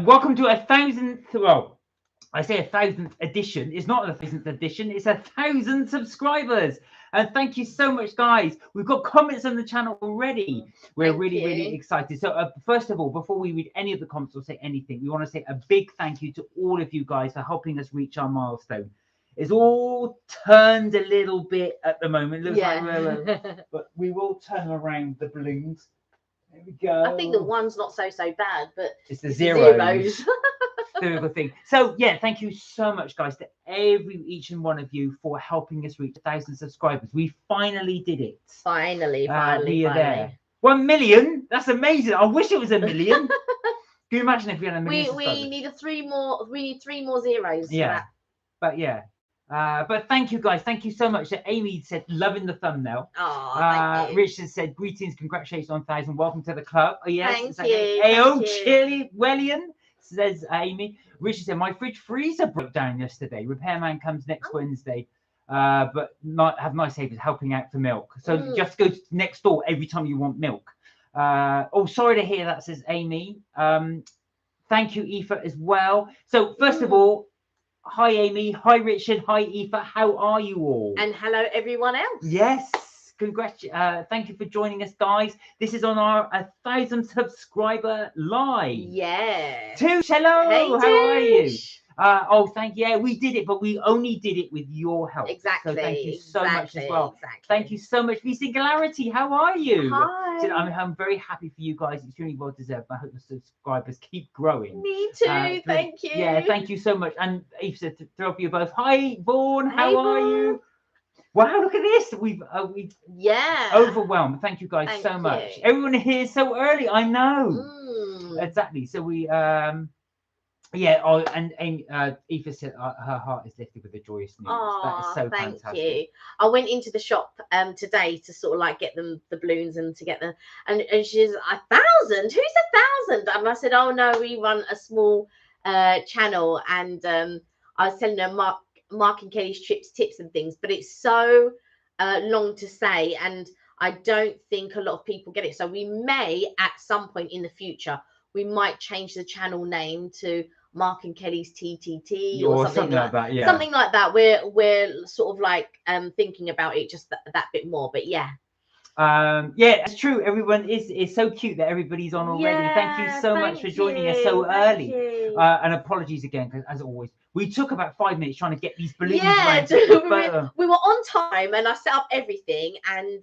welcome to 1,000th. Well, I say 1,000th edition. It's not a 1,000th edition. It's 1,000 subscribers. And thank you so much, guys. We've got comments on the channel already. We're really excited. So first of all, before we read any of the comments or say anything, we want to say a big thank you to all of you guys for helping us reach our milestone. It's all turned a little bit at the moment. Looks like but we will turn around the balloons. There we go. I think the one's not so bad, but it's the zeros. Thing. So yeah, thank you so much, guys, to each and one of you for helping us reach 1,000 subscribers. We finally did it. Finally. We are there. 1 million. That's amazing. I wish it was 1 million. Can you imagine if we had 1 million? We need 3 more. We need 3 more zeros. Yeah, but yeah. But thank you, guys. Thank you so much. Amy said, loving the thumbnail. Oh, thank you. Richard said, greetings, congratulations on 1,000. Welcome to the club. Oh, yes. Thank you. Ayo, Chili Wellian, says Amy. Richard said, my fridge freezer broke down yesterday. Repairman comes next Wednesday. But not have nice neighbours helping out for milk. So just go next door every time you want milk. Oh, sorry to hear that, says Amy. Thank you, Aoife, as well. So first of all, hi, Amy. Hi, Richard. Hi, Aoife. How are you all? And hello, everyone else. Yes. Thank you for joining us, guys. This is on our 1,000 subscriber live. Yeah. Toosh, hello. Hey, how are you? Toosh. Thank you. Yeah, we did it, but we only did it with your help. Exactly. So thank you so much as well. Exactly. Thank you so much. V Singularity, how are you? Hi. So I'm very happy for you guys. It's really well deserved. I hope the subscribers keep growing. Me too. Thank you. Yeah, thank you so much. And Eve said to throw for you both. Hi, Vaughan. How Hey, are you? Wow, look at this. We've overwhelmed. Thank you guys so much. Everyone here is so early. I know. Exactly. So we and Aoife said her heart is lifted with the joyous news. That is so fantastic. Thank you. I went into the shop today to sort of like get them the balloons and to get them, and she's 1,000. Who's 1,000? And I said, oh no, we run a small channel, and I was telling her Mark and Kelly's trips, tips and things, but it's so long to say, and I don't think a lot of people get it. So we may at some point in the future, we might change the channel name to Mark and Kelly's TTT or something like that. Yeah, something like that. We're sort of like thinking about it just that bit more, but yeah. Yeah, it's true. Everyone is so cute that everybody's on already. Thank you so much for joining us so early. And apologies again, because as always, we took about 5 minutes trying to get these balloons around. We were on time, and I set up everything, and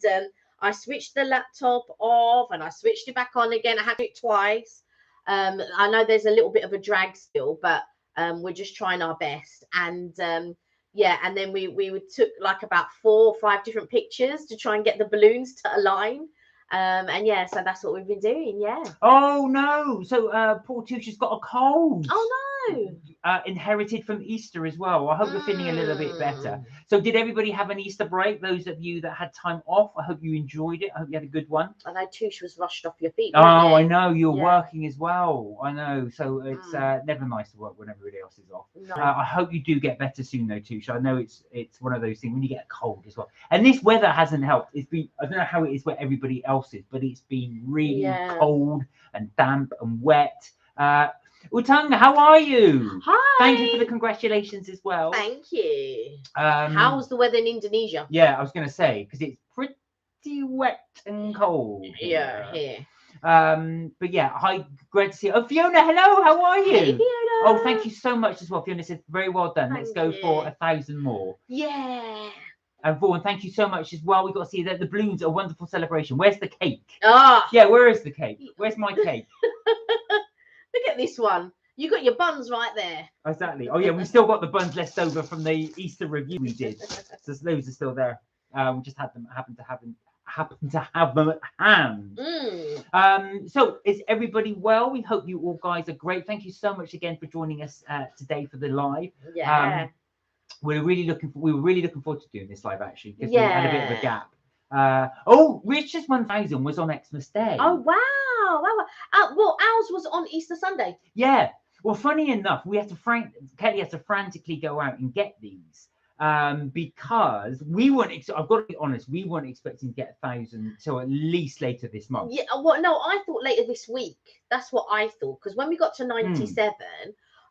I switched the laptop off, and I switched it back on again. I had to do it twice. I know there's a little bit of a drag still, but we're just trying our best. And and then we took like about 4 or 5 different pictures to try and get the balloons to align. And yeah, so that's what we've been doing. Yeah. Oh no! So poor Tush's got a cold. Oh no! Inherited from Easter as well. I hope you're feeling a little bit better. So did everybody have an Easter break? Those of you that had time off, I hope you enjoyed it. I hope you had a good one. I know Tush was rushed off your feet. Oh, I know you're working as well. I know. So it's never nice to work when everybody else is off. No. I hope you do get better soon though, Tush. I know it's one of those things when you get a cold as well. And this weather hasn't helped. It's been, I don't know how it is where everybody else is, but it's been really cold and damp and wet. Utanga, how are you? Hi. Thank you for the congratulations as well. Thank you. How's the weather in Indonesia? Yeah, I was going to say, because it's pretty wet and cold. Yeah, here. But yeah, hi, great to see you. Oh, Fiona, hello, how are you? Hey, Fiona. Oh, thank you so much as well. Fiona said, very well done. Let's go for 1,000 more. Yeah. And Vaughan, thank you so much as well. We've got to see that the balloons are a wonderful celebration. Where's the cake? Yeah, where is the cake? Where's my cake? Look at this one. You got your buns right there. Exactly. Oh yeah, we still got the buns left over from the Easter review we did. So those are still there. We just had them happen to have them at hand. So is everybody well? We hope you all guys are great. Thank you so much again for joining us today for the live. Yeah. We were really looking forward to doing this live actually, because we had a bit of a gap. Richard's 1,000 was on Xmas Day. Oh wow. Well, ours was on Easter Sunday. Yeah. Well, funny enough, Kelly had to frantically go out and get these. because we weren't. I've got to be honest, we weren't expecting to get 1,000 till at least later this month. Yeah, well, no, I thought later this week. That's what I thought, because when we got to 97,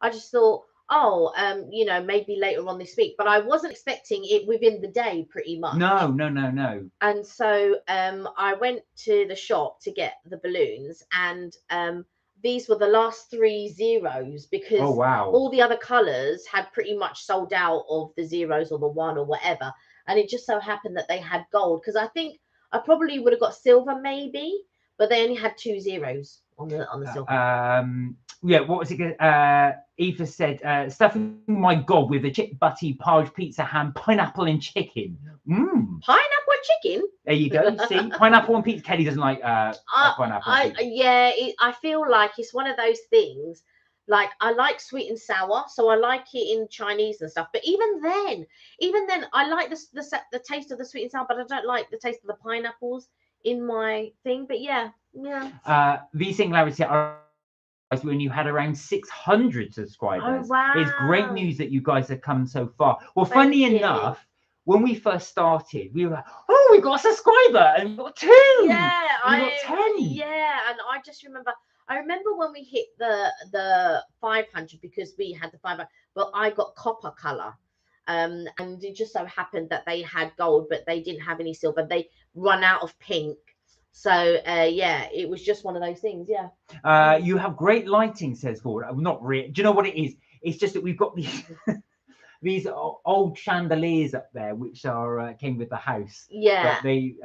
I just thought, oh, you know, maybe later on this week. But I wasn't expecting it within the day, pretty much. No. And so I went to the shop to get the balloons, and these were the last 3 zeros, because Oh wow. all the other colors had pretty much sold out of the zeros or the 1 or whatever. And it just so happened that they had gold, because I think I probably would have got silver maybe, but they only had 2 zeros on the silver. Yeah, what was it? Eva said, stuffing my gob with a chip butty porridge pizza ham, pineapple and chicken. Pineapple and chicken? There you go. See, pineapple and pizza. Kelly doesn't like pineapple. Yeah, I feel like it's one of those things. Like, I like sweet and sour, so I like it in Chinese and stuff. But even then, I like the taste of the sweet and sour, but I don't like the taste of the pineapples in my thing. But yeah. V Singularity, when you had around 600 subscribers. Oh, wow. It's great news that you guys have come so far. Well, funny enough, when we first started, we were like, oh, we got a subscriber, and we got 2. Yeah, we got 10. Yeah, and I just remember. I remember when we hit the 500, because we had the 500, but I got copper color. And it just so happened that they had gold, but they didn't have any silver. They run out of pink. So yeah, it was just one of those things. Yeah. You have great lighting, says Ford. Not really. Do you know what it is? It's just that we've got these these old chandeliers up there, which are came with the house. Yeah. But they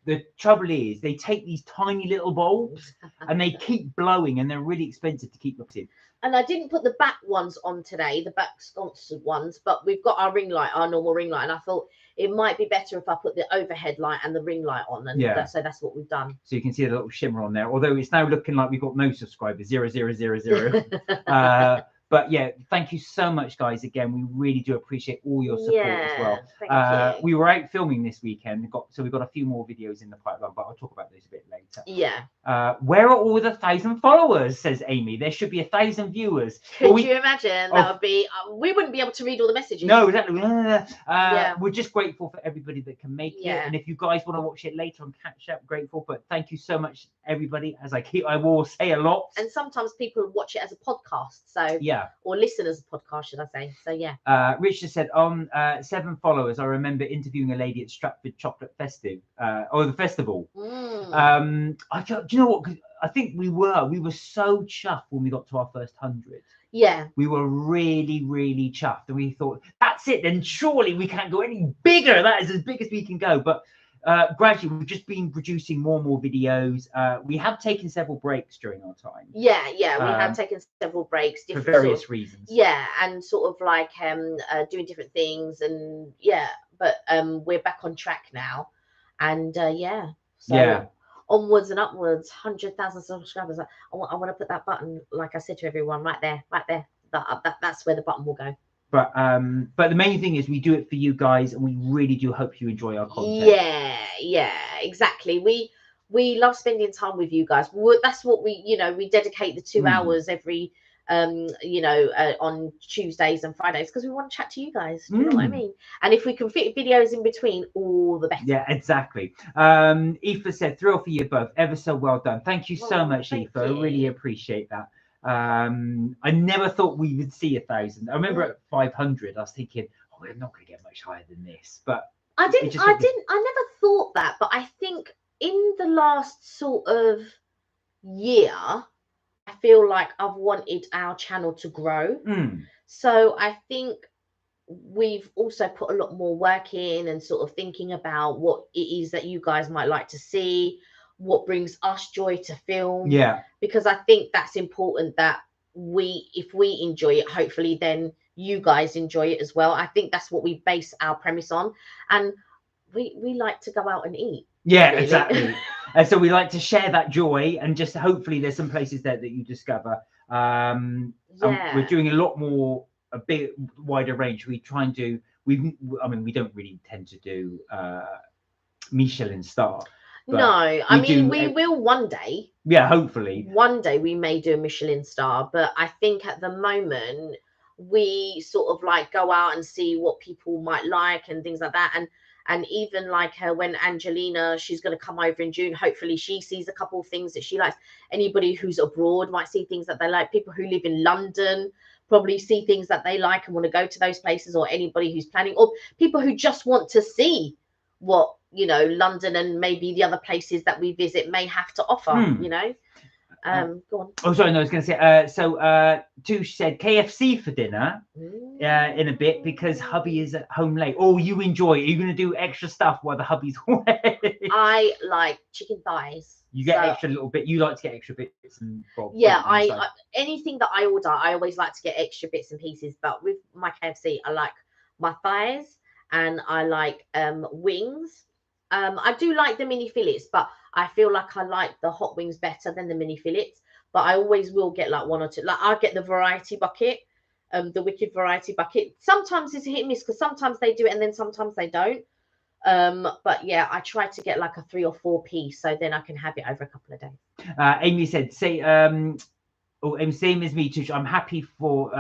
the trouble is they take these tiny little bulbs and they keep blowing, and they're really expensive to keep looking. And I didn't put the back ones on today, the back sponsored ones, but we've got our ring light, our normal ring light, and I thought it might be better if I put the overhead light and the ring light on, and so that's what we've done. So you can see a little shimmer on there, although it's now looking like we've got no subscribers, 0,000. But yeah, thank you so much, guys. Again, we really do appreciate all your support as well. Thank you. We were out filming this weekend. We've got a few more videos in the pipeline, but I'll talk about those a bit later. Yeah. Where are all the 1,000 followers? Says Amy. There should be 1,000 viewers. Could you imagine? That would be. We wouldn't be able to read all the messages. No, exactly. We're just grateful for everybody that can make it, and if you guys want to watch it later and catch up, grateful. But thank you so much, everybody. As I will say a lot. And sometimes people watch it as a podcast. So yeah. Or listen as a podcast, should I say? So yeah. Richard said on 7 followers. I remember interviewing a lady at Stratford Chocolate Festive or the festival. Do you know what? I think we were so chuffed when we got to our first 100. Yeah. We were really, really chuffed, and we thought that's it. Then surely we can't go any bigger. That is as big as we can go. But gradually, we've just been producing more and more videos. We have taken several breaks during our time. Yeah, we have taken several breaks for various reasons. Yeah, and sort of like doing different things, and but we're back on track now, and so onwards and upwards. 100,000 subscribers. I want to put that button, like I said to everyone, right there. That's where the button will go. But the main thing is we do it for you guys, and we really do hope you enjoy our content. Yeah, exactly. We love spending time with you guys. That's what we dedicate the 2 hours every on Tuesdays and Fridays, because we want to chat to you guys. Do you know what I mean? And if we can fit videos in between, all the better. Yeah, exactly. Aoife said, thrill for you both. Ever so well done. Thank you so much, Aoife. I really appreciate that. I never thought we would see 1,000. I remember at 500, I was thinking, oh, we're not going to get much higher than this. But I never thought that. But I think in the last sort of year, I feel like I've wanted our channel to grow. So I think we've also put a lot more work in, and sort of thinking about what it is that you guys might like to see, what brings us joy to film. Because I think that's important, that if we enjoy it, hopefully then you guys enjoy it as well. I think that's what we base our premise on, and we like to go out and eat. Really. Exactly. And so we like to share that joy, and just hopefully there's some places there that you discover. We're doing a bit wider range. We try and do, we don't really tend to do Michelin star. No, I mean, we will one day. Yeah, hopefully. One day we may do a Michelin star, but I think at the moment we sort of like go out and see what people might like and things like that. And even like when Angelina, she's going to come over in June, hopefully she sees a couple of things that she likes. Anybody who's abroad might see things that they like. People who live in London probably see things that they like and want to go to those places, or anybody who's planning, or people who just want to see what, you know, London and maybe the other places that we visit may have to offer, you know. Go on. Oh, sorry, no, I was going to say, Touche said KFC for dinner in a bit because hubby is at home late. Oh, you enjoy. Are you going to do extra stuff while the hubby's away? I like chicken thighs. You get extra little bit. You like to get extra bits and bobs. Yeah, I anything that I order, I always like to get extra bits and pieces. But with my KFC, I like my thighs and I like wings. I do like the mini fillets, but I feel like I like the hot wings better than the mini fillets. But I always will get like one or two. Like I'll get the variety bucket, the wicked variety bucket. Sometimes it's a hit and miss because sometimes they do it and then sometimes they don't. But yeah, I try to get like a 3 or 4 piece so then I can have it over a couple of days. Amy said, same as me too. I'm happy for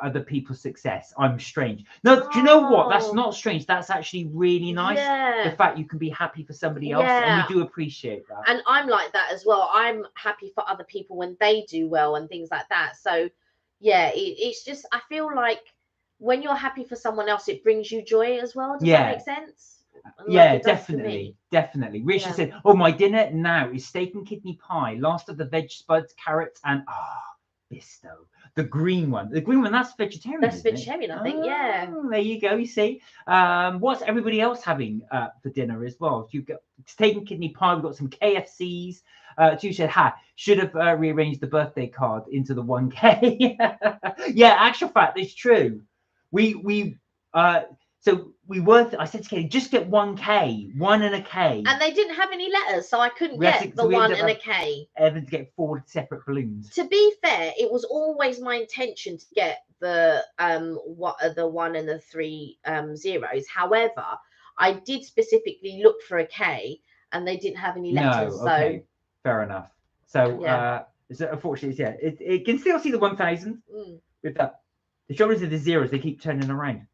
other people's success. I'm strange. No, do you know what? That's not strange. That's actually really nice. Yeah. The fact you can be happy for somebody else, and we do appreciate that. And I'm like that as well. I'm happy for other people when they do well and things like that. So yeah, it's just, I feel like when you're happy for someone else, it brings you joy as well. Does that make sense? Yeah, definitely. Richard said, oh, my dinner now is steak and kidney pie, last of the veg spuds, carrots, and Bisto. The green one, that's vegetarian. That's vegetarian, I think. Yeah. There you go. You see, what's everybody else having for dinner as well? You got steak and kidney pie. We've got some KFCs. You said, should have rearranged the birthday card into the 1K. Yeah, actual fact, it's true. I said to Katie, just get 1K, 1 and a K. And they didn't have any letters, so I couldn't get the 1 and a K. Evan to get 4 separate balloons. To be fair, it was always my intention to get the 1 and the 3 zeros. However, I did specifically look for a K, and they didn't have any letters. No, okay. Fair enough. So, unfortunately, it can still see the 1,000 with that. The trouble is with the zeros, they keep turning around.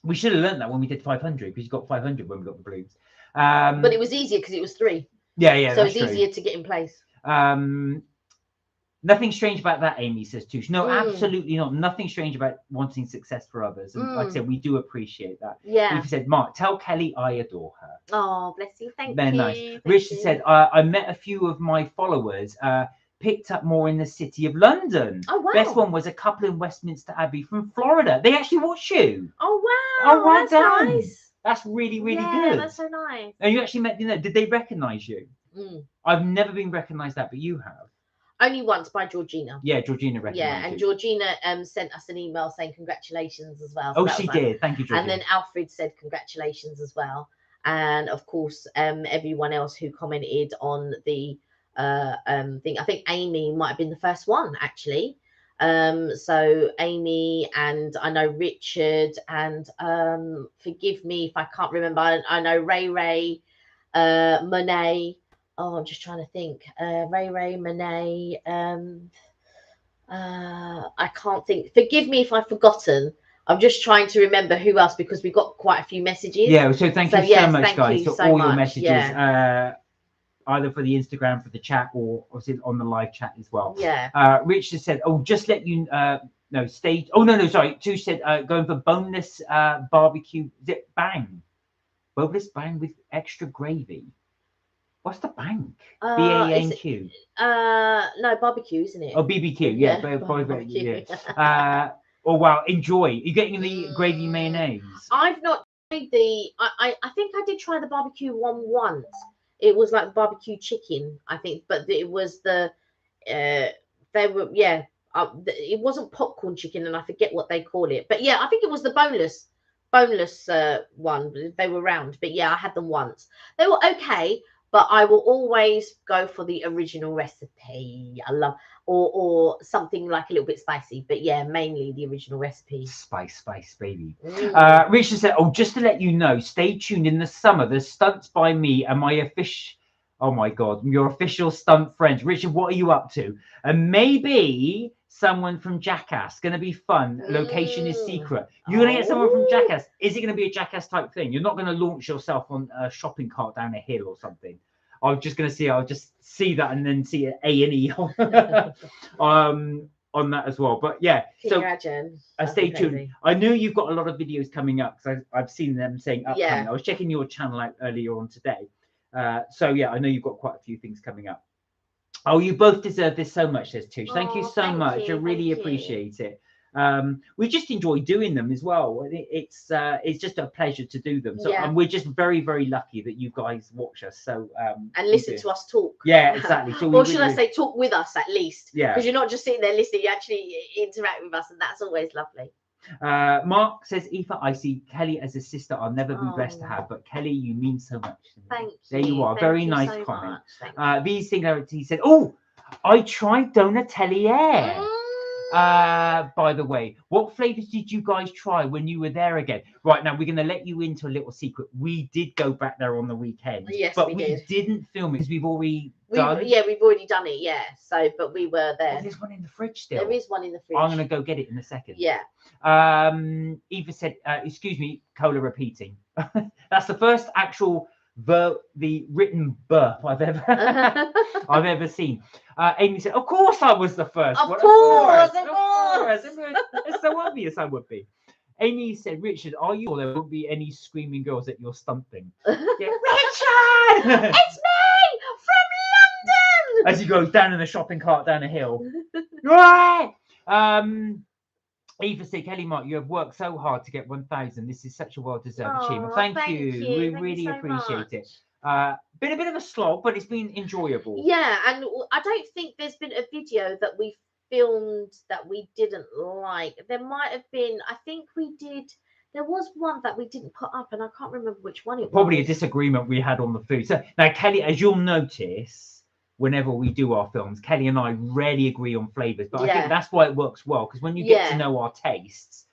We should have learned that when we did 500 because you got 500 when we got the balloons. But it was easier because it was 3. Yeah. So it's easier to get in place. Nothing strange about that, Amy says too. No, absolutely not. Nothing strange about wanting success for others. And like I said, we do appreciate that. Yeah. Eva said, Mark, tell Kelly I adore her. Oh, bless you. Thank Very you. Nice. Richard said, I met a few of my followers. Picked up more in the city of London. Oh, wow. Best one was a couple in Westminster Abbey from Florida. They actually watch you. Oh, wow. Oh, well that's done. nice. That's really, really yeah, good. That's so nice. And you actually met, did they recognize you? I've never been recognized that, but you have. Only once by Georgina. Yeah, Georgina recognized Yeah, and you. Georgina sent us an email saying congratulations as well. So she did. Thank you, Georgina. And then Alfred said congratulations as well. And of course, everyone else who commented on the thing. I think Amy might have been the first one actually. So Amy, and I know Richard, and forgive me if I can't remember. I know Ray, Monet. Oh, I'm just trying to think. Ray, Monet. I can't think. Forgive me if I've forgotten. I'm just trying to remember who else because we got quite a few messages. Yeah, so thank you so much, guys, for all your messages. Yeah. Either for the Instagram, for the chat, or obviously on the live chat as well. Yeah. Richard said, "Oh, just let you no stage. Oh no, sorry. Two said going for boneless barbecue. Is it bang? Boneless bang with extra gravy. What's the bang? BANQ. No, barbecue, isn't it? Oh, BBQ. Yeah, barbecue. Yeah. Oh wow, enjoy. You're getting the gravy mayonnaise. I've not tried the. I think I did try the barbecue one once. It was like barbecue chicken, I think, but it was the it wasn't popcorn chicken, and I forget what they call it. But yeah, I think it was the boneless one. They were round, but yeah, I had them once. They were okay, but I will always go for the original recipe. I love or something like a little bit spicy, but yeah, mainly the original recipe. Spice, baby. Richard said, "Oh, just to let you know, stay tuned in the summer. There's stunts by me and my official." Oh my God, your official stunt friends. Richard, what are you up to? And maybe someone from Jackass. Going to be fun. Location is secret. You're going to get Oh. someone from Jackass. Is it going to be a Jackass type thing? You're not going to launch yourself on a shopping cart down a hill or something. I'm just going to see. I'll just see that and then see A&E on that as well. But yeah, Can so you imagine? stay tuned. I know you've got a lot of videos coming up because I've seen them saying upcoming. Yeah. I was checking your channel out earlier on today. So yeah, I know you've got quite a few things coming up. Oh, you both deserve this so much, says Touche. Thank you so much. I really appreciate it. We just enjoy doing them as well. It's just a pleasure to do them. So and we're just very, very lucky that you guys watch us. So and listen to us talk. Yeah, exactly. So or should I say talk with us at least? Yeah. Because you're not just sitting there listening, you actually interact with us, and that's always lovely. Mark says, Aoife, I see Kelly as a sister I'll never be blessed to have, but Kelly, you mean so much. Thank you. There you are. Thank Very you nice so comment. much. These things he said, oh, I tried Donatelier. By the way, what flavors did you guys try when you were there again? Right, now we're going to let you into a little secret. We did go back there on the weekend. Yes, but we did. Didn't film it because we've already done. Yeah, we've already done it. Yeah, so but we were there. Oh, there's one in the fridge still. There is one in the fridge. I'm going to go get it in a second. Yeah. Eva said, excuse me, Cola repeating. That's the first actual the written burp I've ever seen. Amy said, of course I was the first. Of course. It's so obvious I would be. Amy said, Richard, are you sure there won't be any screaming girls at your stumping? Yeah. Richard! It's me from London! As you go down in the shopping cart down a hill. Right! Eva said, Kelly Mark, you have worked so hard to get 1,000. This is such a well-deserved achievement. Thank you. We really appreciate it. Been a bit of a slog, but it's been enjoyable. Yeah, and I don't think there's been a video that we filmed that we didn't like. There might have been, I think we did. There was one that we didn't put up, and I can't remember which one it was. Probably a disagreement we had on the food. So now, Kelly, as you'll notice, whenever we do our films, Kelly and I rarely agree on flavors, but I think that's why it works well, because when you get to know our tastes,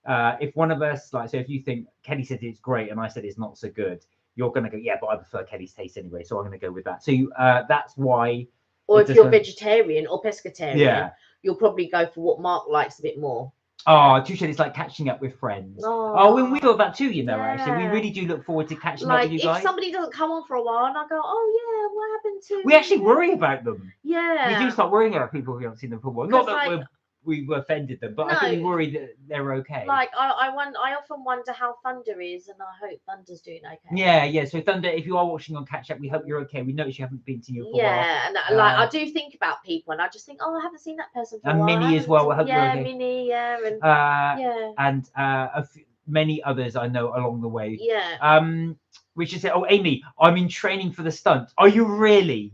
if one of us, like, so if you think Kelly said it's great and I said it's not so good, you're going to go, yeah, but I prefer Kelly's taste anyway, so I'm going to go with that. So that's why. Or if you're vegetarian or pescatarian, you'll probably go for what Mark likes a bit more. Oh, Touche, it's like catching up with friends. When we feel that too, actually. We really do look forward to catching up with you guys. If somebody doesn't come on for a while and I go, oh yeah, what happened to We actually worry about them. Yeah. We do start worrying about people who haven't seen them for a while. Not that we've offended them, but I think we worry that they're okay. Like I often wonder how Thunder is, and I hope Thunder's doing okay. Yeah. So Thunder, if you are watching on Catch Up, we hope you're okay. We notice you haven't been to you for a while. Yeah, and like I do think about people, and I just think, oh, I haven't seen that person for a while. And Minnie as well. I hope you're okay. Minnie, and many others I know along the way. Yeah. Richard said, "Oh, Amy, I'm in training for the stunt. Are you really?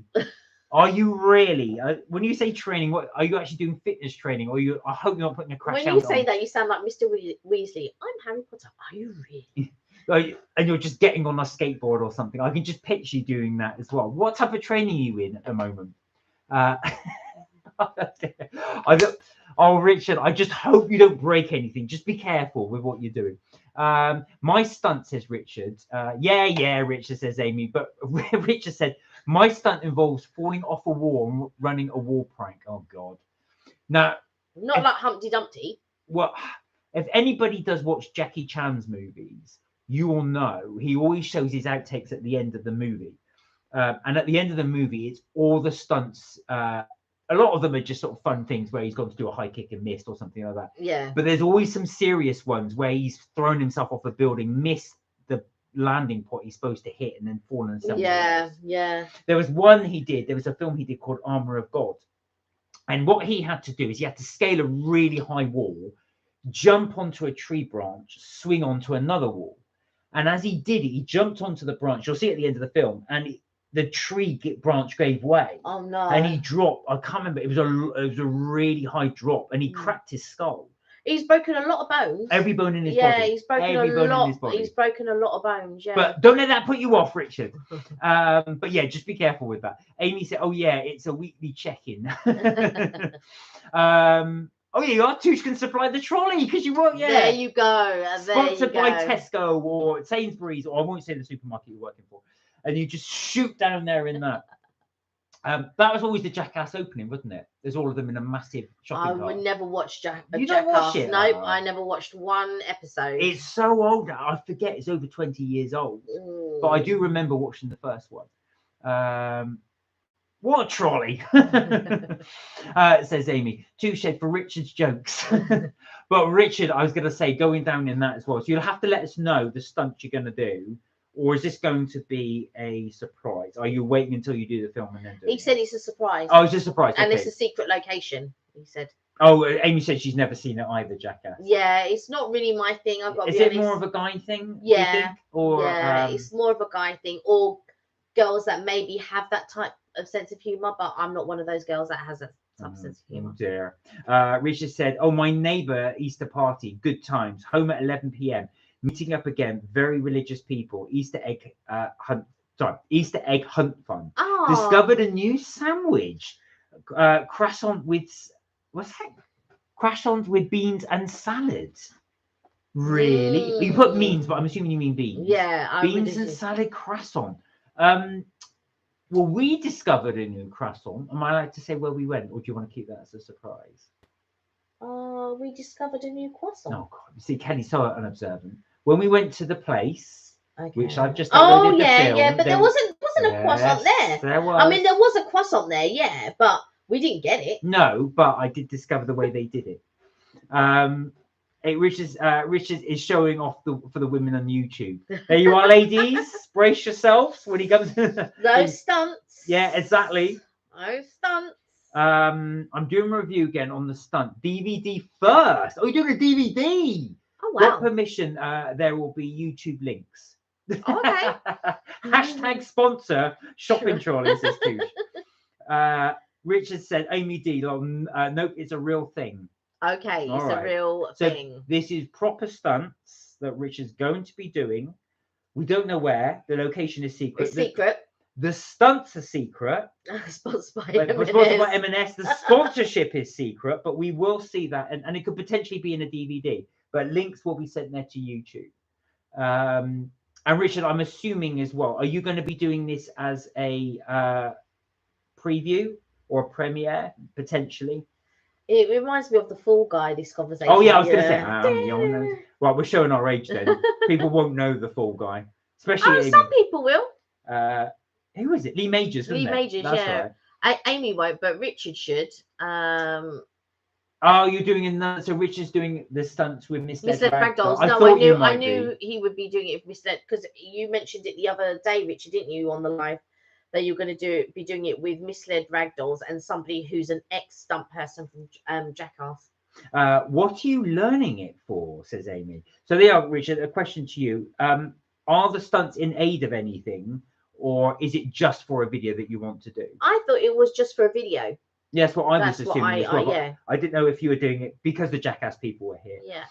Are you really? When you say training, what are you actually doing? Fitness training, or I hope you're not putting a crash. When you say that, you sound like Mr. Weasley. I'm Harry Potter. Are you really? And you're just getting on a skateboard or something. I can just picture you doing that as well. What type of training are you in at the moment? Oh, Richard, I just hope you don't break anything. Just be careful with what you're doing. My stunt, says Richard. Yeah, Richard, says Amy. But Richard said, my stunt involves falling off a wall and running a wall prank. Oh, God. Now, not like Humpty Dumpty. Well, if anybody does watch Jackie Chan's movies, you will know he always shows his outtakes at the end of the movie. And at the end of the movie, it's all the stunts. A lot of them are just sort of fun things where he's gone to do a high kick and missed or something like that. Yeah. But there's always some serious ones where he's thrown himself off a building, missed the landing point he's supposed to hit, and then fallen somewhere else. Yeah. There was one he did. There was a film he did called Armor of God. And what he had to do is he had to scale a really high wall, jump onto a tree branch, swing onto another wall. And as he did it, he jumped onto the branch. You'll see at the end of the film. And the tree branch gave way. Oh no! And he dropped. I can't remember. It was a really high drop, and he cracked his skull. He's broken a lot of bones. Every bone in his body. Yeah, he's broken a lot. He's broken a lot of bones. Yeah. But don't let that put you off, Richard. But yeah, just be careful with that. Amy said, "Oh yeah, it's a weekly check-in." Oh yeah, your Touche can supply the trolley because you want. Yeah. There you go. Sponsored by Tesco or Sainsbury's, or I won't say the supermarket you're working for. And you just shoot down there in that. That was always the Jackass opening, wasn't it? There's all of them in a massive shopping I cart. would never watch You don't watch Jackass. it? Nope, Oh. I never watched one episode. It's so old now. I forget it's over 20 years old. But I do remember watching the first one. What a trolley, says Amy. Touche for Richard's jokes. But Richard, I was going to say, going down in that as well. So you'll have to let us know the stunt you're going to do. Or is this going to be a surprise? Are you waiting until you do the film and then do it? He said it's a surprise. Oh, it's a surprise. And okay. it's a secret location, he said. Oh, Amy said she's never seen it either, Jackass. Yeah, it's not really my thing. I've got to Is be it honest. more of a guy thing? Yeah. You think? Or, yeah, it's more of a guy thing. Or girls that maybe have that type of sense of humour, but I'm not one of those girls that has a type of sense of humour. Oh dear. Richard said, oh, my neighbour Easter party, good times, home at 11 p.m. Meeting up again, very religious people, Easter egg hunt fun. Oh. Discovered a new sandwich. Croissant with, what's that? Croissants with beans and salad. Really? You put means, but I'm assuming you mean beans. Yeah. Beans and salad croissant. Well, we discovered a new croissant. Am I allowed to say where we went, or do you want to keep that as a surprise? We discovered a new croissant. Oh God! You see, Kelly's so unobservant. When we went to the place, which I've just oh the yeah, film, yeah, but there wasn't a croissant there. There was. I mean, there was a croissant there, yeah, but we didn't get it. No, but I did discover the way they did it. Richard is showing off for the women on YouTube. There you are, ladies. Brace yourselves when he comes. Those stunts. Yeah, exactly. Those stunts. I'm doing a review again on the stunt. DVD first. Oh, you're doing a DVD. Oh, wow. Got permission. There will be YouTube links. Okay. Hashtag sponsor shopping trolley, says Touche. Richard said, Amy D. Nope, it's a real thing. Okay, it's a real thing. This is proper stunts that Richard's going to be doing. We don't know where. The location is secret. It's secret. The stunts are secret. Sponsored by M&S. The sponsorship is secret, but we will see that, and it could potentially be in a DVD. But links will be sent there to YouTube. And Richard, I'm assuming as well, are you going to be doing this as a preview or a premiere potentially? It reminds me of the Fall Guy, this conversation. Oh yeah, I was going to say. Well, we're showing our age then. People won't know the Fall Guy, especially. Some people will. Who is it? Lee Majors. Lee Majors, That's yeah. Right. Amy won't, but Richard should. Oh, you're doing so Richard's doing the stunts with Misled Ragdolls. No, I knew he would be doing it with Misled, because you mentioned it the other day, Richard, didn't you, on the live, that you're going to be doing it with Misled Ragdolls and somebody who's an ex-stunt person from Jackass. What are you learning it for? Says Amy. So there are, Richard, a question to you. Are the stunts in aid of anything, or is it just for a video that you want to do? I thought it was just for a video. Yes, what I was assuming as well. Yeah. I didn't know if you were doing it because the Jackass people were here. Yeah.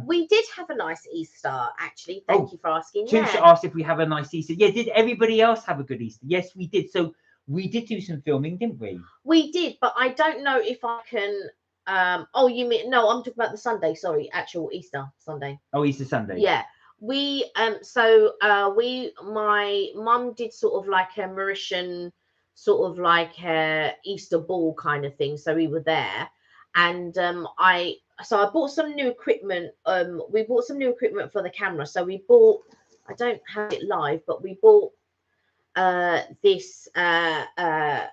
We did have a nice Easter, actually. Thank you for asking. Touche asked if we have a nice Easter. Yeah, did everybody else have a good Easter? Yes, we did. So we did do some filming, didn't we? We did, but I don't know if I can. Oh, you mean no? I'm talking about the Sunday. Sorry, actual Easter Sunday. Oh, Easter Sunday. Yeah. We my mum did sort of like a Mauritian sort of like a Easter ball kind of thing, so we were there, and I bought some new equipment. We bought some new equipment for the camera. So we bought, I don't have it live, but we bought this Tascam,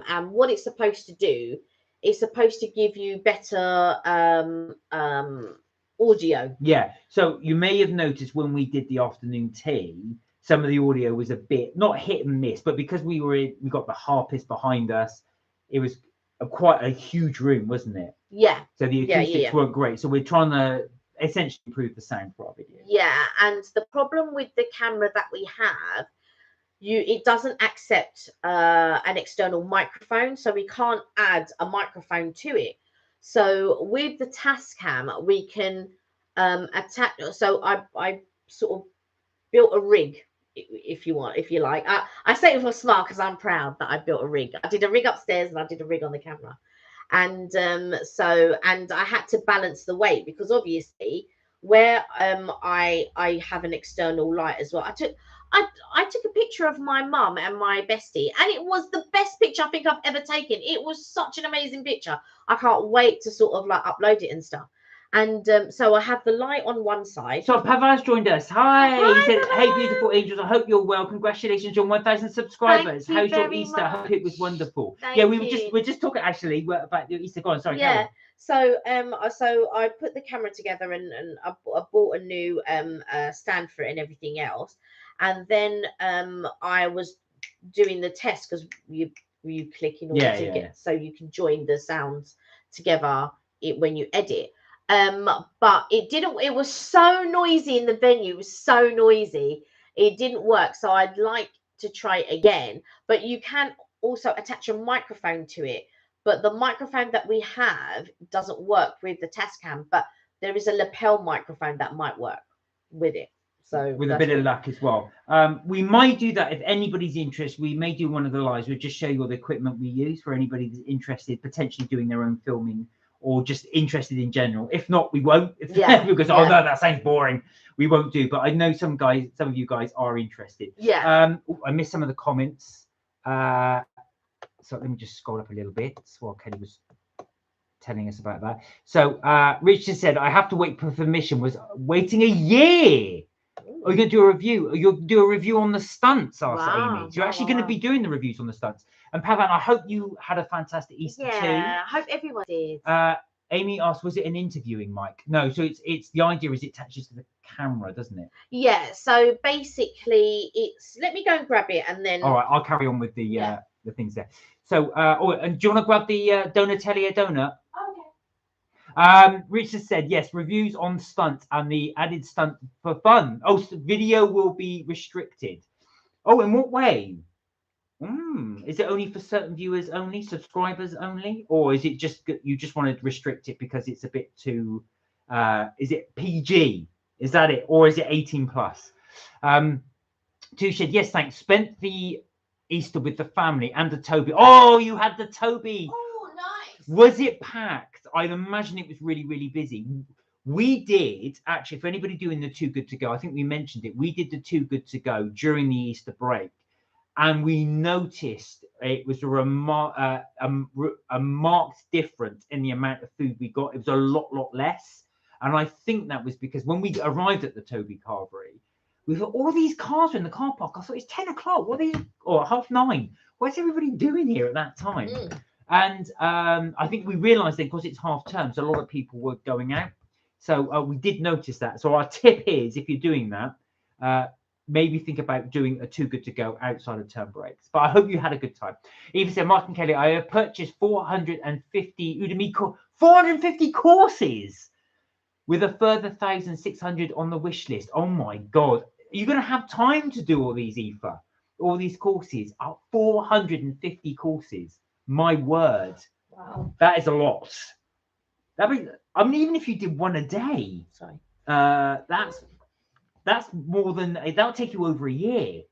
and what it's supposed to do, it's supposed to give you better audio. Yeah, so you may have noticed when we did the afternoon tea, some of the audio was a bit not hit and miss, but because we got the harpist behind us, it was quite a huge room, wasn't it? Yeah. So the acoustics weren't great. So we're trying to essentially improve the sound for our video. Yeah, and the problem with the camera that we have, it doesn't accept an external microphone, so we can't add a microphone to it. So with the Tascam, we can attach. So I sort of built a rig, if you like. I say it with a smile because I'm proud that I built a rig. I did a rig upstairs and I did a rig on the camera, and I had to balance the weight, because obviously where I have an external light as well. I took a picture of my mum and my bestie, and it was the best picture I think I've ever taken. It was such an amazing picture. I can't wait to sort of like upload it and stuff. And so I have the light on one side. So Pavan's joined us. Hi. Hi, He said, Pavan. "Hey, beautiful angels. I hope you're well. Congratulations on 1,000 subscribers. Thank you How's your very Easter? I hope it was wonderful." Thank Yeah, you. we're just talking actually about your Easter. Go on. Sorry. Yeah. So so I put the camera together and I bought a new stand for it and everything else. And then I was doing the test because you click in order to get so you can join the sounds together when you edit. But it was so noisy in the venue. It was so noisy. It didn't work. So I'd like to try it again. But you can also attach a microphone to it. But the microphone that we have doesn't work with the Tascam. But there is a lapel microphone that might work with it. So with a bit of luck as well. We might do that if anybody's interested. We may do one of the lives. We'll just show you all the equipment we use for anybody that's interested, potentially doing their own filming or just interested in general. If not, we won't. Because oh no, that sounds boring. We won't do. But I know some of you guys are interested. Yeah. I missed some of the comments. So let me just scroll up a little bit while Kelly was telling us about that. So Richard said, I have to wait for permission. Was waiting a year. Are you going to do a review? You'll do a review on the stunts, asked Amy. So you're actually going to be doing the reviews on the stunts. And Pavan, I hope you had a fantastic Easter too. Yeah, I hope everyone did. Amy asked, was it an interviewing mic? No, so it's the idea is it attaches to the camera, doesn't it? Yeah, so basically it's, let me go and grab it and then. All right, I'll carry on with the things there. So, and do you want to grab the Donatellia donut? Richard said, yes, reviews on stunts and the added stunt for fun. Oh, so video will be restricted. Oh, in what way? Is it only for certain viewers only, subscribers only? Or is it just, you just want to restrict it because it's a bit too, is it PG? Is that it? Or is it 18 plus? Touche, yes, thanks. Spent the Easter with the family and the Toby. Oh, you had the Toby. Oh, nice. Was it packed? I'd imagine it was really, really busy. We did, actually, for anybody doing the Too Good To Go, I think we mentioned it, we did the Too Good To Go during the Easter break. And we noticed it was a marked difference in the amount of food we got. It was a lot less. And I think that was because when we arrived at the Toby Carvery, we thought, all these cars are in the car park. I thought, it's 10 o'clock. What are these? Or 9:30. What's everybody doing here at that time? And I think we realised then, because it's half term, so a lot of people were going out. So we did notice that. So our tip is, if you're doing that, maybe think about doing a Too Good To Go outside of term breaks. But I hope you had a good time. Eva said, Martin Kelly, I have purchased 450 Udemy 450 courses with a further 1,600 on the wish list. Oh my God. Are you going to have time to do all these, Eva? All these courses? 450 courses. My word. Wow. That is a lot. I mean, even if you did one a day, that's more than, that'll take you over a year,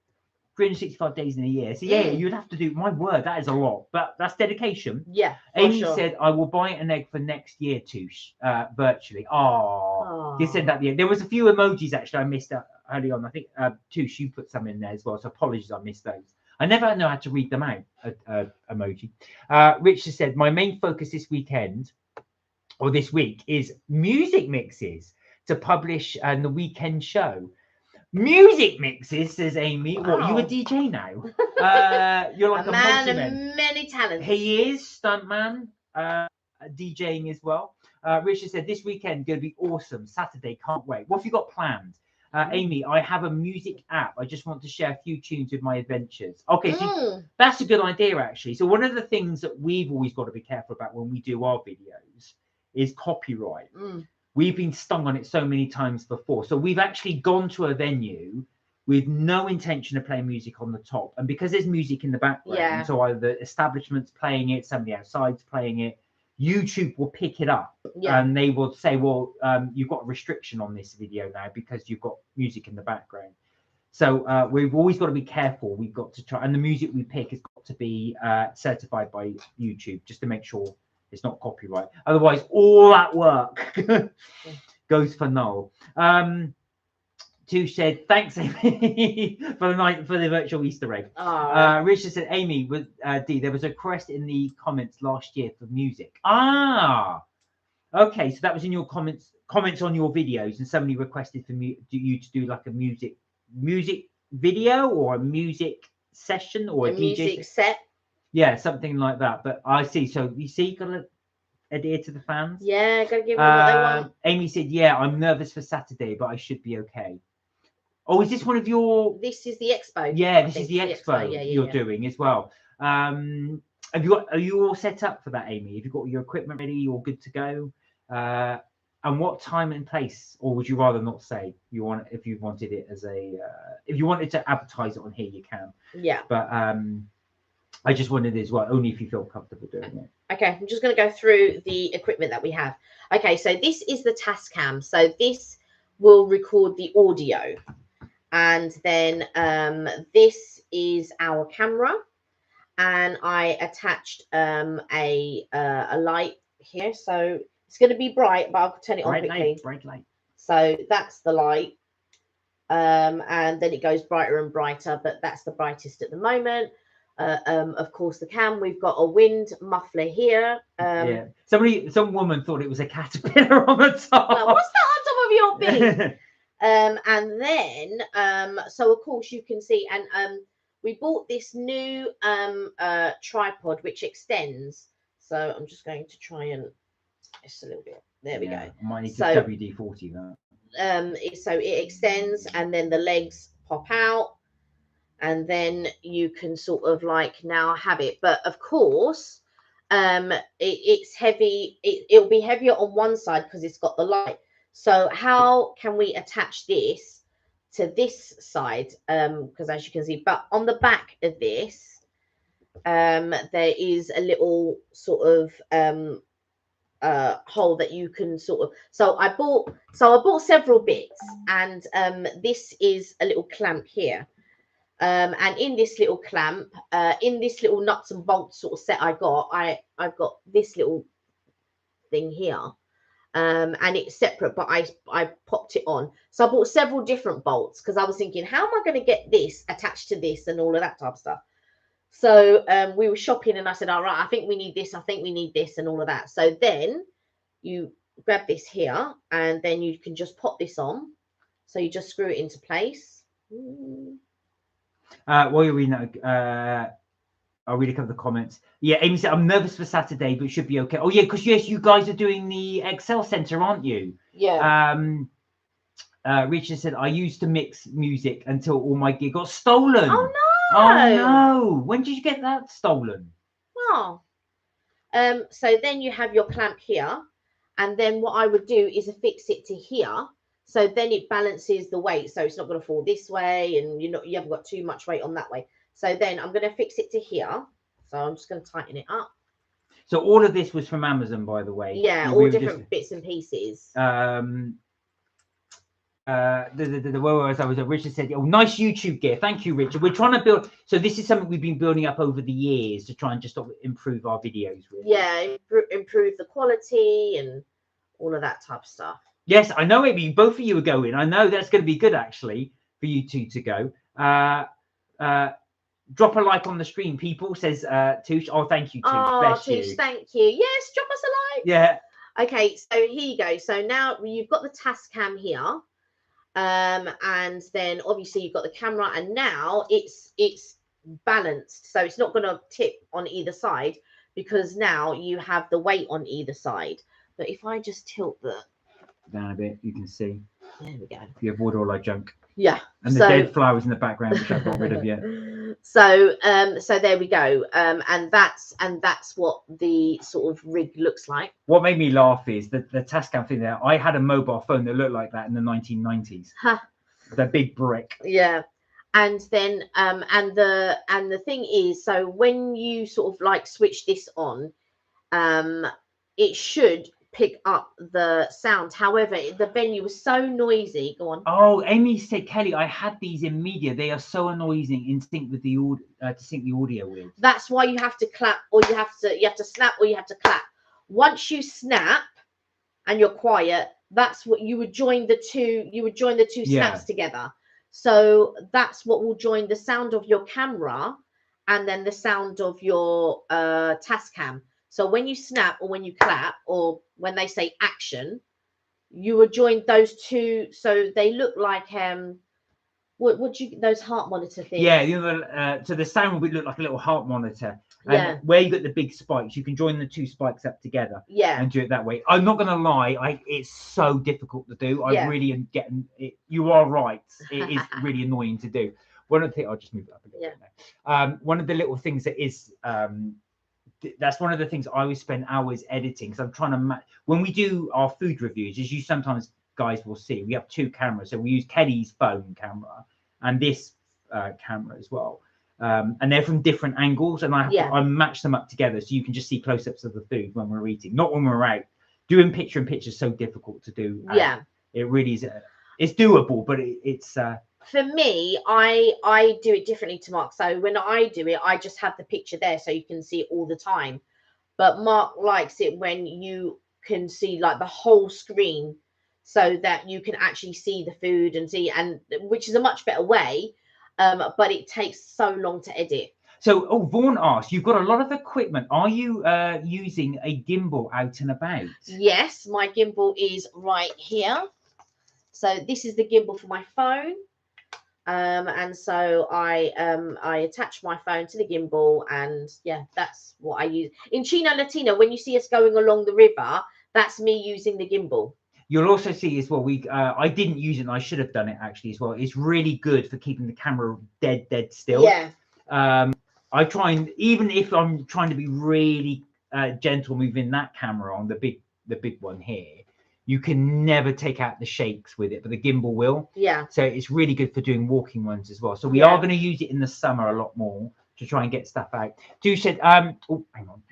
365 days in a year. So yeah, you'd have to do, my word, that is a lot, but that's dedication. Yeah. Amy said, I will buy an egg for next year, Touche, virtually. You said that. There was a few emojis actually I missed early on. I think Touche, you put some in there as well. So apologies, I missed those. I never know how to read them out, emoji. Richard said, my main focus this weekend, or this week, is music mixes to publish the weekend show. Music mixes, says Amy. Wow. What, you a DJ now? You're like a man of many talents. He is stuntman, DJing as well. Richard said, this weekend going to be awesome. Saturday, can't wait. What have you got planned? Amy, I have a music app. I just want to share a few tunes with my adventures. Okay, so that's a good idea, actually. So one of the things that we've always got to be careful about when we do our videos is copyright. We've been stung on it so many times before. So we've actually gone to a venue with no intention of playing music on the top. And because there's music in the background, so either the establishment's playing it, somebody outside's playing it, YouTube will pick it up and they will say, well, you've got a restriction on this video now because you've got music in the background. So we've always got to be careful. We've got to try, and the music we pick has got to be certified by YouTube just to make sure it's not copyright. Otherwise, all that work goes for null. Touche said, thanks, Amy, for the virtual Easter egg. Oh. Richard said, Amy, with D, there was a request in the comments last year for music. Ah, okay. So that was in your comments on your videos, and somebody requested for you to do like a music video or a music session or a DJ music set. Yeah, something like that. But I see. So you see, gotta adhere to the fans. Yeah, gotta give them what they want. Amy said, yeah, I'm nervous for Saturday, but I should be okay. Oh, is this one of your? This is the expo. Yeah, this is the expo you're yeah. doing as well. Are you all set up for that, Amy? Have you got your equipment ready? You're good to go. And what time and place, or would you rather not say? If you wanted it as a, if you wanted to advertise it on here, you can. Yeah. But I just wondered as well, only if you feel comfortable doing it. Okay, I'm just going to go through the equipment that we have. Okay, so this is the Tascam. So this will record the audio. And then this is our camera, and I attached a light here, so it's going to be bright, but I'll turn it on quickly. Bright light. So that's the light, and then it goes brighter and brighter, but that's the brightest at the moment. Of course, the cam. We've got a wind muffler here. Yeah. Some woman thought it was a caterpillar on the top. What's that on top of your thing? And then, so of course you can see, and we bought this new tripod which extends. So I'm just going to try and just a little bit. There we go. I might need to WD-40 that. So it extends, and then the legs pop out, and then you can sort of like now have it. But of course, it's heavy. It'll be heavier on one side because it's got the light. So how can we attach this to this side? Because as you can see, but on the back of this, there is a little sort of hole that you can sort of. So I bought several bits, and this is a little clamp here. And in this little clamp, in this little nuts and bolts sort of set I've got this little thing here. And it's separate, but I popped it on. So I bought several different bolts because I was thinking, how am I going to get this attached to this and all of that type of stuff. So we were shopping, and I said, all right, I think we need this, I think we need this, and all of that. So then you grab this here, and then you can just pop this on. So you just screw it into place. While you're reading that, I'll read a couple of the comments. Yeah, Amy said, I'm nervous for Saturday, but should be okay. Oh, yeah, because, yes, you guys are doing the Excel Centre, aren't you? Yeah. Richard said, I used to mix music until all my gear got stolen. Oh, no. Oh, no. When did you get that stolen? Oh. So then you have your clamp here. And then what I would do is affix it to here. So then it balances the weight. So it's not going to fall this way, and you haven't got too much weight on that way. So then I'm going to fix it to here. So I'm just going to tighten it up. So all of this was from Amazon, by the way. Yeah, all different bits and pieces. Where was I? Richard said, oh, nice YouTube gear. Thank you, Richard. We're trying to build. So this is something we've been building up over the years to try and just improve our videos. Really. Yeah, improve the quality and all of that type of stuff. Yes, I know, Amy. Both of you are going. I know that's going to be good, actually, for you two to go. Drop a like on the stream, people, says Touche. Oh, thank you, Touche. Oh, Touche, thank you. Yes, drop us a like. Yeah. Okay, so here you go. So now you've got the Tascam here. And then obviously you've got the camera, and now it's balanced. So it's not going to tip on either side because now you have the weight on either side. But if I just tilt down a bit, you can see. There we go. You avoid all our junk. Yeah. And the dead flowers in the background, which I've got rid of yet. So there we go. And that's what the sort of rig looks like. What made me laugh is the Tascam thing there. I had a mobile phone that looked like that in the 1990s. Huh. The big brick. Yeah. And then and the thing is, so when you sort of like switch this on, it should pick up the sound. However, the venue was so noisy. Go on. Oh, Amy said, Kelly, I had these in media. They are so annoying in sync with the audio to sync the audio with. That's why you have to clap, or you have to snap, or you have to clap. Once you snap and you're quiet, that's what you would join the two. You would join the two Yeah. snaps together. So that's what will join the sound of your camera and then the sound of your Tascam. So when you snap or when you clap or when they say action, you would join those two. So they look like what do you, those heart monitor things? Yeah, you know, so the sound would look like a little heart monitor. And Yeah. where you got the big spikes, you can join the two spikes up together. Yeah. And do it that way. I'm not gonna lie, it's so difficult to do. I Yeah. really am getting it. You are right. It is really annoying to do. One of the things, I'll just move it up a little bit now. One of the little things that is that's one of the things I always spend hours editing, because I'm trying to when we do our food reviews, as you sometimes guys will see, we have two cameras. So we use Kelly's phone camera and this camera as well, and they're from different angles, and I have to, I match them up together so you can just see close-ups of the food when we're eating, not when we're out. Doing picture-in-picture is so difficult to do. It really is. It's doable, but it's for me, I do it differently to Mark. So when I do it, I just have the picture there so you can see it all the time. But Mark likes it when you can see like the whole screen, so that you can actually see the food and see, and which is a much better way. But it takes so long to edit. So, Vaughan asked, you've got a lot of equipment. Are you using a gimbal out and about? Yes, my gimbal is right here. So this is the gimbal for my phone. And so I attach my phone to the gimbal, and yeah, that's what I use. In Chino Latino, when you see us going along the river, that's me using the gimbal. You'll also see as well, I didn't use it and I should have done it actually as well. It's really good for keeping the camera dead still. Yeah. I try, and even if I'm trying to be really gentle moving that camera on, the big one here, you can never take out the shakes with it, but the gimbal will. Yeah. So it's really good for doing walking ones as well. So we are going to use it in the summer a lot more to try and get stuff out. Do said, oh, hang on.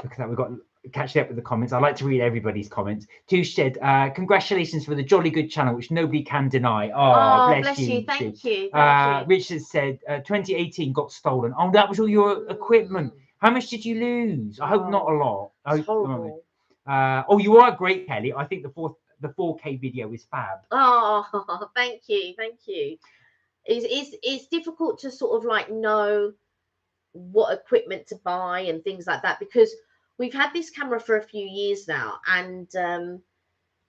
Look at that, we've got catching up with the comments. I like to read everybody's comments. Touche said, congratulations for the jolly good channel, which nobody can deny. Oh, bless you. Thank you. Richard said, 2018 got stolen. Oh, that was all your equipment. How much did you lose? I hope not a lot. It's horrible. Oh, you are great, Kelly. I think the 4K video is fab. Oh, thank you. It's difficult to sort of like know what equipment to buy and things like that, because we've had this camera for a few years now, and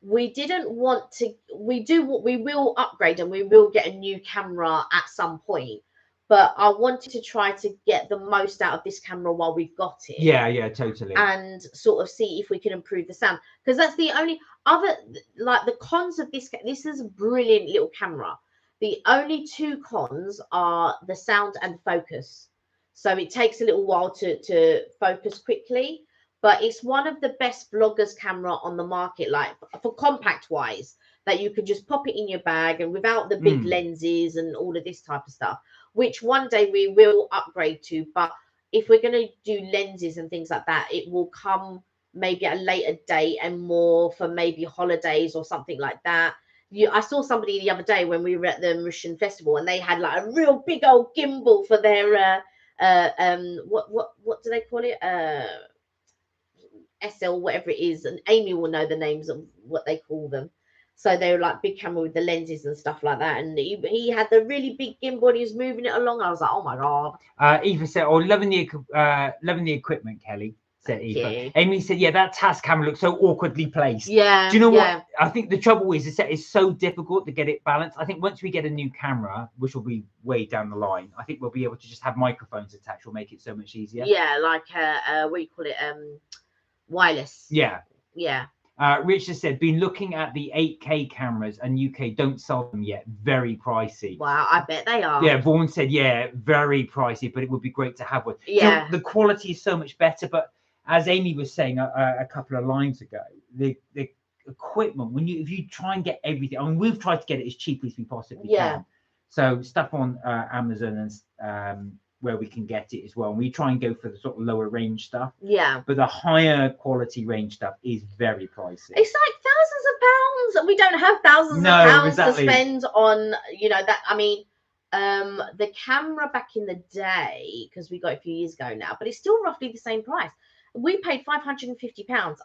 we didn't want to. We will upgrade and we will get a new camera at some point, but I wanted to try to get the most out of this camera while we've got it. Yeah, totally. And sort of see if we can improve the sound, because that's the only other, like, the cons of this. This is a brilliant little camera. The only two cons are the sound and focus. So it takes a little while to focus quickly, but it's one of the best vloggers camera on the market, like for compact wise, that you can just pop it in your bag and without the big lenses and all of this type of stuff, which one day we will upgrade to. But if we're going to do lenses and things like that, it will come maybe at a later date and more for maybe holidays or something like that. I saw somebody the other day when we were at the Russian festival, and they had like a real big old gimbal for their what do they call it, SL, whatever it is, and Amy will know the names of what they call them. So they were like big camera with the lenses and stuff like that, and he had the really big gimbal and he was moving it along. I was like, oh my god. Eva said, oh, loving the equipment, Kelly. Said Eva. Amy said, yeah, that task camera looks so awkwardly placed. Yeah. Do you know what? I think the trouble is it's so difficult to get it balanced. I think once we get a new camera, which will be way down the line, I think we'll be able to just have microphones attached. Will make it so much easier. Yeah, like what do you call it? Wireless. Yeah. Yeah. Richard said, been looking at the 8K cameras, and UK don't sell them yet. Very pricey. Wow, I bet they are. Yeah, Vaughan said, yeah, very pricey, but it would be great to have one. Yeah. So the quality is so much better, but as Amy was saying a couple of lines ago, the equipment, if you try and get everything, I mean, we've tried to get it as cheap as we possibly can. So stuff on Amazon and where we can get it as well. And we try and go for the sort of lower range stuff. Yeah. But the higher quality range stuff is very pricey. It's like thousands of pounds, and we don't have thousands of pounds to spend on, that. I mean, the camera back in the day, because we got it a few years ago now, but it's still roughly the same price. We paid £550.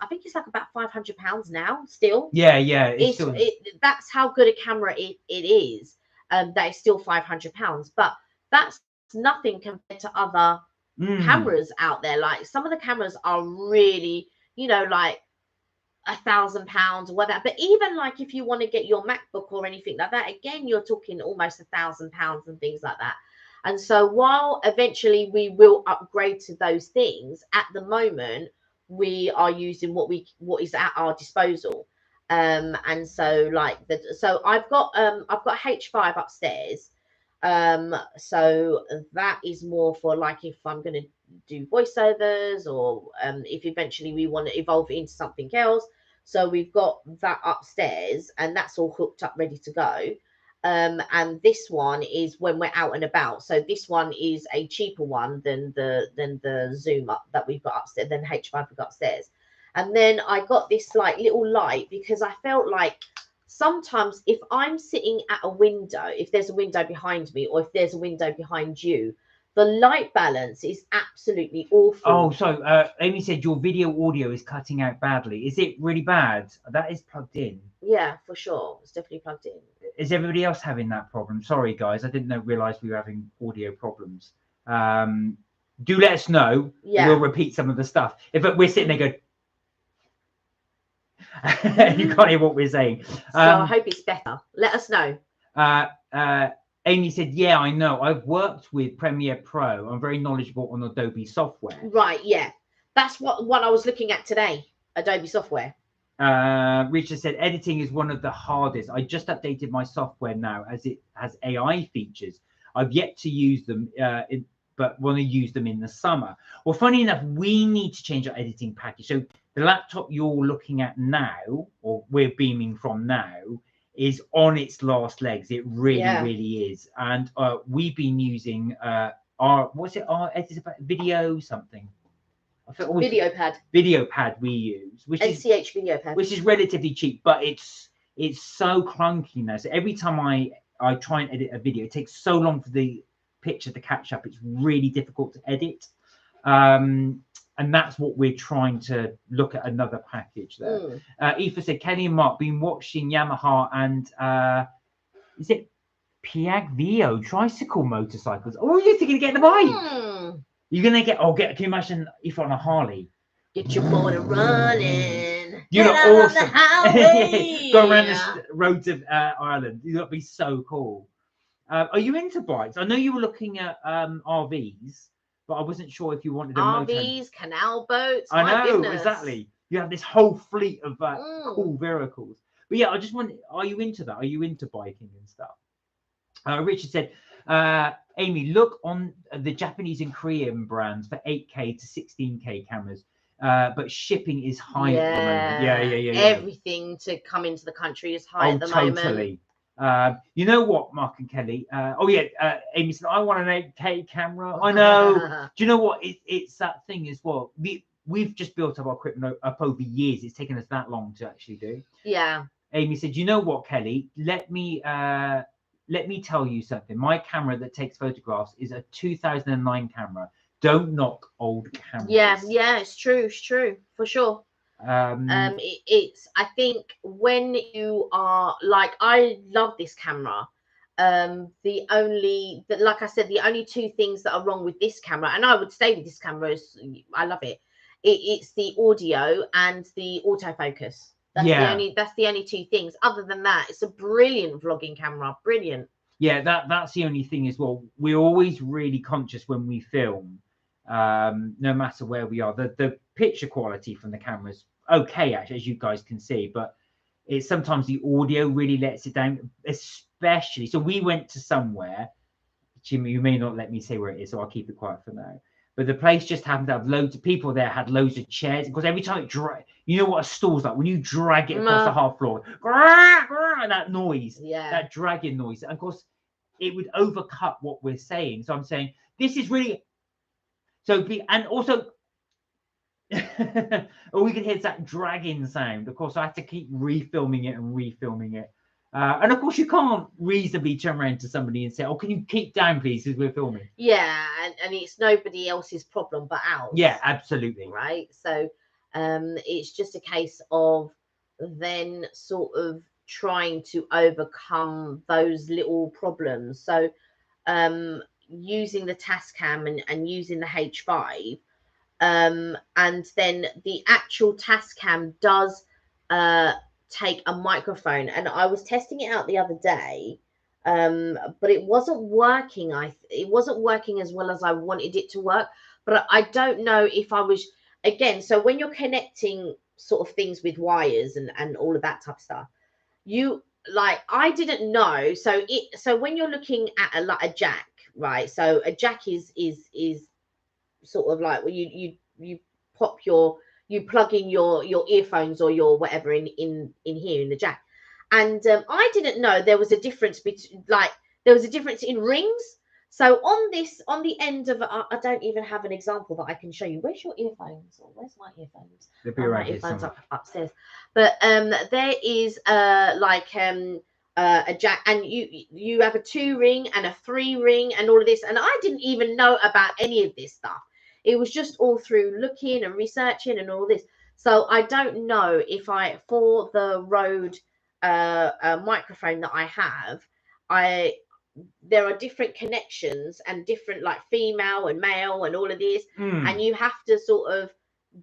I think it's like about £500 now still. Yeah, it's still... That's how good a camera it is. That is still £500, but that's nothing compared to other cameras out there. Like some of the cameras are really, you know, like £1,000 or whatever. But even like if you want to get your MacBook or anything like that, again, you're talking almost £1,000 and things like that. And so while eventually we will upgrade to those things, at the moment we are using what is at our disposal. And so like so I've got H5 upstairs. So that is more for like if I'm going to do voiceovers, or if eventually we want to evolve it into something else. So we've got that upstairs and that's all hooked up, ready to go. And this one is when we're out and about. So this one is a cheaper one than the Zoom up that we've got upstairs, than H5 we've got upstairs. And then I got this like little light because I felt like sometimes if I'm sitting at a window, if there's a window behind me or if there's a window behind you, the light balance is absolutely awful. Oh, so Amy said your video audio is cutting out badly. Is it really bad? That is plugged in. Yeah, for sure. It's definitely plugged in. Is everybody else having that problem? Sorry, guys. I didn't realize we were having audio problems. Do let us know. Yeah. We'll repeat some of the stuff. If we're sitting there going... you can't hear what we're saying. So I hope it's better. Let us know. Amy said, yeah, I know. I've worked with Premiere Pro. I'm very knowledgeable on Adobe software. Right, yeah. That's what I was looking at today, Adobe software. Richard said, editing is one of the hardest. I just updated my software now as it has AI features. I've yet to use them, but want to use them in the summer. Well, funny enough, we need to change our editing package. So the laptop you're looking at now, or we're beaming from now, is on its last legs. It really is. And we've been using our video something. Video pad we use, which NCH video pad, which is relatively cheap, but it's so clunky now. So every time I try and edit a video, it takes so long for the picture to catch up. It's really difficult to edit. And that's what we're trying to look at, another package there. Aoife said, Kenny and Mark been watching Yamaha and is it Piaggio tricycle motorcycles? Oh, you're thinking of getting the bike? You're gonna get? Can you imagine if on a Harley? Get your motor running. You look awesome. Go around the roads of Ireland. You would be so cool. Are you into bikes? I know you were looking at RVs. But I wasn't sure if you wanted a RVs, canal boats. I know, exactly. You have this whole fleet of cool vehicles. But yeah, I just wonder, are you into that? Are you into biking and stuff? Richard said, Amy, look on the Japanese and Korean brands for 8K to 16K cameras. But shipping is high at the moment. Yeah. Everything to come into the country is high at the moment. You know what, Mark and Kelly? Amy said, I want an 8K camera. I know. Do you know what? It's that thing as well. We've just built up our equipment up over years. It's taken us that long to actually do. Yeah. Amy said, you know what, Kelly? Let me tell you something. My camera that takes photographs is a 2009 camera. Don't knock old cameras. Yeah, it's true, for sure. It's I think when you are like, I love this camera. Like I said, the only two things that are wrong with this camera, and I would stay with this camera, is I love it. It's the audio and the autofocus. That's the only two things. Other than that, it's a brilliant vlogging camera. Brilliant. Yeah, that's the only thing as well. We're always really conscious when we film, no matter where we are. The picture quality from the camera's okay, actually, as you guys can see, but it's sometimes the audio really lets it down, especially. So we went to somewhere, Jimmy, you may not let me say where it is, so I'll keep it quiet for now. But the place just happened to have loads of people there, had loads of chairs, because every time it you know what a stool's like, when you drag it across the half floor, and that noise, that dragging noise, and of course it would overcut what we're saying. So I'm saying this is really, and also or we could hear that dragging sound. Of course, I had to keep refilming it. And of course, you can't reasonably turn around to somebody and say, "Oh, can you keep down, please, because we're filming." Yeah, and it's nobody else's problem but ours. Yeah, absolutely. Right. So it's just a case of then sort of trying to overcome those little problems. So using the Tascam and using the H5, and then the actual Tascam does take a microphone, and I was testing it out the other day, but it wasn't working. It wasn't working as well as I wanted it to work, but I don't know if I was, again, so when you're connecting sort of things with wires and all of that type of stuff, you, like, I didn't know. So when you're looking at like a jack, right? So a jack is sort of like, well, you pop your, you plug in your earphones or your whatever in here in the jack, and I didn't know there was a difference between, like, there was a difference in rings. So on this, on the end of, I don't even have an example that I can show you. Where's your earphones? Or where's my earphones? They'll be Oh, right my here earphones somewhere. are upstairs. But there is like a jack, and you have a 2-ring and a 3-ring and all of this, and I didn't even know about any of this stuff. It was just all through looking and researching and all this. So I don't know if I, for the Rode microphone that I have, there are different connections and different, like, female and male and all of this, and you have to sort of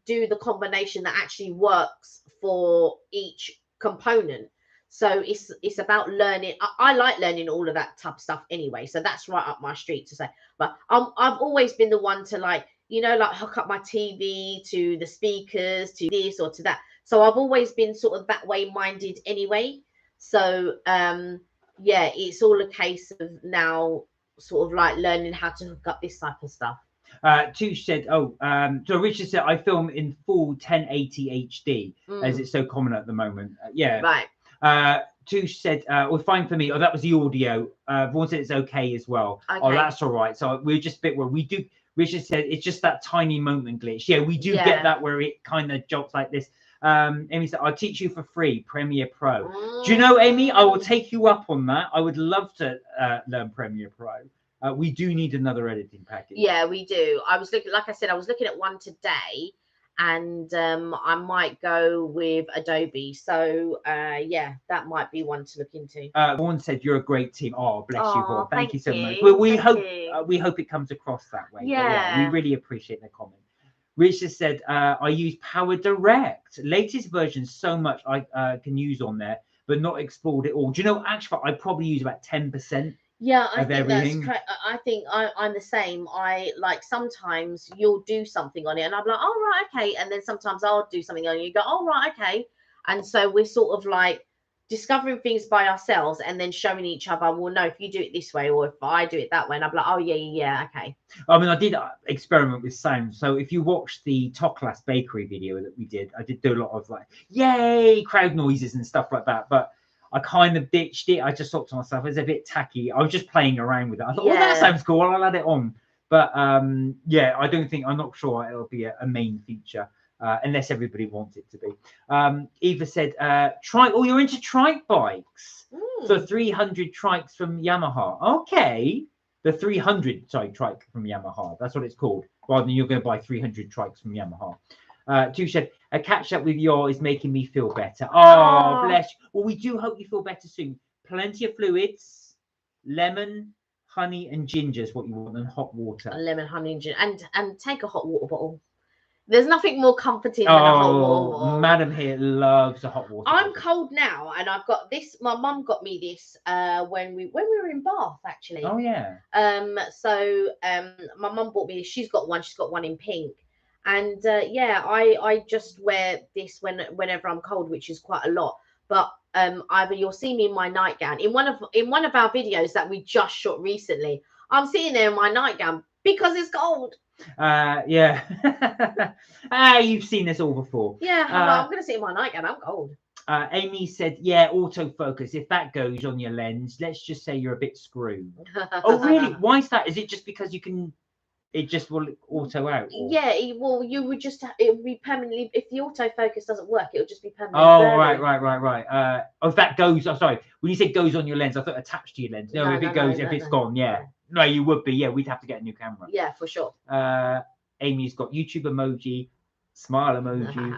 do the combination that actually works for each component. So it's about learning. I like learning all of that type of stuff anyway, so that's right up my street to say. But I've always been the one to, like, you know, like, hook up my TV to the speakers, to this or to that. So I've always been sort of that way minded anyway. So yeah, it's all a case of now sort of like learning how to hook up this type of stuff. Touche said, so Richard said, I film in full 1080 HD as it's so common at the moment. Yeah. Right. Touche said, well, fine for me. Oh, that was the audio. Vaughan said it's okay as well. Okay. Oh, that's all right. So we're just a bit where we do. Richard said it's just that tiny moment glitch. Yeah, we do get that where it kind of jolts like this. Amy said, I'll teach you for free, Premiere Pro. Do you know, Amy, I will take you up on that. I would love to learn Premiere Pro. We do need another editing package. Yeah, we do. I was looking, like I said, I was looking at one today, and I might go with Adobe. So yeah, that might be one to look into. Vaughan said you're a great team. Oh, bless you, Vaughan. Thank you so much. Well, we hope it comes across that way. Yeah, we really appreciate the comment. Richard said, I use Power Direct. Latest version, so much I can use on there, but not explored it all. Do you know, actually, I probably use about 10%. Yeah, I think everything. That's correct. I think I'm the same. I, like, sometimes you'll do something on it and I'm like, oh, right, okay. And then sometimes I'll do something on it and you go, oh, right, okay. And so we're sort of like discovering things by ourselves and then showing each other, well, no, if you do it this way or if I do it that way. And I'm like, oh, yeah, okay. I mean, I did experiment with sound. So if you watch the Toklas Bakery video that we did, I did do a lot of, like, yay, crowd noises and stuff like that. But I kind of ditched it. I just thought to myself, it's a bit tacky. I was just playing around with it. I thought, oh, that sounds cool. I'll add it on. But yeah, I'm not sure it'll be a main feature unless everybody wants it to be. Eva said, you're into trike bikes. So 300 trikes from Yamaha. Okay. The 300 trike from Yamaha. That's what it's called. Rather than you're going to buy 300 trikes from Yamaha. Touche said, a catch up with you is making me feel better. Oh, bless you. Well, we do hope you feel better soon. Plenty of fluids, lemon, honey, and ginger is what you want, and hot water. Lemon, honey, and ginger, and take a hot water bottle. There's nothing more comforting than a hot water bottle. Madam here loves a hot water bottle. I'm cold now, and I've got this. My mum got me this when we were in Bath, actually. Oh yeah. So my mum bought me this. She's got one. She's got one in pink. And yeah, I just wear this whenever I'm cold, which is quite a lot. But either you'll see me in my nightgown in one of our videos that we just shot recently. I'm sitting there in my nightgown because it's cold. Yeah. You've seen this all before. Yeah, I'm gonna sit in my nightgown. I'm cold. Amy said, yeah, autofocus. If that goes on your lens, let's just say you're a bit screwed. Oh, really? Why is that? Is it just because you can It just will auto out. Or... Yeah, well, you would just it would be permanently, if the autofocus doesn't work, it would just be permanently Oh, blurry. right. Oh, if that goes, oh, sorry. When you say goes on your lens, I thought attached to your lens. No, if it goes, if it's gone, yeah. No, you would be. Yeah, we'd have to get a new camera. Yeah, for sure. Amy's got YouTube emoji, smile emoji.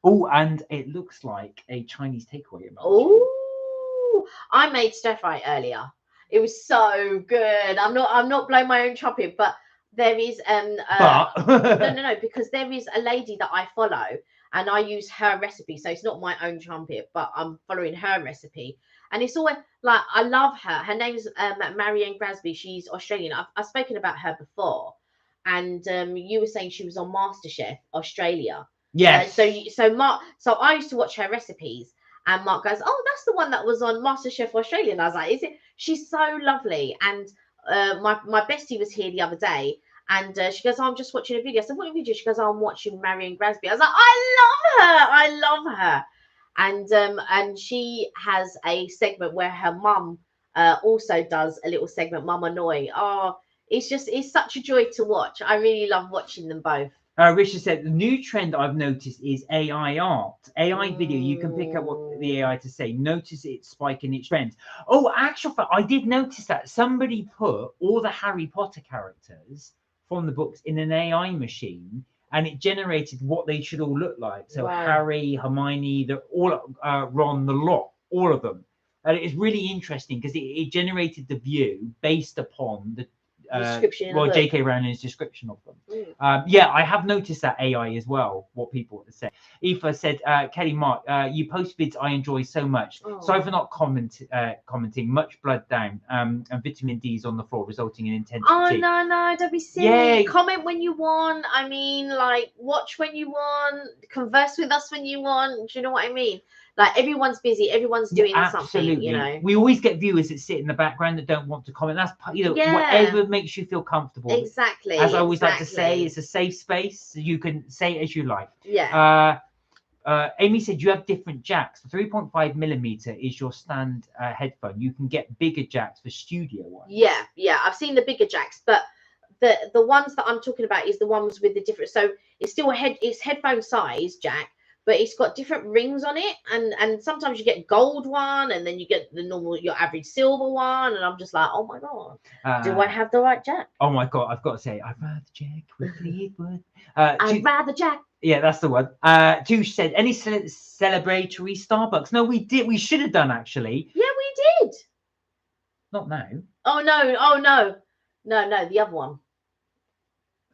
Oh, and it looks like a Chinese takeaway emoji. Oh, I made stir fry earlier. It was so good. I'm not blowing my own trumpet, but there is no, because there is a lady that I follow and I use her recipe. So it's not my own trumpet, but I'm following her recipe. And it's always like, I love her. Her name's Marianne Grasby. She's Australian. I've spoken about her before. And you were saying she was on MasterChef Australia. Yes. So I used to watch her recipes. And Mark goes, oh, that's the one that was on MasterChef Australia. And I was like, is it? She's so lovely. And my bestie was here the other day. And she goes, oh, I'm just watching a video. I said, what video? She goes, oh, I'm watching Marianne Grasby. I was like, I love her. And she has a segment where her mum also does a little segment, Mum Annoy. Oh, it's such a joy to watch. I really love watching them both. Richard said, the new trend I've noticed is AI art. AI video, you can pick up what the AI to say. Notice it spiking its trends. Oh, actual fact, I did notice that somebody put all the Harry Potter characters from the books in an AI machine, and it generated what they should all look like. So wow. Harry, Hermione, they're all Ron, the lot, all of them. And it's really interesting because it generated the view based upon the description J.K. Rowling's description of them. Yeah, I have noticed that AI as well, what people say. Aoife said, Kelly Mark, you post vids I enjoy so much. Oh. Sorry for not commenting. Much blood down and vitamin D's on the floor, resulting in intense fatigue. Oh, no, don't be silly. Yeah. Comment when you want. I mean, like, watch when you want. Converse with us when you want. Do you know what I mean? Like, everyone's busy, everyone's doing something, you know. We always get viewers that sit in the background that don't want to comment. That's, you know, whatever makes you feel comfortable. Exactly. As I always like to say, it's a safe space. So you can say it as you like. Yeah. Amy said you have different jacks. 3.5mm is your stand headphone. You can get bigger jacks for studio ones. Yeah. I've seen the bigger jacks, but the ones that I'm talking about is the ones with the different. So it's still it's headphone size jack, but it's got different rings on it, and sometimes you get gold one, and then you get the normal, your average silver one, and I'm just like, oh my god, do I have the right jack? Oh my god, I've got to say, I'd rather jack with Fleetwood. I'd rather jack. Yeah, that's the one. Juice said, any celebratory Starbucks? No, we did. We should have done actually. Yeah, we did. Not now. Oh no, the other one.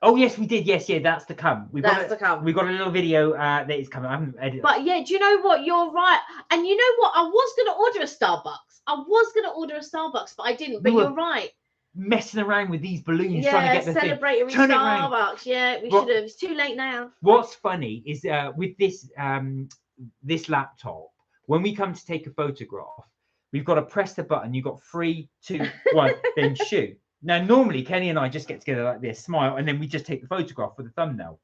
Oh yes, we did. Yes, yeah, that's to come. We got a little video that is coming. I haven't edited. But yeah, do you know what? You're right. And you know what? I was gonna order a Starbucks, but I didn't. But you're right. Messing around with these balloons, trying to get the celebratory Starbucks. Yeah, we should have. It's too late now. What's funny is with this this laptop, when we come to take a photograph, we've got to press the button. You've got 3, 2, 1, then shoot. Now, normally, Kenny and I just get together like this, smile, and then we just take the photograph for the thumbnail.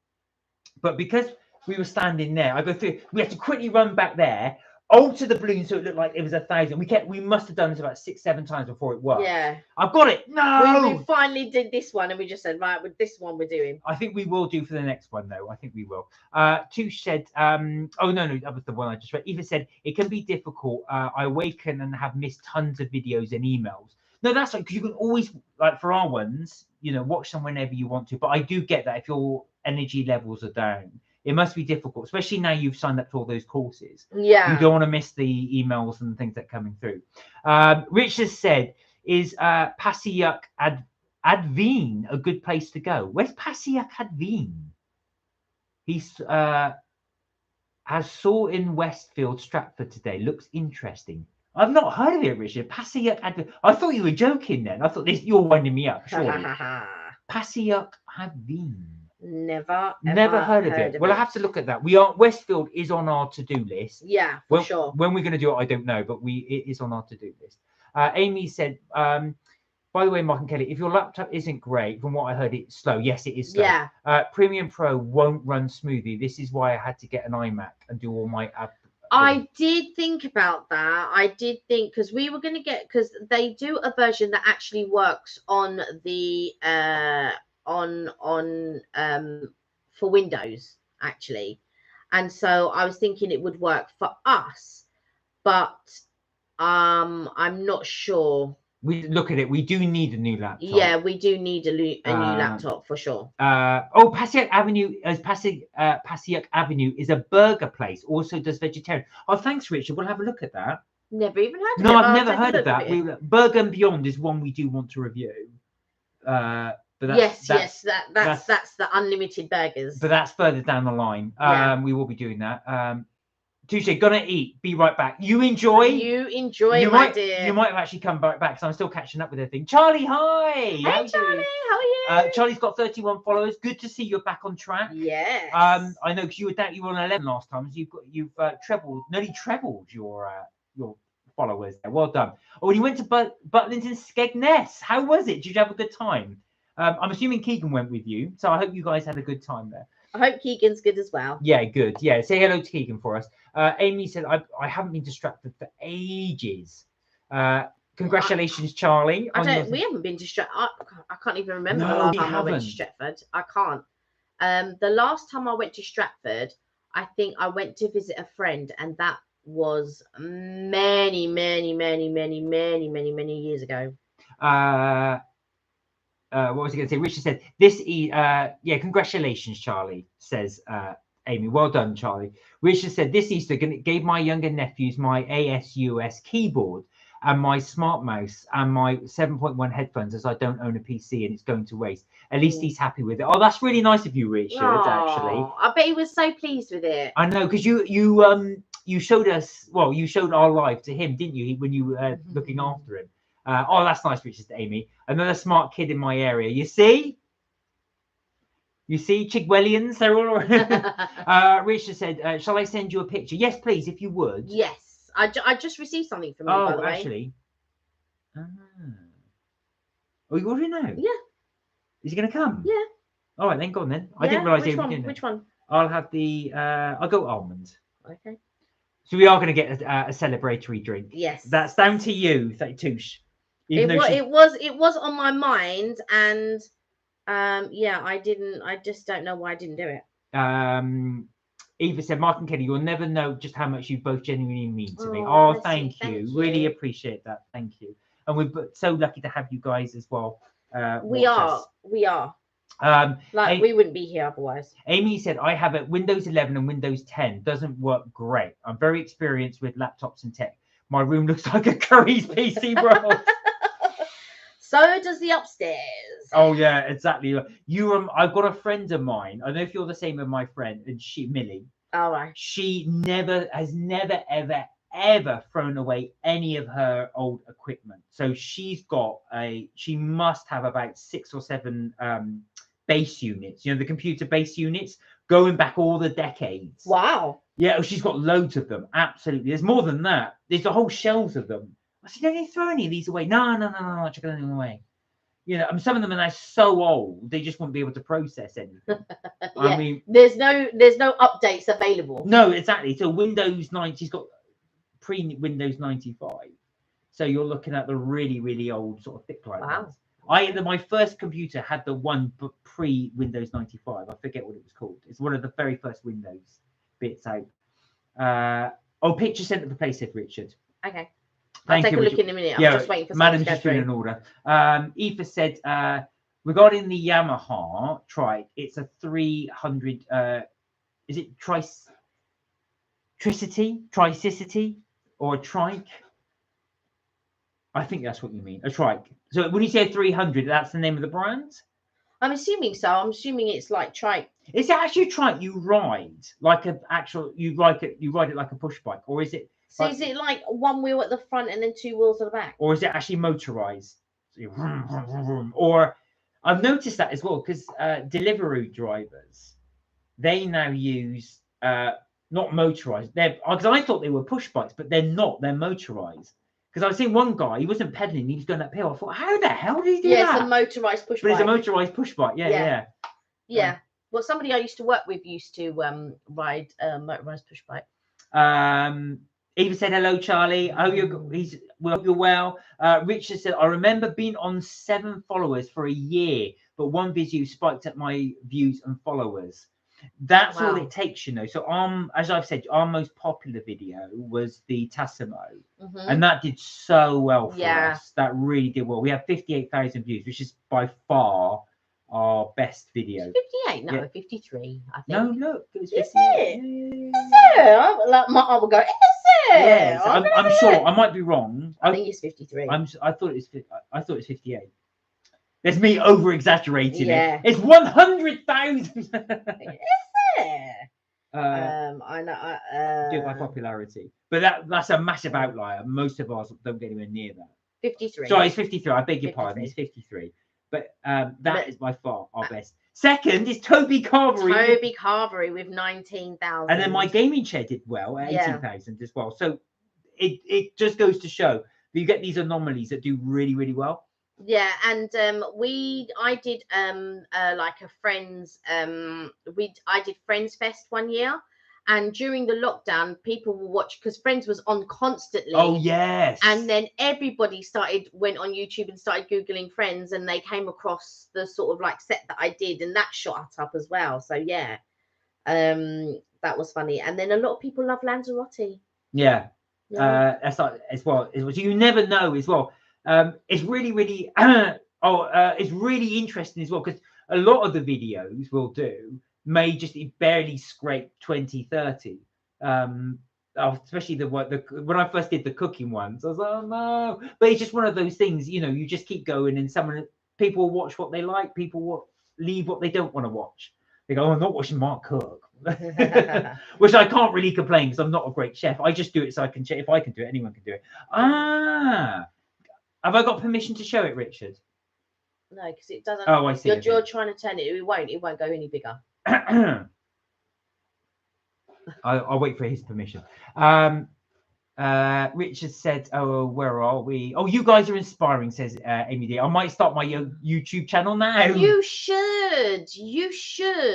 But because we were standing there, I go through, we have to quickly run back there, alter the balloon so it looked like it was 1,000. We must have done this about 6, 7 times before it worked. Yeah. I've got it. No! We finally did this one, and we just said, right, with this one we're doing. I think we will do for the next one, though. I think we will. Touche said, oh, no, that was the one I just read. Eva said, it can be difficult. I awaken and have missed tons of videos and emails. No, that's like, because you can always, like for our ones, you know, watch them whenever you want to. But I do get that if your energy levels are down, it must be difficult, especially now you've signed up to all those courses. Yeah. You don't want to miss the emails and things that are coming through. Rich has said, is Pasiuk Adveen a good place to go? Where's Pasiuk Adveen? He's has saw in Westfield, Stratford today. Looks interesting. I've not heard of it, Richard. Pasiuk Adveen. I thought you were joking then. I thought you're winding me up. Surely. Pasiuk Adveen. Never heard of it. Well, I have to look at that. Westfield is on our to-do list. Yeah, for sure. When we're going to do it, I don't know, but it is on our to-do list. Amy said, by the way, Mark and Kelly, if your laptop isn't great, from what I heard, it's slow. Yes, it is slow. Yeah. Premium Pro won't run smoothly. This is why I had to get an iMac and do all my app. I did think about that. I did think, because we were going to get, because they do a version that actually works on the for Windows actually, and so I was thinking it would work for us, but I'm not sure. We look at it. We do need a new laptop. Yeah, we do need a new laptop for sure. Passaic Avenue, Passaic Avenue is a burger place. Also does vegetarian. Oh, thanks, Richard. We'll have a look at that. Never even heard of it. No, I've never heard of that. Burger and Beyond is one we do want to review. But that's the unlimited burgers. But that's further down the line. We will be doing that. Touche, gonna eat. Be right back. You enjoy, my dear. You might have actually come back because I'm still catching up with everything. Charlie, hi. Hey, Charlie. How are you? Charlie's got 31 followers. Good to see you're back on track. Yes. I know because you were on 11 last time, so you've nearly trebled your followers there. Well done. Oh, and you went to Butlins in Skegness. How was it? Did you have a good time? I'm assuming Keegan went with you, so I hope you guys had a good time there. I hope Keegan's good as well. Yeah, good. Yeah, say hello to Keegan for us. Amy said, I haven't been to Stratford for ages. Congratulations, Charlie. We haven't been to Stratford. I can't even remember the last time I went to Stratford. I can't. The last time I went to Stratford, I think I went to visit a friend, and that was many years ago. What was I going to say? Richard said, congratulations, Charlie, says Amy. Well done, Charlie. Richard said, this Easter gave my younger nephews my ASUS keyboard and my smart mouse and my 7.1 headphones, as I don't own a PC and it's going to waste. At least he's happy with it. Oh, that's really nice of you, Richard, actually. I bet he was so pleased with it. I know, because you showed us, you showed our live to him, didn't you, when you were looking after him. Oh, that's nice, Richard, Amy. Another smart kid in my area. You see, Chigwellians, they're all. Richard said, "Shall I send you a picture?" Yes, please, if you would. Yes, I just received something from you. By the way. Actually. Oh, you already know? Yeah. Is he going to come? Yeah. All right, then go on then. Yeah? I didn't realise he was doing Which one? I'll have the. I'll go almond. Okay. So we are going to get a celebratory drink. Yes. That's down to you, Touche. It was on my mind, and I just don't know why I didn't do it. Eva said, Mark and Kelly, you'll never know just how much you both genuinely mean to me. Thank you. Really appreciate that. Thank you. And we're so lucky to have you guys as well. We are. We wouldn't be here otherwise. Amy said, I have a Windows 11 and Windows 10. Doesn't work great. I'm very experienced with laptops and tech. My room looks like a Curry's PC world. So does the upstairs. Oh yeah, exactly. I've got a friend of mine. I don't know if you're the same with my friend, and Millie. All right. She has never ever thrown away any of her old equipment. So she must have about 6 or 7 base units. You know, the computer base units going back all the decades. Wow. Yeah, she's got loads of them. Absolutely. There's more than that. There's a whole shelves of them. I said, don't you throw any of these away? No, chuck them away. You know, some of them are now so old they just won't be able to process anything. Yeah. I mean, there's no updates available. No, exactly. So Windows 90's got pre-Windows 95. So you're looking at the really, really old sort of thick like ones. My first computer had the one pre-Windows 95. I forget what it was called. It's one of the very first Windows bits out. Picture sent to the place, said Richard. Okay. I'll take a look in a minute. I'm just waiting for Madam's just doing an order. Eva said, regarding the Yamaha trike, it's a 300. Is it Tricity, or a trike? I think that's what you mean. A trike. So when you say 300, that's the name of the brand? I'm assuming so. I'm assuming it's like trike. Is it actually a trike you ride like you ride it like a push bike, or is it? So is it like one wheel at the front and then 2 wheels at the back? Or is it actually motorized? Or I've noticed that as well, because delivery drivers, they now use not motorized. Because I thought they were push bikes, but they're not. They're motorized. Because I've seen one guy, he wasn't pedaling, he was going uphill. I thought, how the hell did he do that? Yeah, it's a motorized push bike. But it's a motorized push bike. Yeah. Well, somebody I used to work with used to ride a motorized push bike. Eva said, hello, Charlie. I hope you're well. Richard said, I remember being on 7 followers for a year but one video spiked up my views and followers. That's all it takes, you know. So as I've said, our most popular video was the Tassimo, and that did so well for us. That really did well. We have 58,000 views, which is by far our best video. 58? No, 53, I think. No, look, it was 58. Is it? Like my I will go, is it? Yes, I'm sure. I might be wrong. I think it's 53. I thought it was 58. There's me over exaggerating it. It's 100,000. Is it? I know. Do it by popularity, but that's a massive outlier. Most of ours don't get anywhere near that. 53. Sorry, it's 53. I beg your pardon. It's 53. But that is by far our best. Second is Toby Carvery. Toby Carvery with 19,000. And then my gaming chair did well at 18,000 as well. So it just goes to show that you get these anomalies that do really, really well. Yeah, and I did like a friends I did Friends Fest one year, and during the lockdown people will watch because Friends was on constantly. Oh yes. And then everybody went on YouTube and started googling Friends, and they came across the sort of like set that I did, and that shot up as well. So yeah, that was funny. And then a lot of people love Lanzarote. Yeah. That's like as well. You never know as well. It's really, really it's really interesting as well, because a lot of the videos we'll do may just barely scrape 20, 30. Especially when I first did the cooking ones, I was like, oh no. But it's just one of those things, you know, you just keep going, and people watch what they like, people will leave what they don't want to watch. They go, oh, I'm not watching Mark cook. Which I can't really complain, because I'm not a great chef. I just do it so I can check. If I can do it, anyone can do it. Have I got permission to show it, Richard? No, because it doesn't. Oh, I see. You're trying to turn it. It won't go any bigger. I'll wait for his permission. Richard said, oh, where are we? Oh, you guys are inspiring, says Amy D. I might start my YouTube channel now. You should.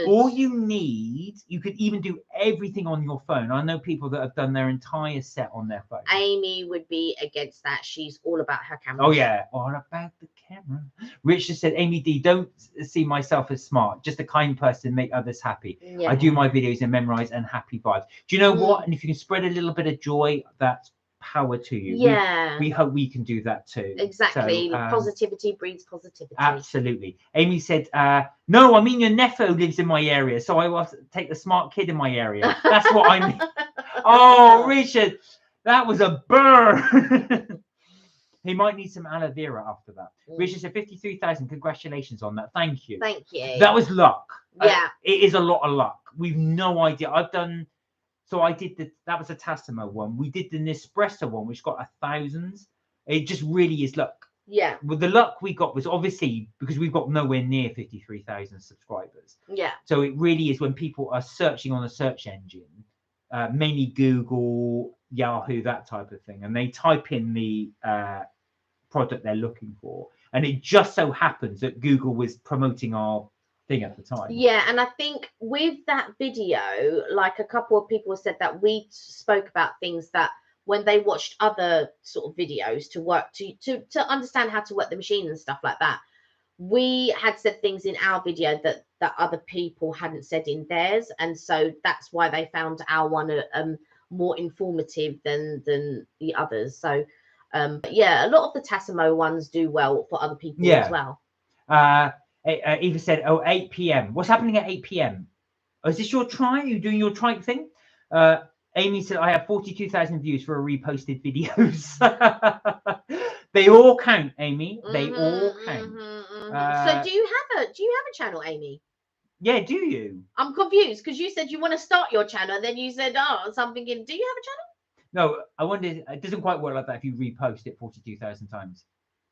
All you need, you could even do everything on your phone. I know people that have done their entire set on their phone. Amy would be against that. She's all about her camera. Oh yeah, all about the camera. Richard said, Amy D, don't see myself as smart, just a kind person, make others happy. I do my videos and memorize and happy vibes. Do you know what? And if you can spread a little bit of joy, that's power to you. We hope we can do that too. Exactly. So, positivity breeds positivity. Absolutely. Amy said, no, I mean your nephew lives in my area, so I will take the smart kid in my area. That's what I mean. Oh, Richard, that was a burn. He might need some aloe vera after that. Richard said 53,000. Congratulations on that. Thank you. Thank you. That was luck. Yeah. It is a lot of luck. We've no idea. So I did that was a Tassimo one. We did the Nespresso one, which got 1,000. It just really is luck. Yeah. Well, the luck we got was obviously because we've got nowhere near 53,000 subscribers. Yeah. So it really is when people are searching on a search engine, mainly Google, Yahoo, that type of thing, and they type in the product they're looking for, and it just so happens that Google was promoting our thing at the time. Yeah, and I think with that video, like a couple of people said that we spoke about things that when they watched other sort of videos to work to understand how to work the machine and stuff like that, we had said things in our video that other people hadn't said in theirs, and so that's why they found our one more informative than the others. So but yeah, a lot of the Tassimo ones do well for other people as well. Eva said, oh, 8 p.m. What's happening at 8 p.m.? Oh, is this your try? Are you doing your try thing? Amy said, I have 42,000 views for a reposted videos. They all count, Amy. They all count. So do you have a channel, Amy? Yeah, do you? I'm confused because you said you want to start your channel, and then you said, oh, something in. Do you have a channel? No, I wondered. It doesn't quite work like that if you repost it 42,000 times.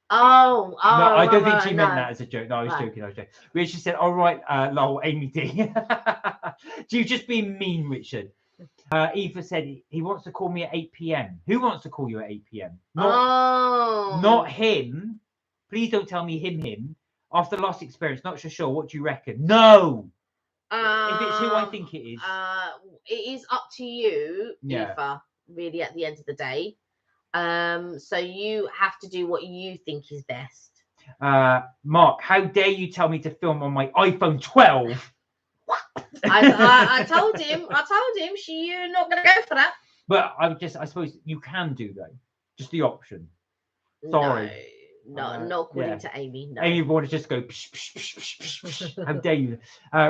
Oh, no, I don't think she meant that as a joke. No, I was joking. Richard said, all right, lol, Amy D. Do you just being mean, Richard? Eva said he wants to call me at 8 p.m. Who wants to call you at 8 p.m.? Not him. Please don't tell me him. After last experience, not so sure. What do you reckon? No. If it's who I think it is. It is up to you, Eva, really, at the end of the day. So you have to do what you think is best. Mark, how dare you tell me to film on my iPhone 12? I told him, you're not going to go for that. But I suppose you can do though. Just the option. Sorry. No, not according to Amy. No. Amy wanted to just go. Psh, psh, psh, psh, psh, psh. How dare you?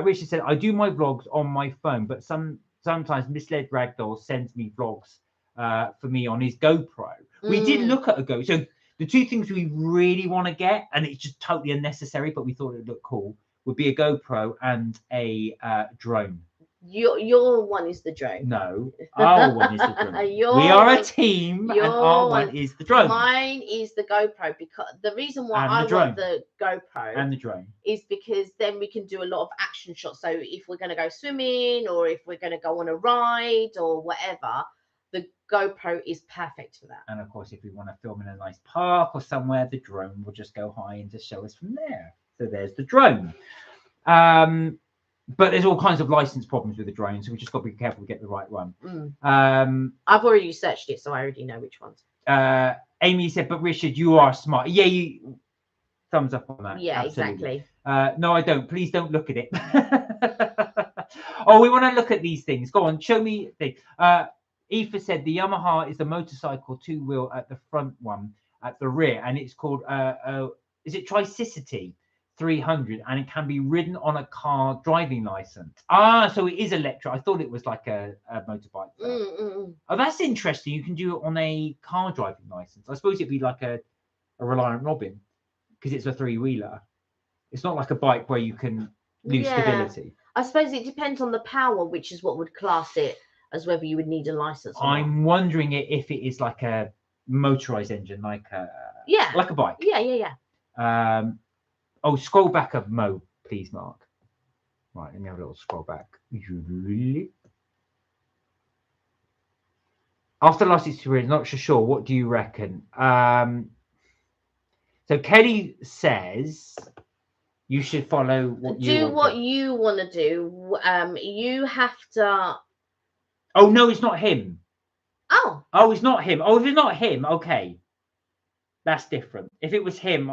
Richard said, I do my vlogs on my phone, but sometimes Misled Ragdoll sends me vlogs for me on his GoPro. We did look at a GoPro. So the two things we really want to get, and it's just totally unnecessary, but we thought it would look cool, would be a GoPro and a drone. Your one is the drone. No, our one is the drone. We are a team, and our one is the drone. Mine is the GoPro, because the reason why I want the GoPro and the drone is because then we can do a lot of action shots. So if we're going to go swimming, or if we're going to go on a ride or whatever, the GoPro is perfect for that. And of course, if we want to film in a nice park or somewhere, the drone will just go high and just show us from there. So there's the drone. But there's all kinds of license problems with the drone, so we just got to be careful to get the right one. I've already searched it, so I already know which ones. Amy said, but Richard, you are smart. Yeah, you thumbs up on that. Yeah, absolutely. exactly. No, I don't. Please don't look at it. Oh, we want to look at these things. Go on, show me. Aoife said the Yamaha is the motorcycle two-wheel at the front, one at the rear, and it's called, is it Tricicity 300, and it can be ridden on a car driving license. So it is electric. I thought it was like a motorbike. Oh, that's interesting. You can do it on a car driving license. I suppose it'd be like a Reliant Robin, because it's a three-wheeler. It's not like a bike where you can lose stability. I suppose it depends on the power, which is what would class it as whether you would need a license or I'm not. wondering if it is like a motorized engine, like a bike. Yeah. Oh, scroll back a Mo, please, Mark. Right, let me have a little scroll back. After last experience, not so sure. What do you reckon? So Kelly says you should follow what you want to do. You have to. Oh no, it's not him. Oh, it's not him. Oh, if it's not him, okay, that's different. If it was him,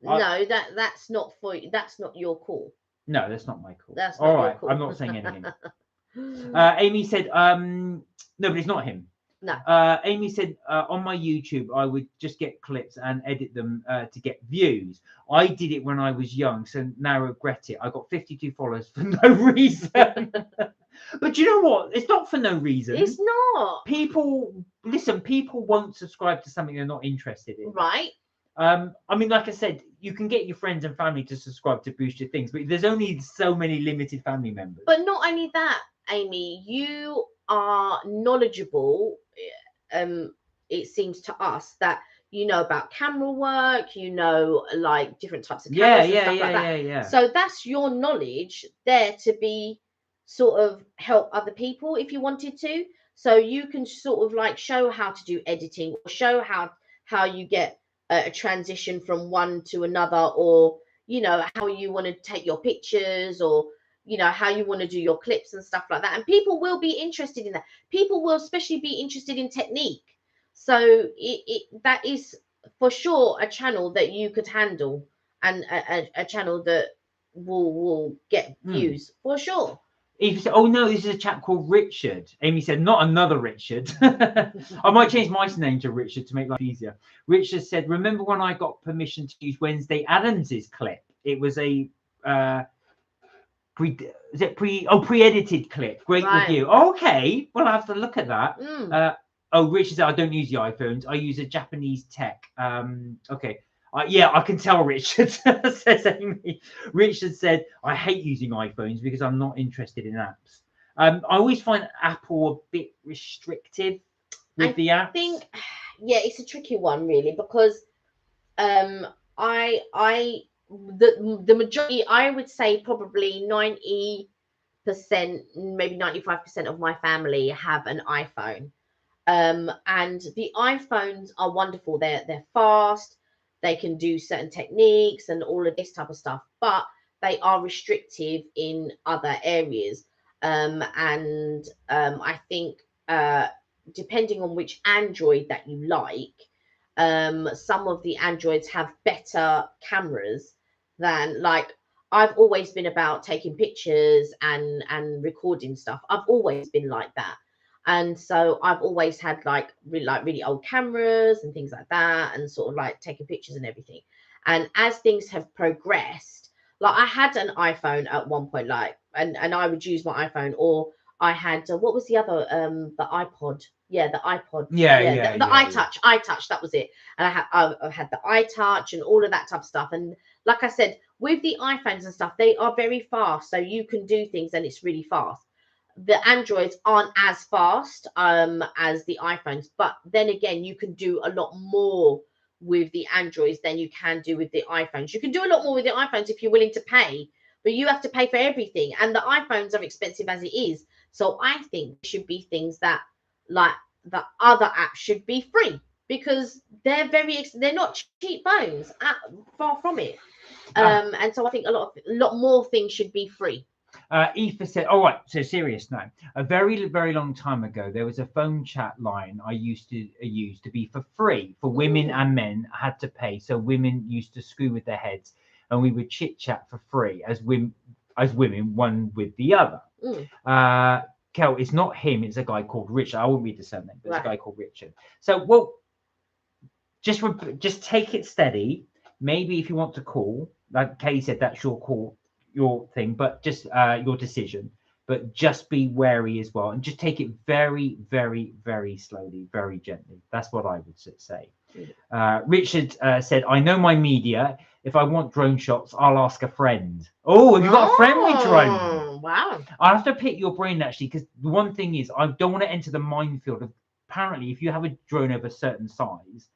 no, that's not for you. That's not your call. No, that's not my call. That's not your call. I'm not saying anything. Amy said, no, but it's not him. No. Amy said, on my YouTube, I would just get clips and edit them to get views. I did it when I was young, so now I regret it. I got 52 followers for no reason. But you know what? It's not for no reason. It's not. People won't subscribe to something they're not interested in. Right. I mean, like I said, you can get your friends and family to subscribe to boost your things, but there's only so many limited family members. But not only that, Amy, you are knowledgeable. It seems to us that you know about camera work, you know, like different types of cameras and stuff like that. Yeah. So that's your knowledge there to be sort of help other people if you wanted to. So you can sort of like show how to do editing, or show how you get a transition from one to another, or you know how you want to take your pictures, or you know how you want to do your clips and stuff like that. And people will be interested in that. People will especially be interested in technique. So that is for sure a channel that you could handle, and a channel that will get views for sure. Amy said, oh no, this is a chap called Richard. Amy said, not another Richard. I might change my name to Richard to make life easier. Richard said, remember when I got permission to use Wednesday Addams's clip? It was a pre-edited clip. Great review. Okay, well, I have to look at that. Richard said, I don't use the iPhones. I use a Japanese tech. Okay. Yeah, I can tell, Richard, says Amy. Richard said, I hate using iPhones because I'm not interested in apps. I always find Apple a bit restrictive with the apps. I think, yeah, it's a tricky one, really, because the majority, I would say probably 90%, maybe 95% of my family have an iPhone. And the iPhones are wonderful. They're fast. They can do certain techniques and all of this type of stuff, but they are restrictive in other areas. I think depending on which Android that you like, some of the Androids have better cameras than, like, I've always been about taking pictures and recording stuff. I've always been like that. And so I've always had like really old cameras and things like that, and sort of like taking pictures and everything. And as things have progressed, like I had an iPhone at one point, like, and I would use my iPhone, or I had what was the other the iPod? Yeah, the iPod. Yeah, The iTouch, that was it. And I had the iTouch and all of that type of stuff. And like I said, with the iPhones and stuff, they are very fast, so you can do things and it's really fast. The Androids aren't as fast as the iPhones, but then again, you can do a lot more with the Androids than you can do with the iPhones. You can do a lot more with the iPhones if you're willing to pay, but you have to pay for everything, and the iPhones are expensive as it is. So I think there should be things that, like, the other apps should be free, because they're not cheap phones, far from it. And so I think a lot more things should be free. Aoife said, all right, so serious now. A very, very long time ago, there was a phone chat line I used to use to be for free for women and men had to pay. So women used to screw with their heads and we would chit chat for free as women, one with the other. Kel, it's not him, it's a guy called Richard. I won't read the surname, but it's a guy called Richard. So, well, just take it steady. Maybe if you want to call, like Kay said, that's your call, your thing, but just your decision. But just be wary as well, and just take it very, very, very slowly, very gently. That's what I would say. Richard said, "I know my media. If I want drone shots, I'll ask a friend." Oh, have you got a friend with drone? Wow. I have to pick your brain actually, because the one thing is, I don't want to enter the minefield of, apparently, if you have a drone of a certain size,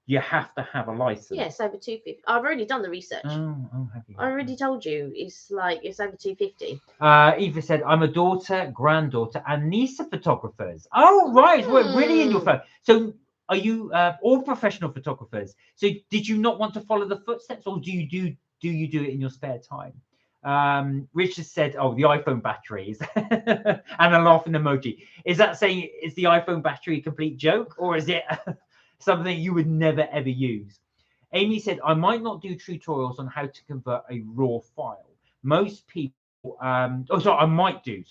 you have to have a license. Yes, over 250. I've already done the research. Oh, have you? I already told you it's over 250. Eva said, "I'm a daughter, granddaughter, and niece of photographers." Oh, right, we're really in your phone. So, are you all professional photographers? So, did you not want to follow the footsteps, or do you do it in your spare time? Richard said, "Oh, the iPhone batteries," and a laughing emoji. Is that saying, is the iPhone battery a complete joke, or is it something you would never ever use? Amy said, "I might not do tutorials on how to convert a raw file. Most people, I might do.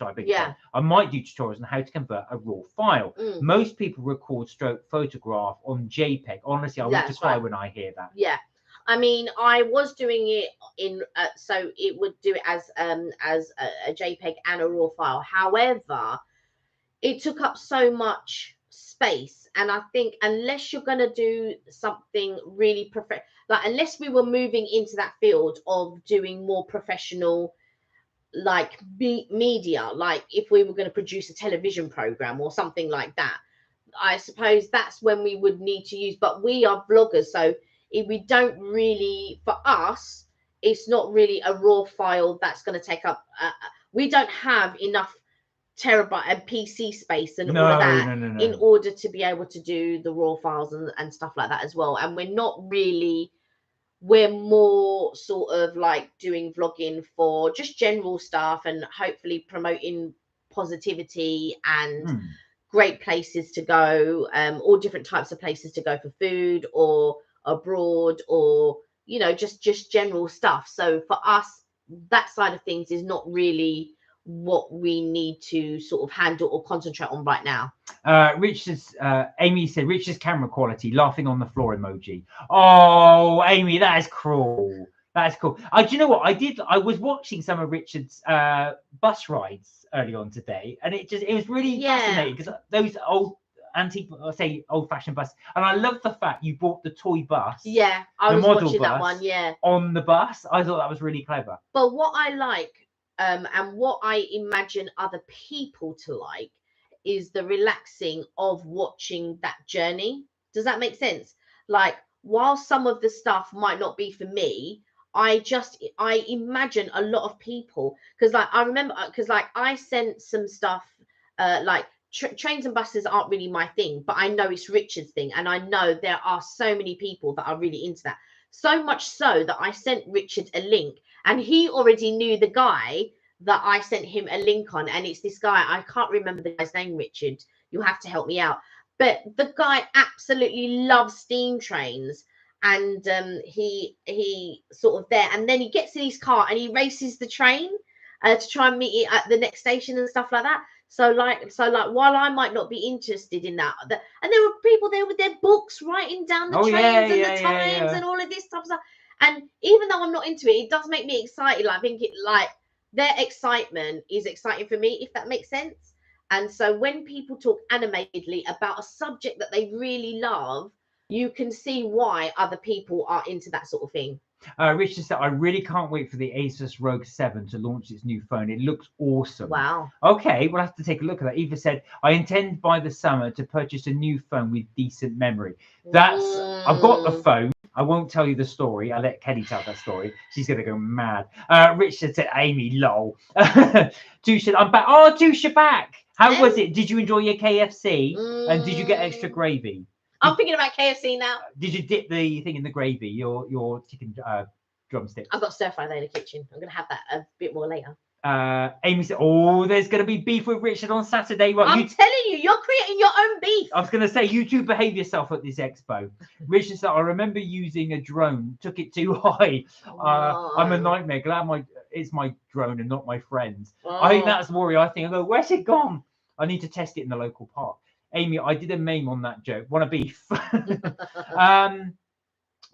I might do tutorials on how to convert a raw file. Most people record stroke photograph on JPEG. Honestly, I want to cry when I hear that." Yeah. I mean, I was doing it in, so it would do it as a JPEG and a raw file. However, it took up so much space, and I think unless you're going to do something really like, unless we were moving into that field of doing more professional, like, media, like if we were going to produce a television program or something like that, I suppose that's when we would need to use. But we are vloggers, so if we don't really, for us, it's not really a raw file that's going to take up, we don't have enough terabyte and PC space and all of that in order to be able to do the raw files and stuff like that as well. And we're more sort of like doing vlogging for just general stuff and hopefully promoting positivity and great places to go, all different types of places to go for food or abroad, or just general stuff. So for us, that side of things is not really what we need to sort of handle or concentrate on right now. Amy said, "Richard's camera quality, laughing on the floor emoji." Oh, Amy, that is cruel. That is cool. Do you know what I did? I was watching some of Richard's bus rides early on today, and it was really fascinating, because those old-fashioned buses, and I love the fact you bought the toy bus. Yeah, I was watching that one. Yeah, on the bus. I thought that was really clever. But what I like, and what I imagine other people to like, is the relaxing of watching that journey. Does that make sense? Like, while some of the stuff might not be for me, I imagine a lot of people, because like I remember, because like I sent some stuff, like trains and buses aren't really my thing, but I know it's Richard's thing, and I know there are so many people that are really into that. So much so that I sent Richard a link, and he already knew the guy that I sent him a link on, and it's this guy, I can't remember the guy's name, Richard, you'll have to help me out. But the guy absolutely loves steam trains, and he sort of there, and then he gets in his car and he races the train to try and meet it at the next station and stuff like that. So like while I might not be interested in that, and there were people there with their books writing down the trains and the times and all of this stuff. And even though I'm not into it, it does make me excited. Like, I think it, like, their excitement is exciting for me, if that makes sense. And so when people talk animatedly about a subject that they really love, you can see why other people are into that sort of thing. Richard said, I really can't wait for the Asus ROG 7 to launch its new phone. It looks awesome. Wow. Okay, we'll have to take a look at that. Eva said, I intend by the summer to purchase a new phone with decent memory. That's, I've got the phone. I won't tell you the story. I'll let Kelly tell that story. She's going to go mad. Richard said, Amy, lol. Tusha, I'm back. Oh, Tusha, back. How was it? Did you enjoy your KFC? And did you get extra gravy? I'm thinking about KFC now. Did you dip the thing in the gravy, your chicken drumstick? I've got stir fry there in the kitchen. I'm going to have that a bit more later. Amy said, oh, there's going to be beef with Richard on Saturday. Well, I'm telling you, you're creating your own beef. I was going to say, you two behave yourself at this expo. Richard said, I remember using a drone, took it too high. I'm a nightmare. Glad it's my drone and not my friend's. I think that's the worry. I go, where's it gone? I need to test it in the local park. Amy, I did a meme on that joke. Want a beef?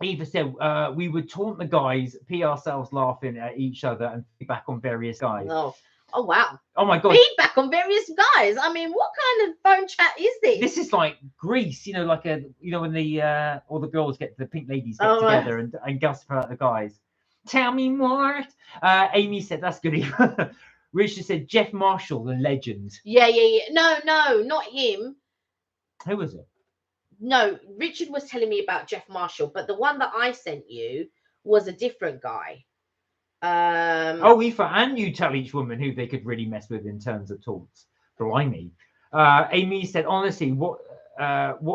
Eva said, we would taunt the guys, pee ourselves laughing at each other and feedback on various guys. Oh wow. Oh my God. Feedback on various guys. I mean, what kind of phone chat is this? This is like Greece, like when the all the girls the pink ladies get together and gossip about the guys. Tell me more. Amy said, that's good. Richard said, Jeff Marshall, the legend. Yeah. No, not him. Who was it? No, Richard was telling me about Jeff Marshall, but the one that I sent you was a different guy. Aoife, and you tell each woman who they could really mess with in terms of talks. Blimey. Amy said, honestly, what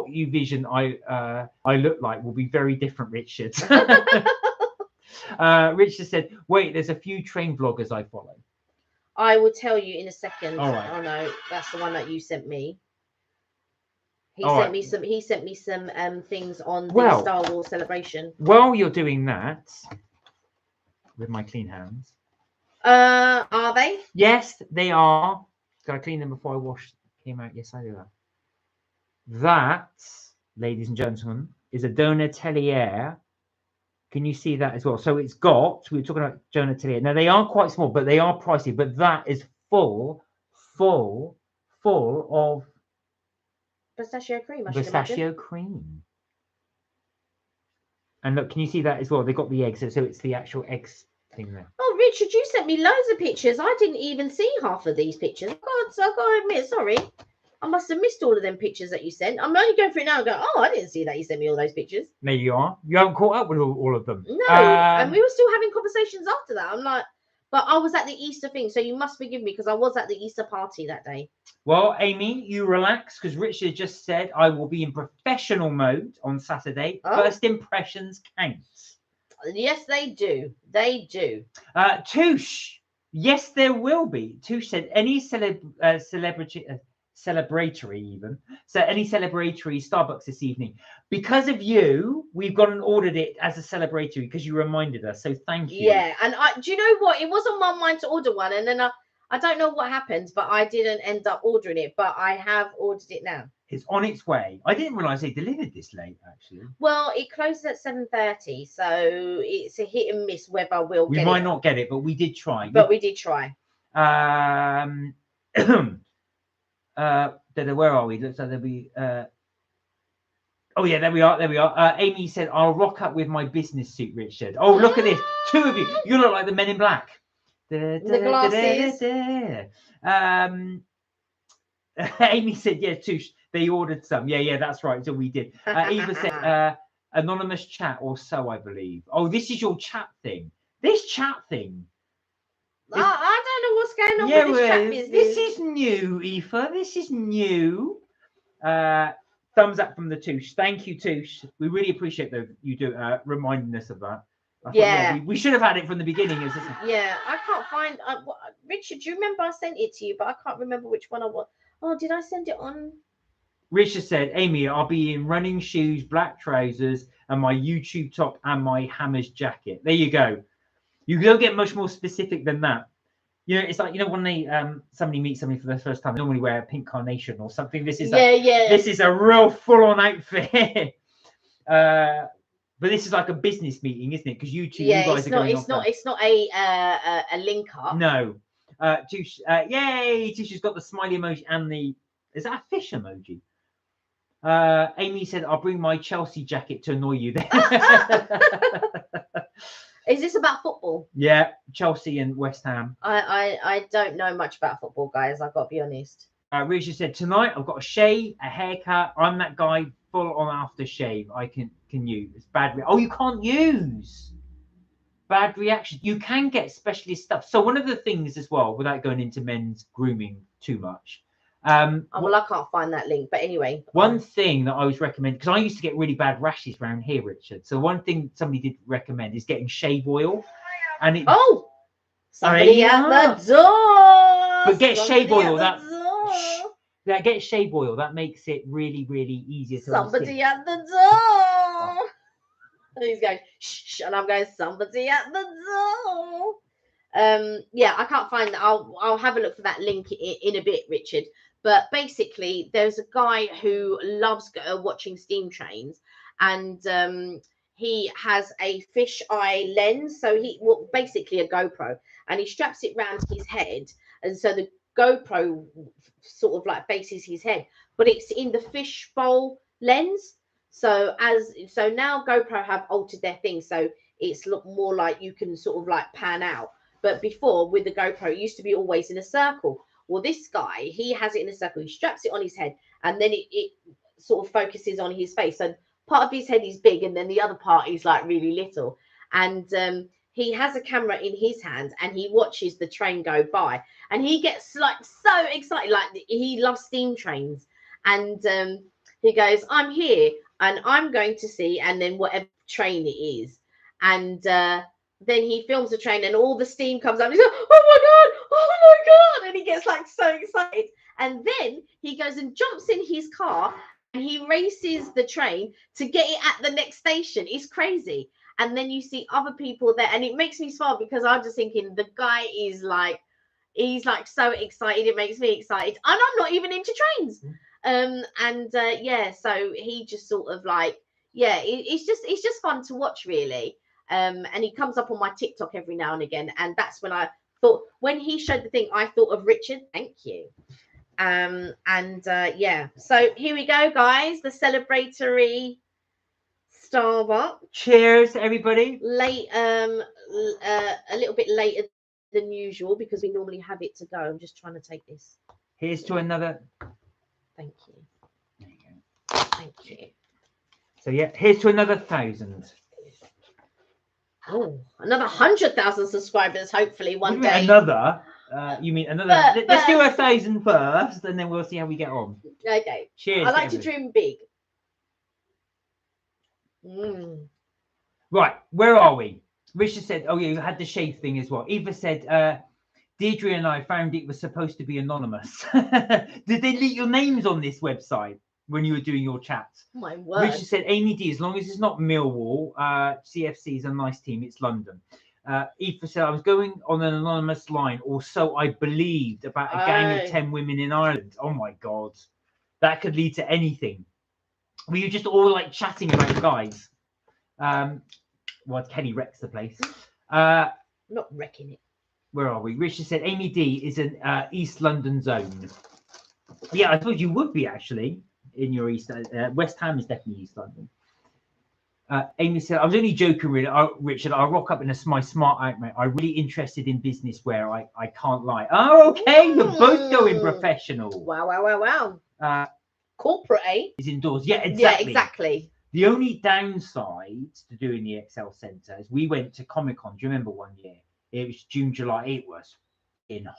you vision I look like will be very different, Richard. Richard said, wait, there's a few train vloggers I follow. I will tell you in a second. All right. Oh no, that's the one that you sent me. He sent me some things on the Star Wars celebration. While you're doing that, with my clean hands. Are they? Yes, they are. Did I clean them before I came out? Yes, I do that. That, ladies and gentlemen, is a Donatelier. Can you see that as well? So we were talking about Donatelier. Now, they are quite small, but they are pricey. But that is full of pistachio cream. Pistachio cream. And look, can you see that as well? They got the eggs, so it's the actual eggs thing there. Oh, Richard, you sent me loads of pictures. I didn't even see half of these pictures. I've got to admit, sorry. I must have missed all of them pictures that you sent. I'm only going through it now and going, oh, I didn't see that you sent me all those pictures. There you are. You haven't caught up with all of them. No, and we were still having conversations after that. I'm like, but I was at the Easter thing, so you must forgive me because I was at the Easter party that day. Well, Amy, you relax because Richard just said I will be in professional mode on Saturday. First impressions count. Yes, they do. They do. Touche. Yes, there will be. Touche said any celebratory even. So any celebratory Starbucks this evening. Because of you, we've gone and ordered it as a celebratory because you reminded us. So thank you. Yeah, and do you know what? It was on my mind to order one, and then I don't know what happened, but I didn't end up ordering it. But I have ordered it now. It's on its way. I didn't realise they delivered this late, actually. Well, it closes at 7:30, so it's a hit and miss whether we'll get it. We might not get it, but we did try. But we did try. Where are we? Looks like there'll be. Oh yeah, there we are. There we are. Amy said, "I'll rock up with my business suit, Richard." Oh, look at this. Two of you. You look like the Men in Black. The glasses. Amy said, "Yeah, Touche. They ordered some." Yeah, that's right. So we did. Eva said, "Anonymous chat or so, I believe." Oh, this is your chat thing. This chat thing. I don't know what's going on with this chat business. This is new, Aoife. This is new. Thumbs up from the Touche. Thank you, Touche. We really appreciate you reminding us of that. We should have had it from the beginning. Yeah, I can't find. Richard, do you remember I sent it to you, but I can't remember which one I want. Oh, did I send it on? Richard said, Amy, I'll be in running shoes, black trousers, and my YouTube top and my Hammers jacket. There you go. You don't get much more specific than that. You know, it's like, you know, when they somebody meets somebody for the first time, they normally wear a pink carnation or something. This is this is a real full-on outfit. But this is like a business meeting, isn't it? Because you two, you guys are going off. It's not a link up. No. Yay! Tisha's got the smiley emoji and the. Is that a fish emoji? Amy said, "I'll bring my Chelsea jacket to annoy you." Then. Is this about football? Yeah, Chelsea and West Ham. I don't know much about football, guys. I've got to be honest. Richard said, tonight I've got a shave, a haircut. I'm that guy full on aftershave. I can use. It's bad. Oh, you can't use. Bad reaction. You can get specialist stuff. So one of the things as well, without going into men's grooming too much. Well, I can't find that link, but anyway. One thing that I was recommending, because I used to get really bad rashes around here, Richard. So one thing somebody did recommend is getting shave oil. And it, somebody at the door. But get shave oil. Get shave oil. That makes it really, really easier to somebody at the door. And he's going, shh, and I'm going, somebody at the door. Yeah, I can't find that. I'll have a look for that link in a bit, Richard. But basically, there's a guy who loves watching steam trains, and he has a fisheye lens. So basically a GoPro, and he straps it round his head, and so the GoPro sort of like faces his head, but it's in the fishbowl lens. So now GoPro have altered their thing, so it's look more like you can sort of like pan out. But before, with the GoPro, it used to be always in a circle. Well, this guy, he has it in a circle. He straps it on his head, and then it sort of focuses on his face. So part of his head is big, and then the other part is like really little. And he has a camera in his hand, and he watches the train go by. And he gets like so excited, like he loves steam trains. And he goes, I'm here, and I'm going to see, and then whatever train it is. And then he films the train, and all the steam comes up. He's like, oh my god, and he gets like so excited. And then he goes and jumps in his car, and he races the train to get it at the next station. It's crazy. And then you see other people there, and it makes me smile because I'm just thinking the guy is like, he's like so excited. It makes me excited, and I'm not even into trains. Yeah, so he just sort of like, yeah, it's just fun to watch, really. And he comes up on my TikTok every now and again, and that's when I thought, when he showed the thing, I thought of Richard. Thank you. Yeah, so here we go, guys, the celebratory Starbucks. Cheers, everybody. Late, a little bit later than usual because we normally have it to go. I'm just trying to take this. Here's to another. Thank you. There you go. Thank you. So yeah, here's to another 1,000. Oh, another 100,000 subscribers, hopefully one day. Another? You mean another? Let's do 1,000 first, and then we'll see how we get on. Okay. Cheers. I like to dream big. Right, where are we? Richard said, oh yeah, you had the shave thing as well. Eva said, Deirdre and I found it was supposed to be anonymous. Did they leak your names on this website when you were doing your chats? My word. Richard said, Amy D, as long as it's not Millwall, CFC is a nice team, it's London. Eva said, I was going on an anonymous line, or so I believed, about a gang of 10 women in Ireland. Oh my God. That could lead to anything. Were you just all like chatting about guys? Well, Kenny wrecks the place. Not wrecking it. Where are we? Richard said, Amy D is an East London zone. Yeah, I thought you would be actually in your East. West Ham is definitely East London. Amy said, I was only joking, really, Richard. I'll rock up in my smart outfit. I'm really interested in business wear. I can't lie. Oh, okay. You're both going professional. Wow. Corporate, eh? Is indoors. Yeah, exactly. Yeah, exactly. The only downside to doing the Excel Centre is we went to Comic-Con. Do you remember one year? It was June, July. It was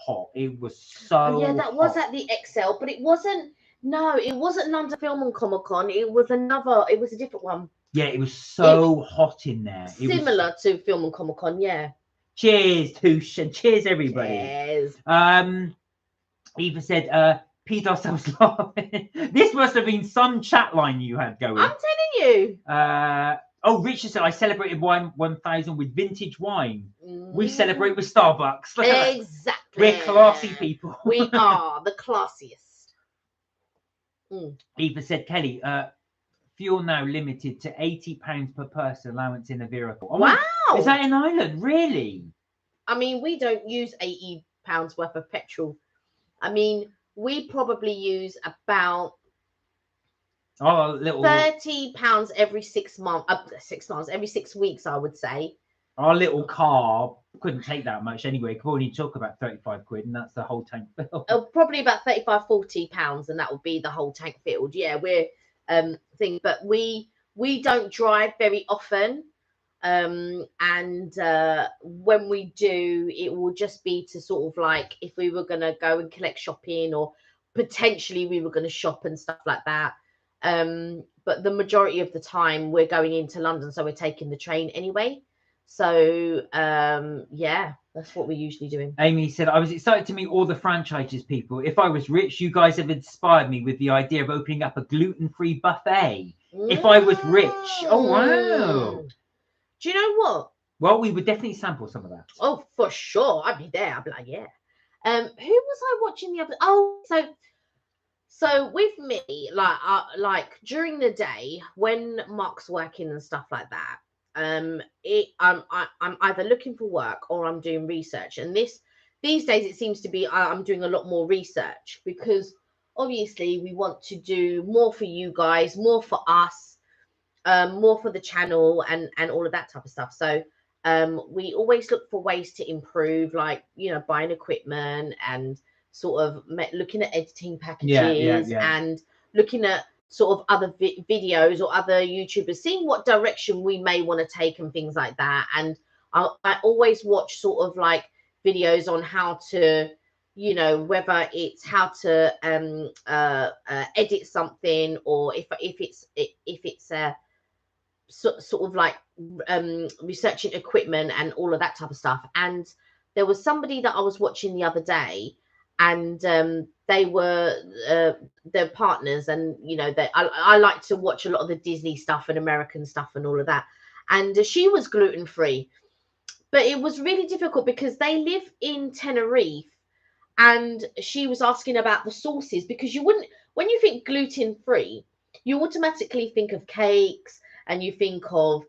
hot. It was so yeah, that was at the Excel, but it wasn't. No, it wasn't London Film and Comic-Con. It was a different one. Yeah, it was so hot in there. Similar to Film and Comic-Con, yeah. Cheers, Toosh, and cheers, everybody. Cheers. Eva said, peed ourselves laughing. This must have been some chat line you had going. I'm telling you. Oh, Richard said I celebrated wine 1000 with vintage wine. We Mm. celebrate with Starbucks. Look at that. Exactly. We're classy people. We are the classiest. Eva said, Kelly, fuel now limited to £80 per person allowance in a vehicle. Oh, wow. Is that in Ireland? Really? I mean, we don't use £80 worth of petrol. I mean, we probably use about £30 every 6 months. 6 months, every 6 weeks, I would say. Our little car couldn't take that much anyway. It could only took about 35 quid, and that's the whole tank filled. Probably about 35, 40 pounds, and that would be the whole tank filled. Yeah, we're but we don't drive very often. And when we do, it will just be to sort of like if we were going to go and collect shopping, or potentially we were going to shop and stuff like that. But the majority of the time we're going into London, so we're taking the train anyway. So yeah, that's what we're usually doing. Amy said, I was excited to meet all the franchises people. If I was rich, you guys have inspired me with the idea of opening up a gluten-free buffet. If I was rich. Oh, wow. Do you know what? Well, we would definitely sample some of that. Oh, for sure. I'd be there. I'd be like, yeah. Who was I watching the other? Oh, so with me, like during the day when Mark's working and stuff like that, I'm either looking for work or I'm doing research. And these days it seems to be I'm doing a lot more research, because obviously we want to do more for you guys, more for us, more for the channel and all of that type of stuff. So we always look for ways to improve, like, you know, buying equipment and sort of looking at editing packages and looking at sort of other videos or other YouTubers, seeing what direction we may want to take and things like that. And I always watch sort of like videos on how to, you know, whether it's how to edit something, or if it's sort of like researching equipment and all of that type of stuff. And there was somebody that I was watching the other day, and they were they're partners, and you know, I like to watch a lot of the Disney stuff and American stuff and all of that. And she was gluten-free, but it was really difficult because they live in Tenerife, and she was asking about the sauces, because you wouldn't, when you think gluten-free, you automatically think of cakes and you think of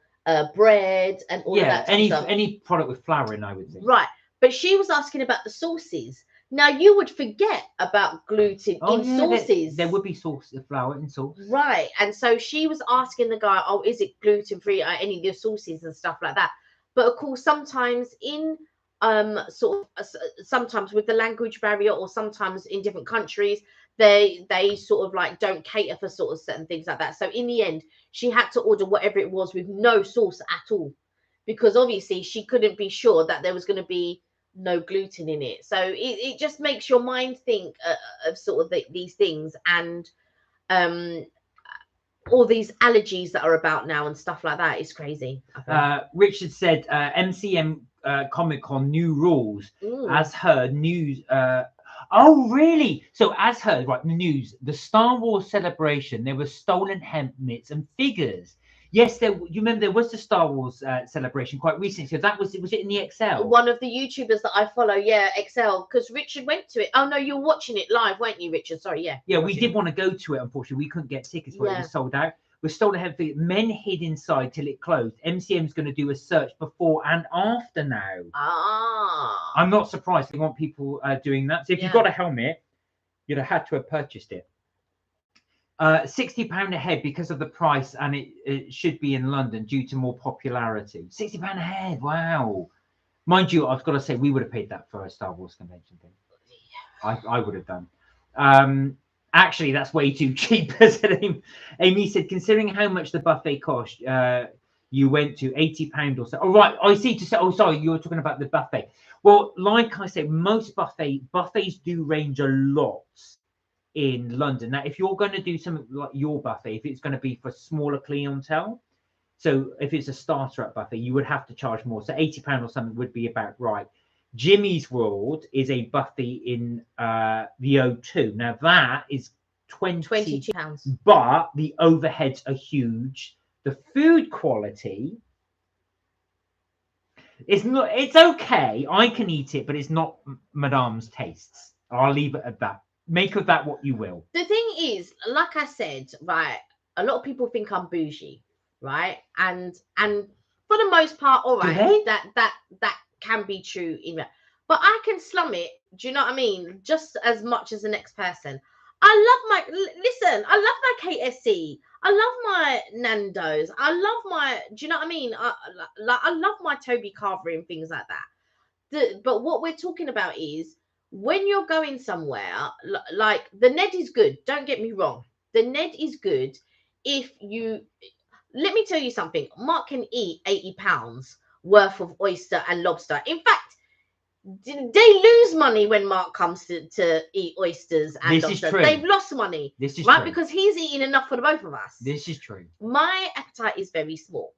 bread and all of that type of stuff. Any product with flour in, I would think. Right, but she was asking about the sauces. Now, you would forget about gluten in sauces. There would be sauce, flour in sauce. Right. And so she was asking the guy, oh, is it gluten-free, any of your sauces and stuff like that? But of course, sometimes in sometimes with the language barrier, or sometimes in different countries, they sort of like don't cater for sort of certain things like that. So in the end, she had to order whatever it was with no sauce at all, because obviously she couldn't be sure that there was going to be no gluten in it. So it just makes your mind think of sort of these things, and all these allergies that are about now and stuff like that is crazy. Richard said MCM Comic-Con new rules. As heard news. Oh, really? So as heard, right, the news, the Star Wars celebration, there were stolen helmets and figures. Yes, you remember there was the Star Wars celebration quite recently. So that was it in the XL? One of the YouTubers that I follow, yeah, XL, because Richard went to it. Oh no, you're watching it live, weren't you, Richard? Sorry, yeah. Yeah, we did want to go to it. Unfortunately, we couldn't get tickets for it. It was sold out. We're stolen heavy. Men hid inside till it closed. MCM's going to do a search before and after now. Ah. I'm not surprised. They want people doing that. So if you've got a helmet, you'd have had to have purchased it. £60 a head because of the price, and it should be in London due to more popularity. £60 a head, wow. Mind you, I've got to say, we would have paid that for a Star Wars convention thing. I would have done. Actually, that's way too cheap. Amy said, considering how much the buffet cost, you went to £80 or so. Oh, right, I see. Oh, sorry, you were talking about the buffet. Well, like I said, most buffets do range a lot in London. Now, if you're going to do something like your buffet, if it's going to be for smaller clientele, so if it's a starter at buffet, you would have to charge more. So £80 or something would be about right. Jimmy's World is a buffet in the O2. Now that is £22. but the overheads are huge. The food quality is not. It's okay. I can eat it, but it's not Madame's tastes. I'll leave it at that. Make of that what you will. The thing is, like I said, right, a lot of people think I'm bougie, right? And for the most part, all right, that can be true in that. But I can slum it, do you know what I mean? Just as much as the next person. I love my KFC. I love my Nando's. I love my, do you know what I mean? I love my Toby Carvery and things like that. But what we're talking about is when you're going somewhere, like the Ned is good. Don't get me wrong. The Ned is good if you, let me tell you something. Mark can eat £80 worth of oyster and lobster. In fact, they lose money when Mark comes to eat oysters and lobster. They've lost money. This is right true. Because he's eating enough for the both of us. This is true. My appetite is very small.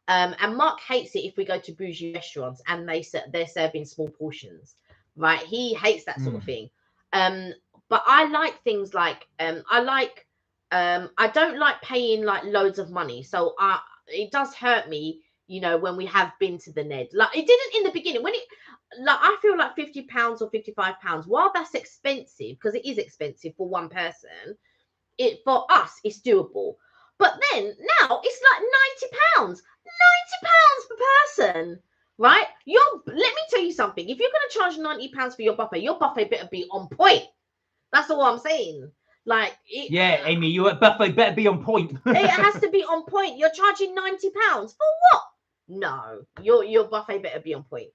And Mark hates it if we go to bougie restaurants and they're serving small portions. Right? He hates that sort of thing. But I like things like I don't like paying like loads of money. So it does hurt me, you know, when we have been to the Ned. Like it didn't in the beginning. When it like I feel like £50 or £55, while that's expensive, because it is expensive for one person, it for us it's doable. But then now it's like £90. £90 per person. Right? Let me tell you something. If you're going to charge £90 for your buffet better be on point. That's all I'm saying. Like, yeah, Amy, your buffet better be on point. It has to be on point. You're charging £90 for what? No, your buffet better be on point.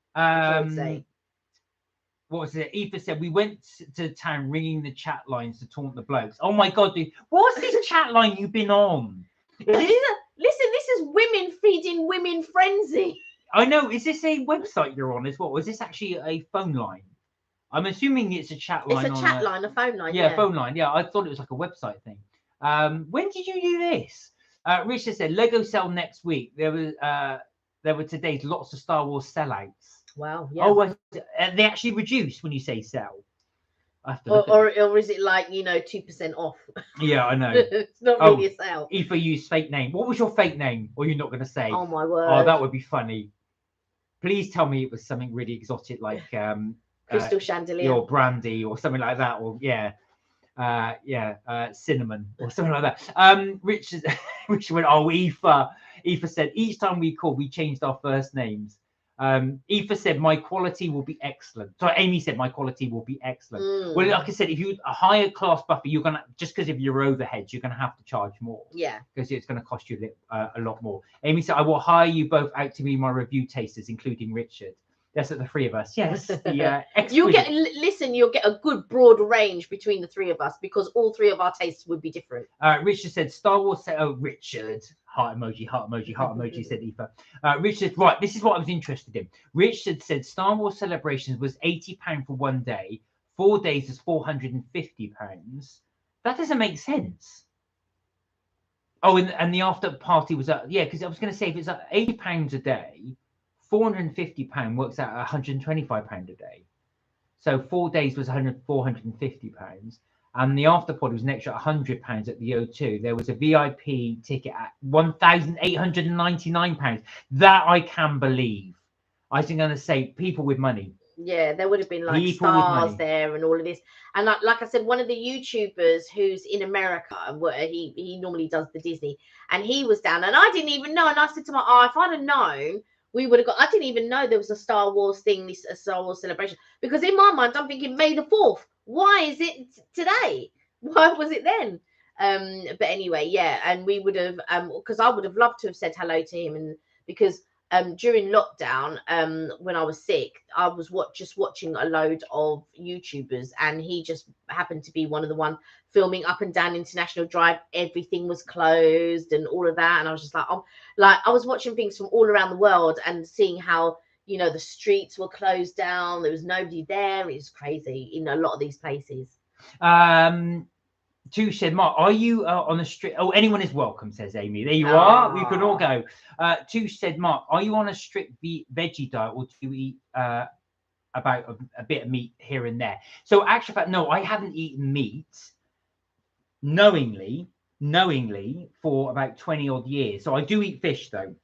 What was it? Eva said we went to town ringing the chat lines to taunt the blokes. Oh my god, dude, what's this chat line you've been on? Listen, this is women feeding women frenzy. I know. Is this a website you're on as well? Or is this actually a phone line? I'm assuming it's a chat line. It's a chat line, a phone line. Yeah, phone line. Yeah, I thought it was like a website thing. When did you do this? Richard said Lego sell next week. There were today's lots of Star Wars sellouts. Wow. Yeah. Oh, they actually reduce when you say sell. Or is it like 2% off? Yeah, I know. It's not really a sale. Eva used fake name. What was your fake name? Or you're not going to say? Oh my word. Oh, that would be funny. Please tell me it was something really exotic like crystal chandelier or brandy or something like that, or cinnamon or something like that. Richard went, oh, Eva said each time we call we changed our first names. Eva said my quality will be excellent. So Amy said my quality will be excellent. Well, like I said, if you a higher class buffet, you're gonna, just because of your overheads, you're gonna have to charge more. Yeah, because it's gonna cost you a lot more. Amy said I will hire you both out to be my review tasters, including Richard. That's at the three of us. Yes. You'll get a good broad range between the three of us because all three of our tastes would be different. Richard said Star Wars. Richard. Heart emoji, heart emoji, heart emoji, said Eva. Richard, right, this is what I was interested in. Richard said Star Wars Celebrations was £80 for one day. 4 days is £450. That doesn't make sense. Oh, and the after party was because I was going to say if it's £80 a day, £450 works out at £125 a day. So 4 days was £450. And the after party was an extra £100 at the O2. There was a VIP ticket at £1,899. That I can believe. I was going to say people with money. Yeah, there would have been like people stars there and all of this. And like I said, one of the YouTubers who's in America, he normally does the Disney, and he was down, and I didn't even know. And I said to if I'd have known, we would have got. I didn't even know there was a Star Wars thing, a Star Wars celebration, because in my mind, I'm thinking May the 4th. Why is it today? Why was it then? But anyway, yeah, and we would have, because I would have loved to have said hello to him, and because during lockdown, when I was sick, I was just watching a load of YouTubers, and he just happened to be one of the ones filming up and down International Drive. Everything was closed and all of that, and I was just like, I was watching things from all around the world and seeing how the streets were closed down. There was nobody there. It was crazy in a lot of these places. Touche said, Mark, are you on a strict... Oh, anyone is welcome, says Amy. There you are. We can all go. Touche said, Mark, are you on a strict veggie diet, or do you eat about a bit of meat here and there. So actually, fact, no, I haven't eaten meat knowingly for about 20 odd years. So I do eat fish though.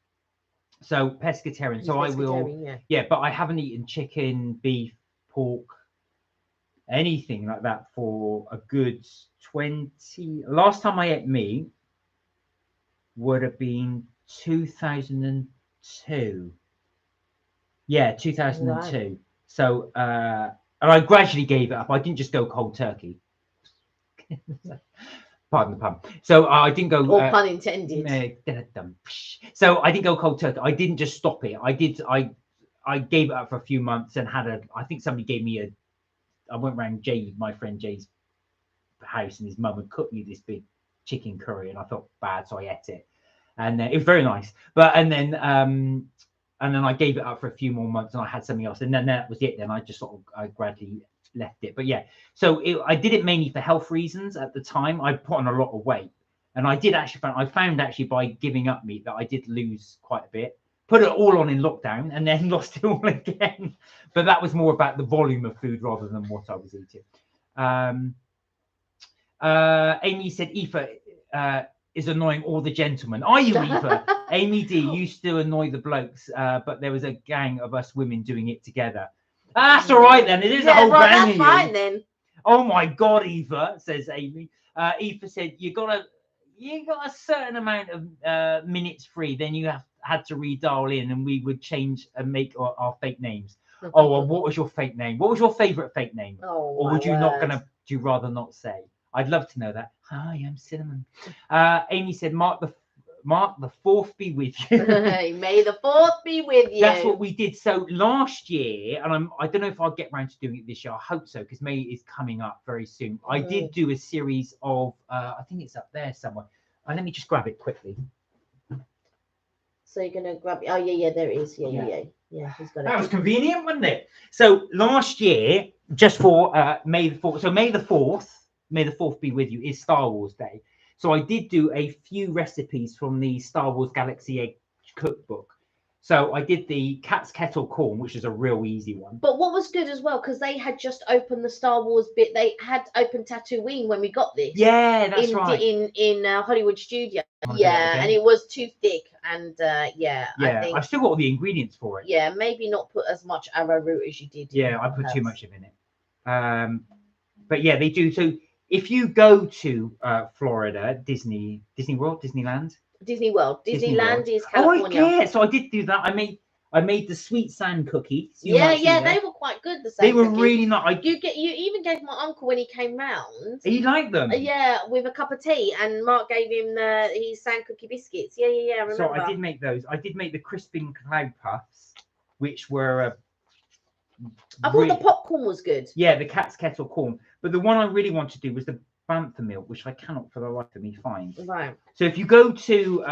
So pescatarian. So I will, yeah, but I haven't eaten chicken, beef, pork, anything like that for a good 20. Last time I ate meat would have been 2002. Yeah, 2002. Right. So and I gradually gave it up. I didn't just go cold turkey. Pardon the pun. So I didn't go. Or pun intended. So I didn't go cold turkey. I didn't just stop it. I did. I gave it up for a few months and had a. I think somebody gave me a. I went around my friend Jay's house, and his mum had cooked me this big chicken curry, and I felt bad, so I ate it, and it was very nice. But and then I gave it up for a few more months, and I had something else, and then that was it. Then I just sort of gradually left it. But yeah, so I did it mainly for health reasons at the time. I put on a lot of weight, and I found actually by giving up meat that I did lose quite a bit. Put it all on in lockdown and then lost it all again. But that was more about the volume of food rather than what I was eating. Amy said Aoife is annoying all the gentlemen. Are you, Aoife? Amy D used to annoy the blokes, but there was a gang of us women doing it together. That's all right then. It is a whole gang. That's fine then. Oh my God, Aoife, says Amy. Aoife said you got a certain amount of minutes free, then you had to redial in, and we would change and make our fake names. Oh, well, what was your fake name? What was your favorite fake name? Oh, or would you do you rather not say? I'd love to know that. Hi, I'm Cinnamon. Amy said, Mark the 4th be with you. May the 4th be with you. That's what we did. So last year, and I don't know if I'll get around to doing it this year. I hope so, because May is coming up very soon. I did do a series of, I think it's up there somewhere. Let me just grab it quickly. So you're going to grab it. Oh, yeah, there it is. Yeah, he's got it. That was convenient, wasn't it? So last year, just for May the 4th. So May the 4th be with you, is Star Wars Day. So I did do a few recipes from the Star Wars Galaxy Edge cookbook. So I did the cat's kettle corn, which is a real easy one. But what was good as well, because they had just opened the Star Wars bit. They had opened Tatooine when we got this. Yeah, that's right. In Hollywood Studio. Yeah, and it was too thick. And I think I've still got all the ingredients for it. Yeah, maybe not put as much arrowroot as you did. Yeah, I put too much of in it. But yeah, they do. So if you go to Florida, Disney World, Disneyland. Disney World. Disneyland is California. Oh, yeah. So I did do that. I made the sweet sand cookies. Yeah, they were quite good. They were really nice. You even gave my uncle when he came round. He liked them. Yeah, with a cup of tea, and Mark gave him his sand cookie biscuits. Yeah. I remember. So I did make those. I did make the crisping cloud puffs, which were. I thought the popcorn was good. Yeah, the cat's kettle corn. But the one I really want to do was the bantha milk, which I cannot for the life of me find. Right. So if you go to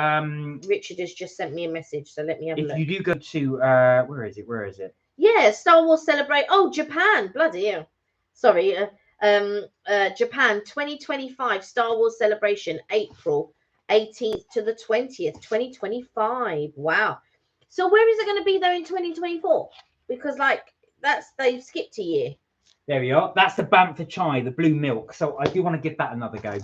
Richard has just sent me a message, so let me have a look. If you do go to where is it? Yeah, Star Wars Celebrate. Oh, Japan. Bloody hell. Sorry. Japan 2025 Star Wars Celebration, April 18th to the 20th, 2025. Wow. So where is it going to be though in 2024? Because they've skipped a year. There we are. That's the bantha chai, the blue milk. So I do want to give that another go.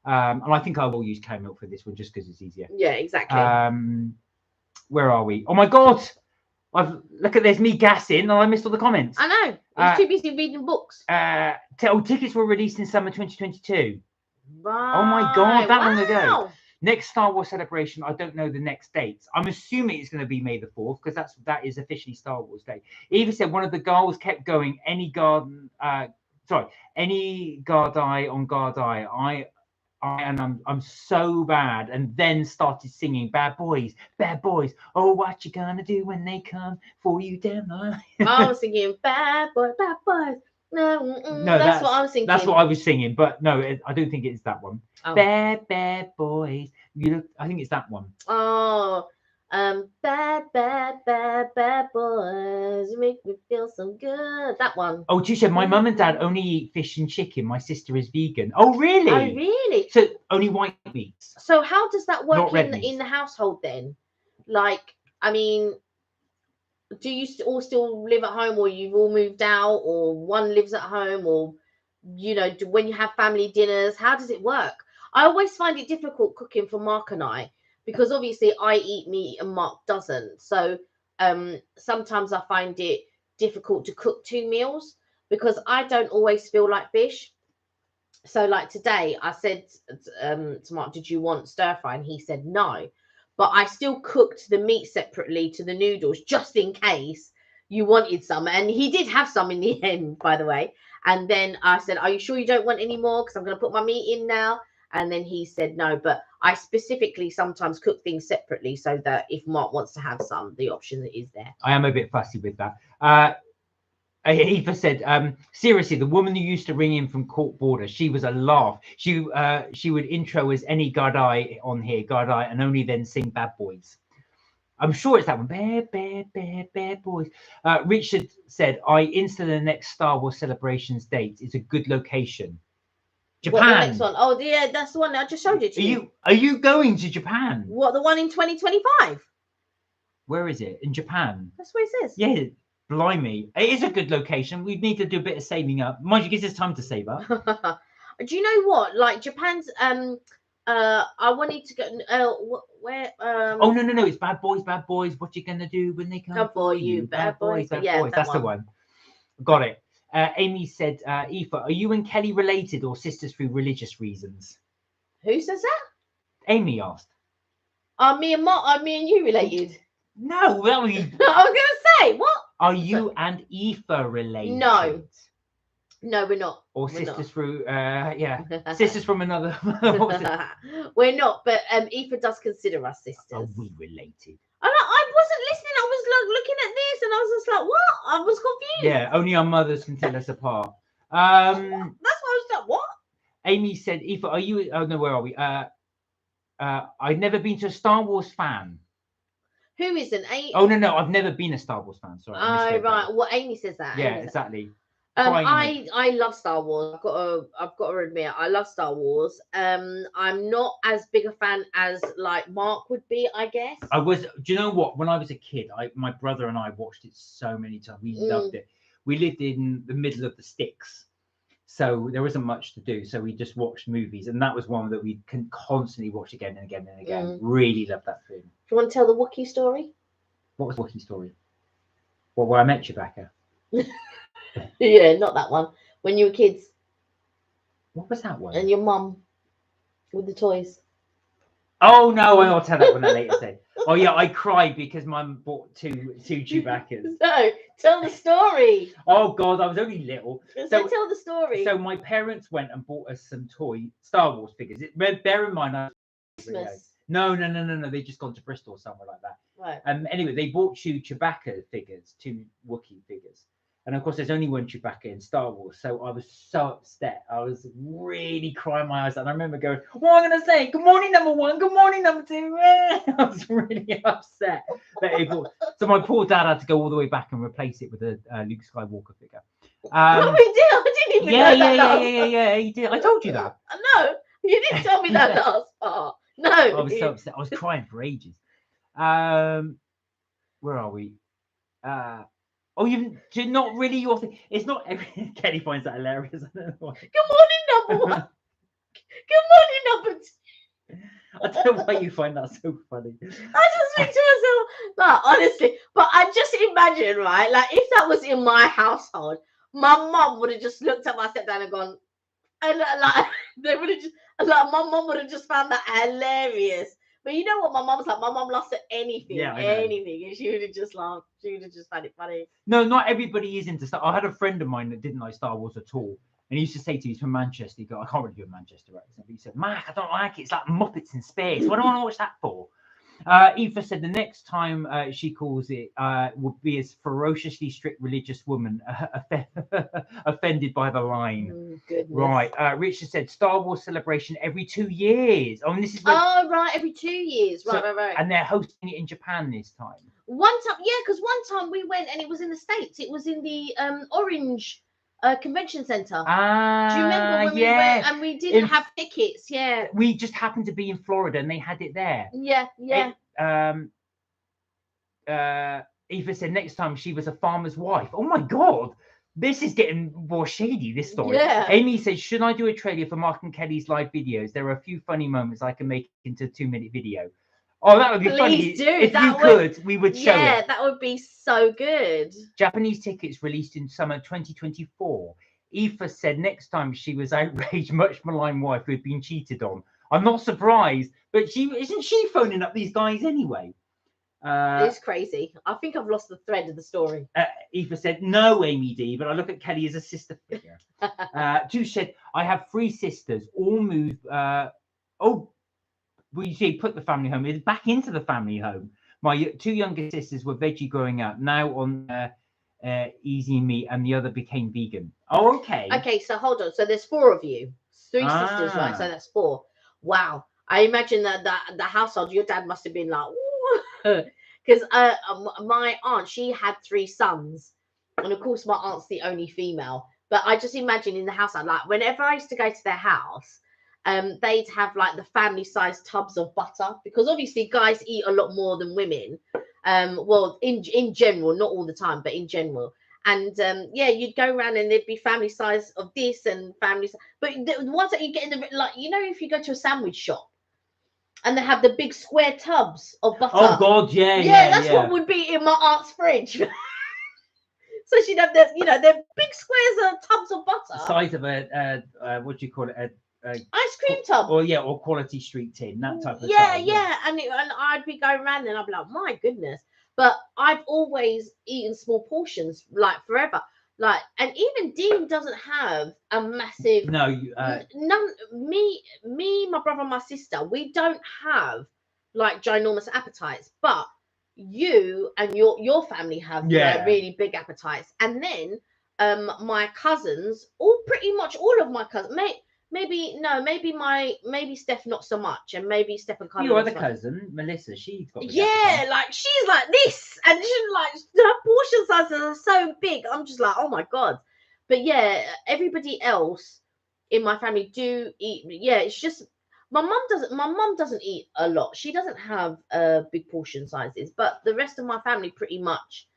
And I think I will use cow milk for this one just because it's easier. Yeah, exactly. Where are we? Oh my God. Look at there's me gassing and I missed all the comments. I know. I was too busy reading books. Tickets were released in summer 2022. Right. Oh my God, that long ago. Next Star Wars Celebration, I don't know the next dates. I'm assuming it's going to be May the 4th because that is officially Star Wars Day. Eva said one of the girls kept going, any guard eye on guard eye. I'm so bad, and then started singing bad boys. Oh, what you gonna do when they come for you down the line? I was singing bad boys. No, that's what I was thinking. That's what I was singing, but no, I don't think it's that one. Oh. Bad boys. I think it's that one. Oh, bad boys, you make me feel so good. That one. Oh, Tisha, my mum and dad only eat fish and chicken. My sister is vegan. Oh, really? Oh, really? So only white meats. So how does that work in the household then? Like, I mean, do you all still live at home, or you've all moved out, or one lives at home, or when you have family dinners, how does it work? I always find it difficult cooking for Mark and I, because obviously I eat meat and Mark doesn't. So sometimes I find it difficult to cook 2 meals because I don't always feel like fish. So like today I said to Mark, did you want stir fry? And he said no, but I still cooked the meat separately to the noodles just in case you wanted some, and he did have some in the end, by the way. And then I said, are you sure you don't want any more, because I'm going to put my meat in now? And then he said no, but I specifically sometimes cook things separately so that if Mark wants to have some, the option is there. I am a bit fussy with that. Eva said, seriously, the woman who used to ring in from Court Border, she was a laugh. She would intro as any Gardai on here, Gardai, and only then sing Bad Boys. I'm sure it's that one. Bad Boys. Richard said, I instantly the next Star Wars celebrations date. It's a good location. Japan. What, the next one? Oh, yeah, that's the one that I just showed it to you. Are you going to Japan? What, the one in 2025? Where is it? In Japan? That's what it says. Yeah. Blimey, it is a good location. We need to do a bit of saving up. Mind you, gives us time to save up. Do you know what? Like Japan's I wanted to go where oh no, it's Bad Boys, what you gonna do when they come for you? Bad Boys. Yeah, that's the one. Got it. Amy said, Aoife, are you and Kelly related or sisters through religious reasons? Who says that? Amy asked. Are me and you related? No, that was. I was gonna say, what? Are you and Aoife related? No, we're not. Or we're sisters not. through, sisters from another. We're not, but Aoife does consider us sisters. Are we related? I wasn't listening. I was looking at this, and I was just like, what? I was confused. Yeah, only our mothers can tell us apart. That's why I was like, what? Amy said, Aoife, are you? Oh no, where are we? I've never been to a Star Wars fan. Who isn't? Oh no, I've never been a Star Wars fan. Sorry. Oh right. Well, Amy says that. Yeah, exactly. I love Star Wars. I've got to admit, I love Star Wars. I'm not as big a fan as like Mark would be, I guess. I was. Do you know what? When I was a kid, my brother and I watched it so many times. We loved it. We lived in the middle of the sticks, so there wasn't much to do. So we just watched movies, and that was one that we can constantly watch again and again and again. Really loved that film. Do you want to tell the Wookiee story? What was the Wookiee story? Well, where I met Chewbacca. Yeah, not that one. When you were kids. What was that one? And your mum with the toys. Oh no, I'll tell that one at a later stage. Oh yeah, I cried because Mum bought two Chewbaccas. No, tell the story. Oh God, I was only little. So tell the story. So my parents went and bought us some toy Star Wars figures. Bear in mind, Christmas. No. They just gone to Bristol or somewhere like that. Right. Anyway, they bought 2 Chewbacca figures, 2 Wookiee figures. And of course, there's only one Chewbacca in Star Wars. So I was so upset. I was really crying my eyes out. And I remember going, what am I going to say? Good morning, number 1. Good morning, number 2. I was really upset. So my poor dad had to go all the way back and replace it with a Luke Skywalker figure. Oh, we did. I didn't even know that. Yeah, he did. I told you that. No, you didn't tell me that last part. No. I was so upset. I was crying for ages. Where are we? Oh, you're not really your thing. It's not every. Kelly finds that hilarious. I don't know why. Good morning, number 1. Good morning, number 2. I don't know why you find that so funny. I just think to myself, like, honestly, but I just imagine, right? Like, if that was in my household, my mum would have just looked at my stepdad and gone, and like, they would have just, like, my mum would have just found that hilarious. But you know what my mum's like? My mum laughs at anything, anything, and she would have just laughed. She would have just found it funny. No, not everybody is into Star. I had a friend of mine that didn't like Star Wars at all, and he used to say to me, he's from Manchester. He go, I can't really do a Manchester accent, but he said, Mark, I don't like it. It's like Muppets in space. What do I want to watch that for? Aoife said the next time she calls it would be as ferociously strict religious woman offended by the line. Right. Richard said Star Wars celebration every 2 years. Oh, and this is right, every 2 years. Right. And they're hosting it in Japan this time. One time, yeah, because one time we went and it was in the States. It was in the Orange Convention Center. Do you remember when we went and we didn't have tickets? Yeah, we just happened to be in Florida and they had it there. Yeah. It Eva said next time she was a farmer's wife. Oh my God. This is getting more shady, this story. Yeah. Amy says, should I do a trailer for Mark and Kelly's live videos? There are a few funny moments I can make into a 2-minute video. Oh, that would be funny. Please do. If That you could, we would show it. Yeah, that would be so good. Japanese tickets released in summer 2024. Eva said next time she was outraged, much maligned wife who had been cheated on. I'm not surprised, but isn't she phoning up these guys anyway? It's crazy. I think I've lost the thread of the story. Eva said, no, Amy D, but I look at Kelly as a sister figure. Ju said, I have 3 sisters, all moved. You see, put the family home. It's back into the family home. My 2 younger sisters were veggie growing up, now on easy meat, and the other became vegan. Oh, okay. Okay, so hold on. So there's 4 of you. 3 sisters, right? So that's 4. Wow. I imagine that the household, your dad must have been like, because my aunt, she had 3 sons, and of course my aunt's the only female. But I just imagine in the household, like whenever I used to go to their house, they'd have like the family-sized tubs of butter, because obviously guys eat a lot more than women. Well, in general, not all the time, but in general. And yeah, you'd go around and there'd be family size of this and family size. But the ones that you get in the, like, you know, if you go to a sandwich shop and they have the big square tubs of butter. Oh God, yeah. That's what would be in my aunt's fridge. So she'd have the, you know, the big squares of tubs of butter. The size of a what do you call it? Ice cream tub. Or quality street tin, that type of yeah, tub, yeah. And I'd be going around and I'd be like, my goodness. But I've always eaten small portions, like forever. Like, and even Dean doesn't have a massive. No, none. Me, my brother, and my sister, we don't have like ginormous appetites. But you and your family have really big appetites. And then my cousins, pretty much all of my cousins, maybe Steph not so much, and maybe Steph and Carla. Your other cousin, Melissa, she's got like she's like this, and she's like her portion sizes are so big. I'm just like, oh my God. But yeah, everybody else in my family do eat. Yeah, it's just my mum doesn't eat a lot. She doesn't have big portion sizes, but the rest of my family pretty much.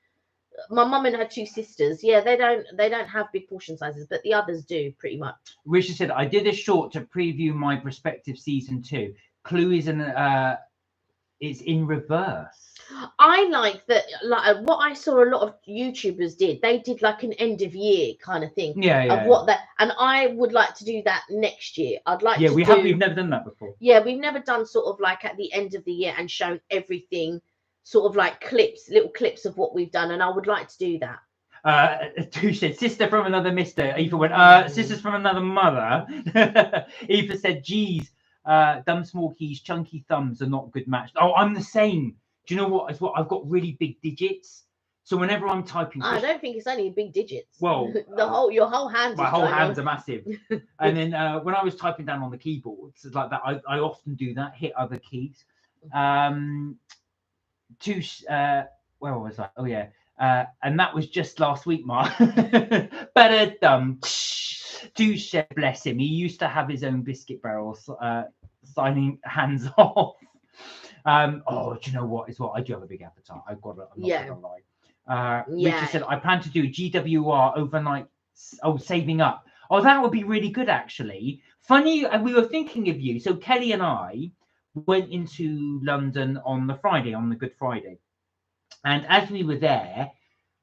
My mum and her 2 sisters, yeah, they don't have big portion sizes, but the others do pretty much. Richard said, I did a short to preview my prospective season 2. Clue is it's in reverse. I like that, like what I saw a lot of YouTubers did. They did like an end of year kind of thing. And I would like to do that next year. I'd like to we've never done that before. Yeah, we've never done sort of like at the end of the year and shown everything, sort of like little clips of what we've done, and I would like to do that. Who said sister from another mister? Eva went, sisters from another mother. Eva said, geez, dumb small keys, chunky thumbs are not good match. Oh, I'm the same. Do you know what? It's what I've got really big digits. So whenever I'm typing, I don't think it's only big digits. Well, your whole hands. My whole hands are massive. And then when I was typing down on the keyboard, like that, I often do that. Hit other keys. Where was I? Oh yeah, and that was just last week, Mark. Better Touche, bless him. He used to have his own biscuit barrels, signing hands off. Do you know what? Is what I do have a big appetite. I'm not gonna lie. Richard said, I plan to do a GWR overnight. Oh, saving up. Oh, that would be really good, actually. Funny, and we were thinking of you. So Kelly and I went into London on the Good Friday. And as we were there,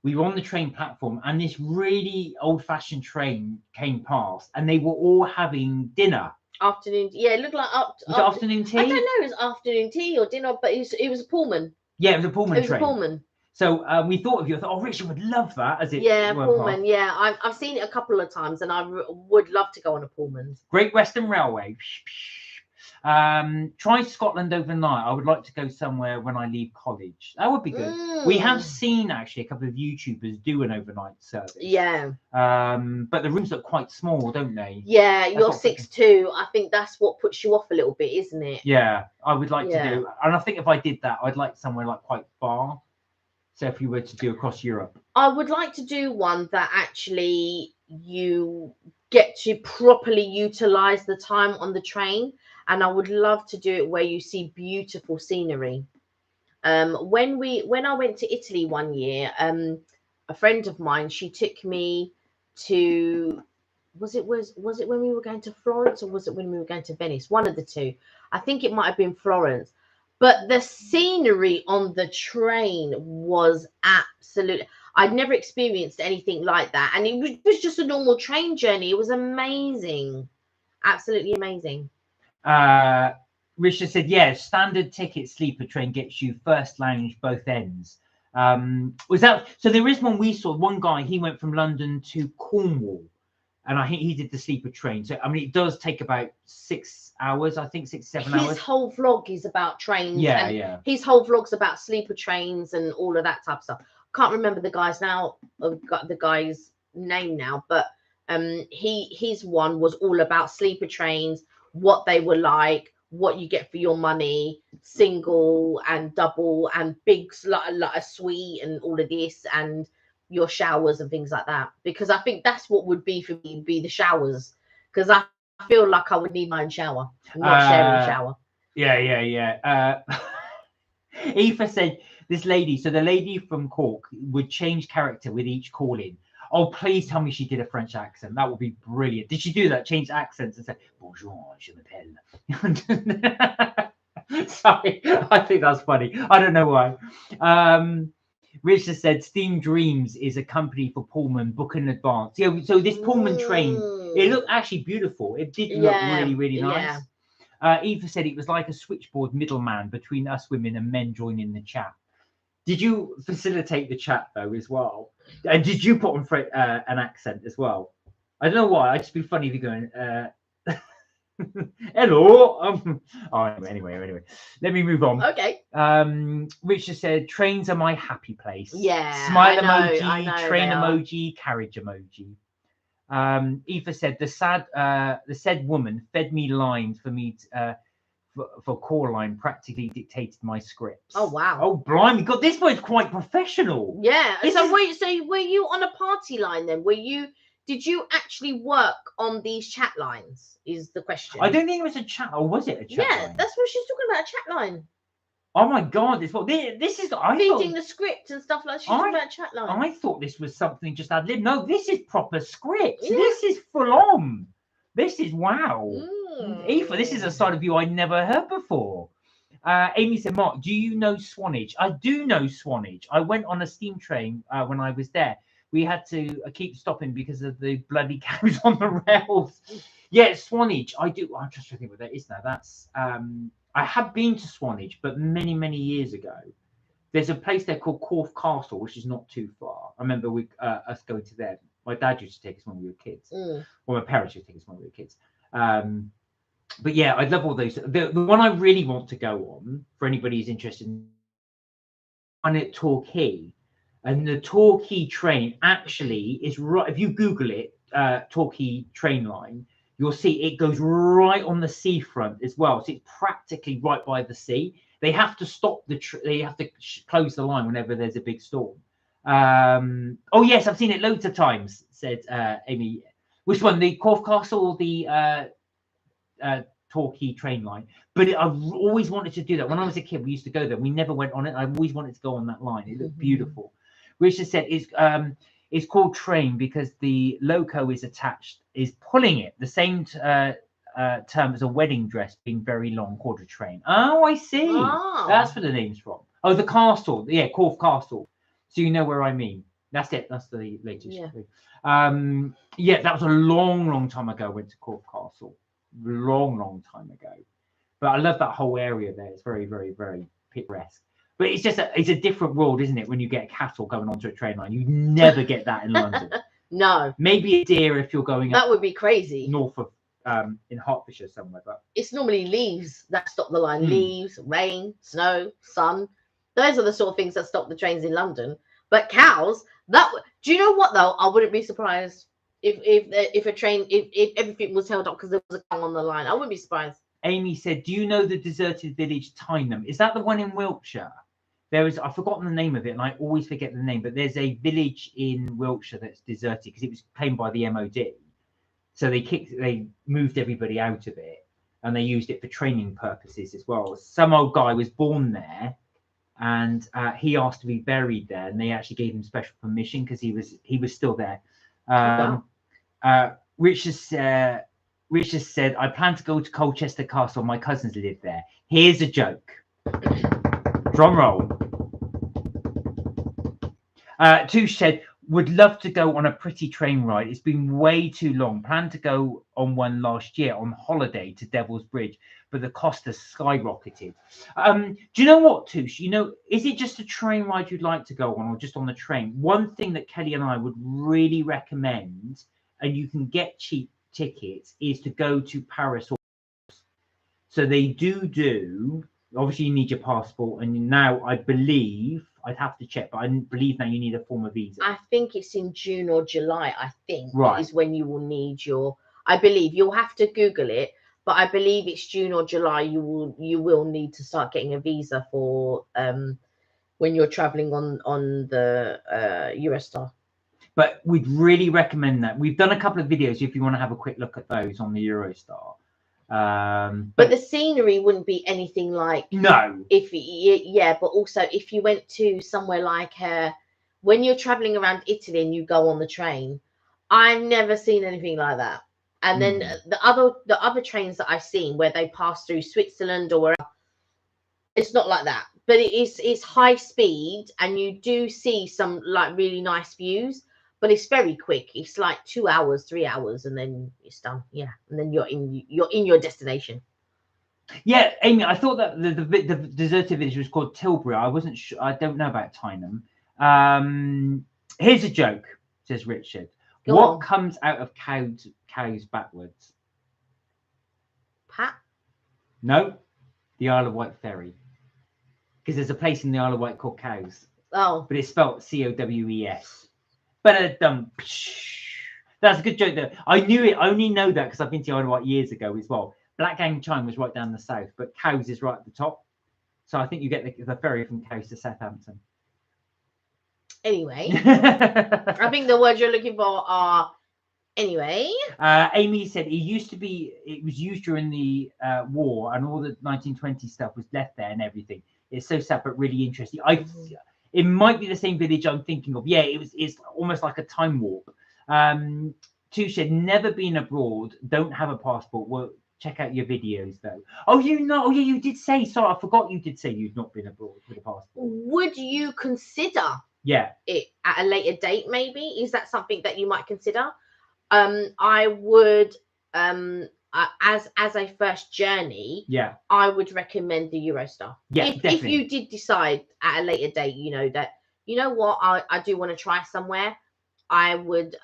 we were on the train platform, and this really old-fashioned train came past, and they were all having dinner. Afternoon, yeah, it looked like afternoon tea. I don't know, it was afternoon tea or dinner, but it was a Pullman. Yeah, it was a Pullman train. It was a Pullman. So we thought of you. I thought, oh, Richard would love that. Pullman. Past. Yeah, I've seen it a couple of times, and I would love to go on a Pullman. Great Western Railway. Try Scotland overnight. I would like to go somewhere when I leave college. That would be good. We have seen actually a couple of YouTubers do an overnight service. Yeah. But the rooms look quite small, don't they? Yeah, you're 6'2". I think that's what puts you off a little bit, isn't it? Yeah, I would like to do, and I think if I did that, I'd like somewhere like quite far. So if you were to do across Europe, I would like to do one that actually you get to properly utilize the time on the train. And I would love to do it where you see beautiful scenery. When I went to Italy one year, a friend of mine, she took me to, was it when we were going to Florence, or was it when we were going to Venice? One of the two. I think it might have been Florence. But the scenery on the train was absolutely, I'd never experienced anything like that. And it was just a normal train journey. It was amazing. Absolutely amazing. Richard said, yeah, standard ticket sleeper train gets you first lounge both ends. Was that so? There is one we saw. One guy, he went from London to Cornwall, and I think he did the sleeper train. So I mean, it does take about 6 hours. I think 6-7 hours. His whole vlog is about trains. Yeah, and yeah. His whole vlog's about sleeper trains and all of that type of stuff. Can't remember the guy's now. I've got the guy's name now, but his one was all about sleeper trains, what they were like, what you get for your money, single and double and big, like a suite and all of this, and your showers and things like that. Because I think that's what would be for me, be the showers, because I feel like I would need my own shower, not sharing a shower. Yeah. Aoife said this lady, so the lady from Cork would change character with each call-in. Oh, please tell me she did a French accent. That would be brilliant. Did she do that? Change accents and say, bonjour, je m'appelle. Sorry, I think that's funny. I don't know why. Richard said, Steam Dreams is a company for Pullman. Book in advance. Yeah, so this Pullman train, it looked actually beautiful. It did look really, really nice. Eva said it was like a switchboard middleman between us women and men joining the chat. Did you facilitate the chat though as well? And did you put on an accent as well? I don't know why. I'd just be funny if you're going, hello. Anyway, let me move on. Okay. Richard said, trains are my happy place. Yeah. Smile emoji, train emoji, carriage emoji. Eva said, the said woman fed me lines for me for Coraline, practically dictated my scripts. Oh wow! Oh blimey! God, this one's quite professional. Yeah. So were you on a party line then? Did you actually work on these chat lines? Is the question. I don't think it was a chat, or was it a chat? Yeah, line? That's what she's talking about. A chat line. Oh my God! This is. Feeding the script and stuff like that. She's talking about a chat line. I thought this was something just ad lib. No, this is proper script. Yeah. This is full on. This is wow. Aoife, this is a side of you I never heard before. Amy said, Mark, do you know Swanage? I do know Swanage. I went on a steam train when I was there. We had to keep stopping because of the bloody cows on the rails. Yeah, Swanage. I do. I'm just trying to think what that is now. That's I have been to Swanage, but many, many years ago. There's a place there called Corfe Castle, which is not too far. I remember us going to there. My dad used to take us when we were kids. Well, my parents used to take us when we were kids. But yeah, I love all those. The one I really want to go on, for anybody who's interested in, on at Torquay, and the Torquay train actually is right. If you Google it, Torquay train line, you'll see it goes right on the seafront as well. So it's practically right by the sea. They have to stop they have to close the line whenever there's a big storm. Oh yes, I've seen it loads of times, said Amy. Which one, the Corfe Castle or the Torquay train line? But I've always wanted to do that. When I was a kid, we used to go there. We never went on it. I always wanted to go on that line. It looked beautiful. Richard said it's called train because the loco is pulling it. The same term as a wedding dress being very long, called a train. Oh, I see. Oh. That's where the name's from. Oh, the castle. Yeah, Corfe Castle. So you know where I mean. That's it. That's the latest. Yeah. Yeah, that was a long time ago. I went to Corfe Castle. Long time ago. But I love that whole area there. It's very, very, very picturesque. But it's just it's a different world, isn't it? When you get cattle going onto a train line, you never get that in London. No. Maybe a deer if you're going. That would be crazy. North of in Hertfordshire somewhere, but it's normally leaves that stop the line. Leaves, rain, snow, sun. Those are the sort of things that stop the trains in London. But cows, do you know what though? I wouldn't be surprised if a train, if everything was held up because there was a cow on the line. I wouldn't be surprised. Amy said, do you know the deserted village Tyneham? Is that the one in Wiltshire? I've forgotten the name of it, and I always forget the name, but there's a village in Wiltshire that's deserted because it was claimed by the MOD. So they moved everybody out of it, and they used it for training purposes as well. Some old guy was born there, and he asked to be buried there, and they actually gave him special permission because he was still there. Richard said, I plan to go to Colchester Castle. My cousins live there. Here's a joke. Drum roll. Touche said, would love to go on a pretty train ride. It's been way too long. Planned to go on one last year on holiday to Devil's Bridge, but the cost has skyrocketed. Do you know what, Touche? You know, is it just a train ride you'd like to go on, or just on the train? One thing that Kelly and I would really recommend, and you can get cheap tickets, is to go to Paris. So they do. Obviously, you need your passport, and now I believe, I'd have to check, but I believe now you need a form of visa. I think it's in June or July. I think right. is when you will need your. I believe you'll have to Google it, but I believe it's June or July. You will need to start getting a visa for when you're traveling on the Eurostar. But we'd really recommend that. We've done a couple of videos if you want to have a quick look at those on the Eurostar. But the scenery wouldn't be anything like no. But also if you went to somewhere like when you're traveling around Italy and you go on the train, I've never seen anything like that. And then the other trains that I've seen where they pass through Switzerland or wherever, it's not like that. But it's high speed, and you do see some like really nice views. But it's very quick. It's like 2 hours, 3 hours, and then it's done. Yeah, and then you're in your destination. Yeah, Amy, I thought that the deserted village was called Tilbury. I wasn't sure. I don't know about Tyneham. Here's a joke, says Richard. What comes out of cows backwards? Pat? No, the Isle of Wight ferry. Because there's a place in the Isle of Wight called Cows. Oh, but it's spelled Cowes. But that's a good joke though. I knew it. I only know that because I've been to Isle of Wight years ago as well. Blackgang Chine was right down the south, but Cows is right at the top. So I think you get the ferry from Cows to Southampton. Anyway, I think the words you're looking for are anyway. Amy said it was used during the war, and all the 1920 stuff was left there and everything. It's so sad, but really interesting. It might be the same village I'm thinking of. Yeah, it's almost like a time warp. Touche said, never been abroad, don't have a passport. Well, check out your videos though. Oh, yeah, you did say, sorry, I forgot you did say you'd not been abroad with a passport. Would you consider it at a later date, maybe? Is that something that you might consider? I would as a first journey, I would recommend the Eurostar. If you did decide at a later date, that what, I do want to try somewhere, I would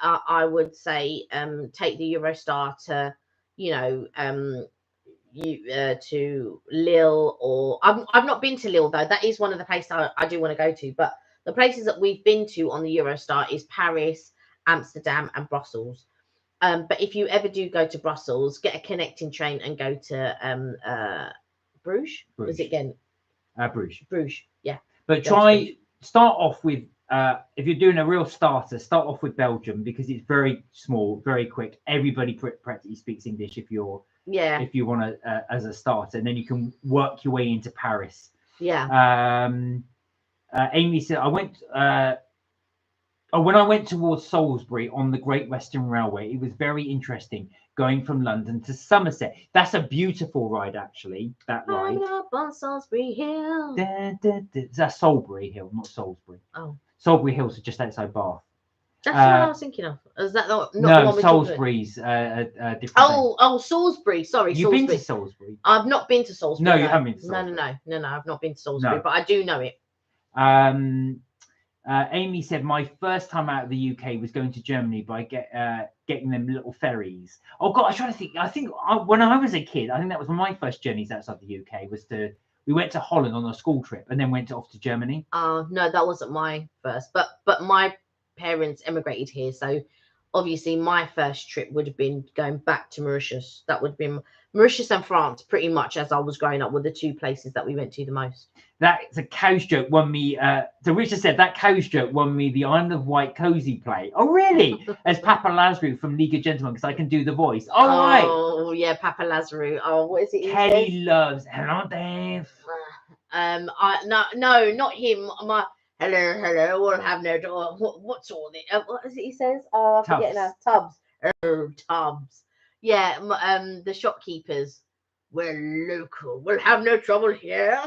say take the Eurostar to to Lille, or I've not been to Lille though. That is one of the places I do want to go to, but the places that we've been to on the Eurostar is Paris, Amsterdam, and Brussels. But if you ever do go to Brussels, get a connecting train and go to Bruges. Was it again? Bruges. Yeah. But start off with if you're doing a real starter, start off with Belgium because it's very small, very quick. Everybody practically speaks English if you want to as a starter, and then you can work your way into Paris. Yeah. Amy said, when I went towards Salisbury on the Great Western Railway, it was very interesting going from London to Somerset. That's a beautiful ride, actually. That ride. Up on Salisbury Hill. That's Salisbury Hill, not Salisbury. Oh. Salisbury Hills are just outside Bath. That's what I was thinking of. Is that not no, the one Salisbury's different. Oh, Salisbury. Sorry, You've Salisbury. been to Salisbury? I've not been to Salisbury. No, you haven't been to Salisbury. No, I've not been to Salisbury, but I do know it. Amy said, my first time out of the UK was going to Germany by getting them little ferries. Oh God, I'm trying to think. I think when I was a kid, I think that was one of my first journeys outside the UK. We went to Holland on a school trip and then went off to Germany. No, that wasn't my first, but my parents emigrated here, so obviously my first trip would have been going back to Mauritius. That would have been Mauritius and France, pretty much, as I was growing up, were the two places that we went to the most. That's a Cows joke won me. So Richard said that Cows joke won me the Isle of Wight cozy play. Oh really? As Papa Lazarou from League of Gentlemen, because I can do the voice. Oh yeah, Papa Lazarou. Oh, what is it? Kelly loves Hello Dave. No, not him. My hello, we'll have no door. What's all this? What is it he says? Oh, I forget now. Tubs. Oh, tubs. Yeah, the shopkeepers. We're local. We'll have no trouble here.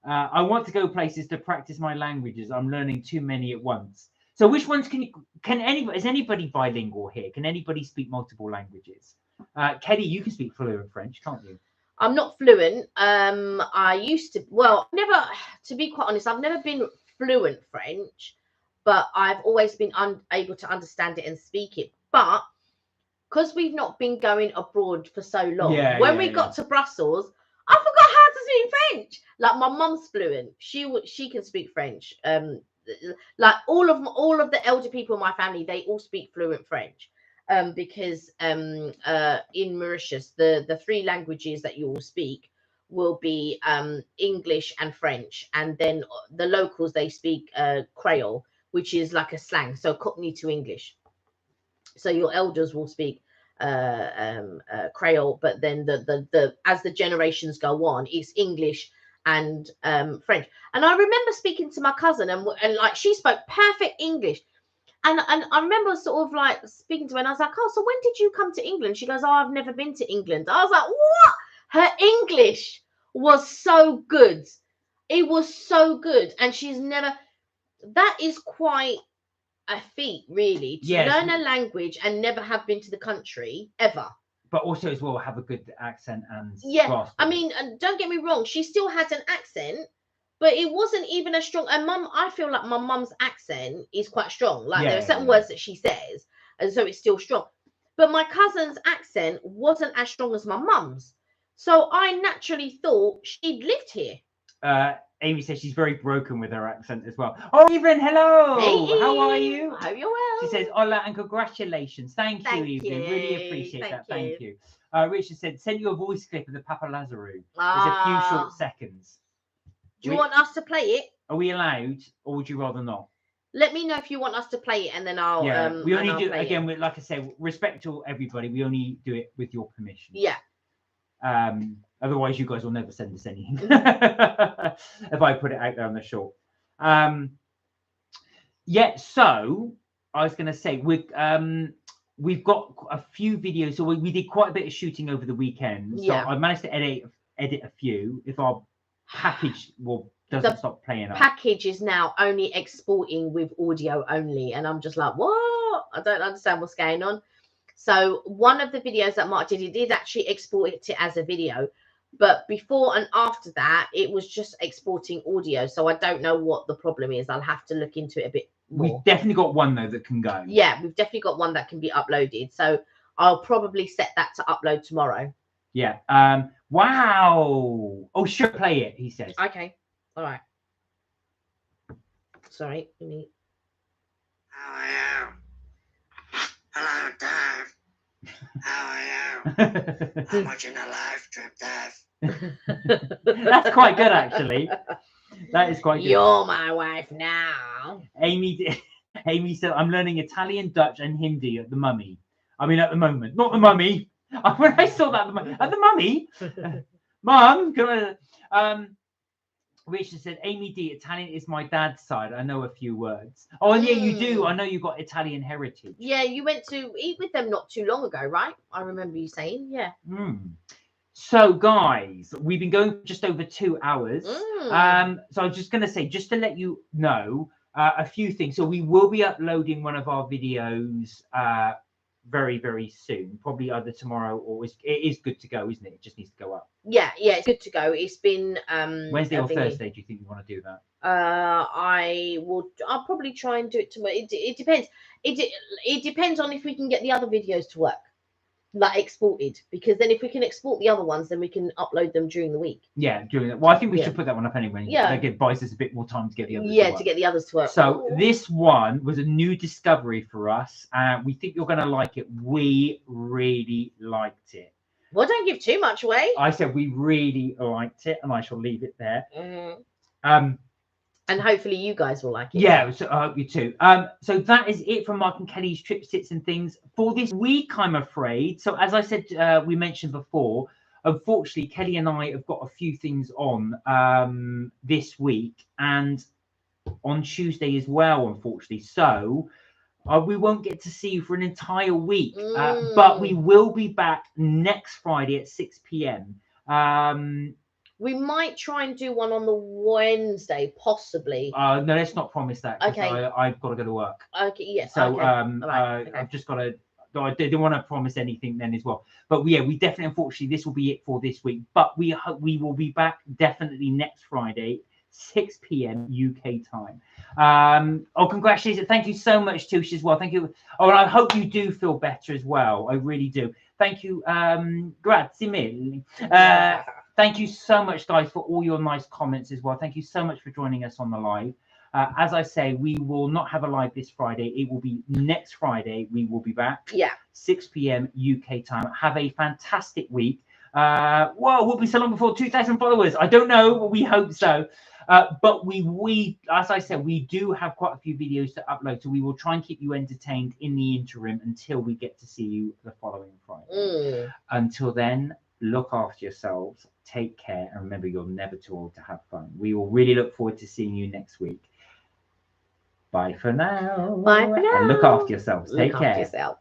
I want to go places to practice my languages. I'm learning too many at once. So which ones can anybody, is anybody bilingual here? Can anybody speak multiple languages? Kelly, you can speak fluent French, can't you? I'm not fluent. I used to, well, never, to be quite honest, I've never been fluent French, but I've always been able to understand it and speak it. But because we've not been going abroad for so long, when we got to Brussels, I forgot how to speak French. Like my mum's fluent; she can speak French. Like all of the elder people in my family, they all speak fluent French. Because in Mauritius, the three languages that you will speak will be English and French, and then the locals, they speak Creole, which is like a slang, so Cockney to English. So your elders will speak Creole, but then the as the generations go on, it's English and French. And I remember speaking to my cousin, and like she spoke perfect English. And I remember sort of like speaking to her, and I was like, oh, so when did you come to England? She goes, oh, I've never been to England. I was like, what? Her English was so good. It was so good. And she's never, that is quite a feat, really, to learn a language and never have been to the country ever. But also as well have a good accent and grasp. I mean, don't get me wrong, she still had an accent, but it wasn't even as strong. And mum, I feel like my mum's accent is quite strong. Like there are certain words that she says, and so it's still strong. But my cousin's accent wasn't as strong as my mum's. So I naturally thought she'd lived here. Amy says she's very broken with her accent as well. Oh, Evelyn, hello. Hey, how are you? I hope you're well. She says, hola and congratulations. Thank you, Evelyn. Really appreciate that. Thank you. Richard said, send you a voice clip of the Papa Lazarou. It's a few short seconds. Do you want us to play it? Are we allowed, or would you rather not? Let me know if you want us to play it, and then I'll. Yeah, we only do again. Like I said, respect to everybody. We only do it with your permission. Yeah. Otherwise, you guys will never send us anything if I put it out there on the short. Yeah. So I was going to say we've got a few videos. So we did quite a bit of shooting over the weekend. So I managed to edit a few. If our package doesn't stop playing up. Package is now only exporting with audio only, and I'm just like, what? I don't understand what's going on. So one of the videos that Mark did, he did actually export it as a video, but before and after that, it was just exporting audio. So I don't know what the problem is. I'll have to look into it a bit more. We've definitely got one though that can go. Yeah, we've definitely got one that can be uploaded. So I'll probably set that to upload tomorrow. Yeah. Wow. Oh, sure. Play it. He says. Okay. All right. Sorry. How are you? Hello, Dave. How are you? I'm watching a live trip, Dave. That's quite good, actually. That is quite good. You're my wife now. Amy said, I'm learning Italian, Dutch, and Hindi at the Mummy. I mean, at the moment, not the Mummy. When I saw that at the Mummy, Mum, come on. Richard said, Amy D, Italian is my dad's side. I know a few words. Oh, and yeah, you do. I know you've got Italian heritage. Yeah, you went to eat with them not too long ago, right? I remember you saying, yeah. So, guys, we've been going for just over 2 hours. So I was just going to say, just to let you know a few things. So we will be uploading one of our videos very, very soon. Probably either tomorrow or it is good to go, isn't it? It just needs to go up. Yeah, it's good to go. It's been Wednesday or Thursday. Do you think you want to do that? I'll probably try and do it tomorrow. It depends. It depends on if we can get the other videos to work, like exported. Because then if we can export the other ones, then we can upload them during the week. Yeah, during that. Well, I think we should put that one up anyway. Yeah, that buys us a bit more time to get the others. Yeah, to get the others to work. So this one was a new discovery for us, and we think you're going to like it. We really liked it. Well, don't give too much away. I said we really liked it, and I shall leave it there. And hopefully you guys will like it. Yeah, so I hope you too. So that is it from Mark and Kelly's Trip Sits and Things for this week, I'm afraid. So as I said, we mentioned before, unfortunately, Kelly and I have got a few things on this week and on Tuesday as well, unfortunately. So we won't get to see you for an entire week, but we will be back next Friday at 6 p.m. We might try and do one on the Wednesday, possibly. No, let's not promise that. Okay. I've got to go to work. Okay, yeah. So okay. Right. Okay. I've just got to. I didn't want to promise anything then as well. But yeah, we definitely, unfortunately, this will be it for this week. But we will be back definitely next Friday, 6 p.m. UK time. Congratulations. Thank you so much, Tush, as well. Thank you. Oh, and I hope you do feel better as well. I really do. Thank you. Grazie mille. Thank you so much, guys, for all your nice comments as well. Thank you so much for joining us on the live. As I say, we will not have a live this Friday. It will be next Friday. We will be back. Yeah. 6 p.m. UK time. Have a fantastic week. Will be so long before 2,000 followers? I don't know, but we hope so. But we, as I said, we do have quite a few videos to upload. So we will try and keep you entertained in the interim until we get to see you the following Friday. Until then, look after yourselves. Take care. And remember, you're never too old to have fun. We will really look forward to seeing you next week. Bye for now. Bye for now. And look after yourselves. Take care. Look after yourself.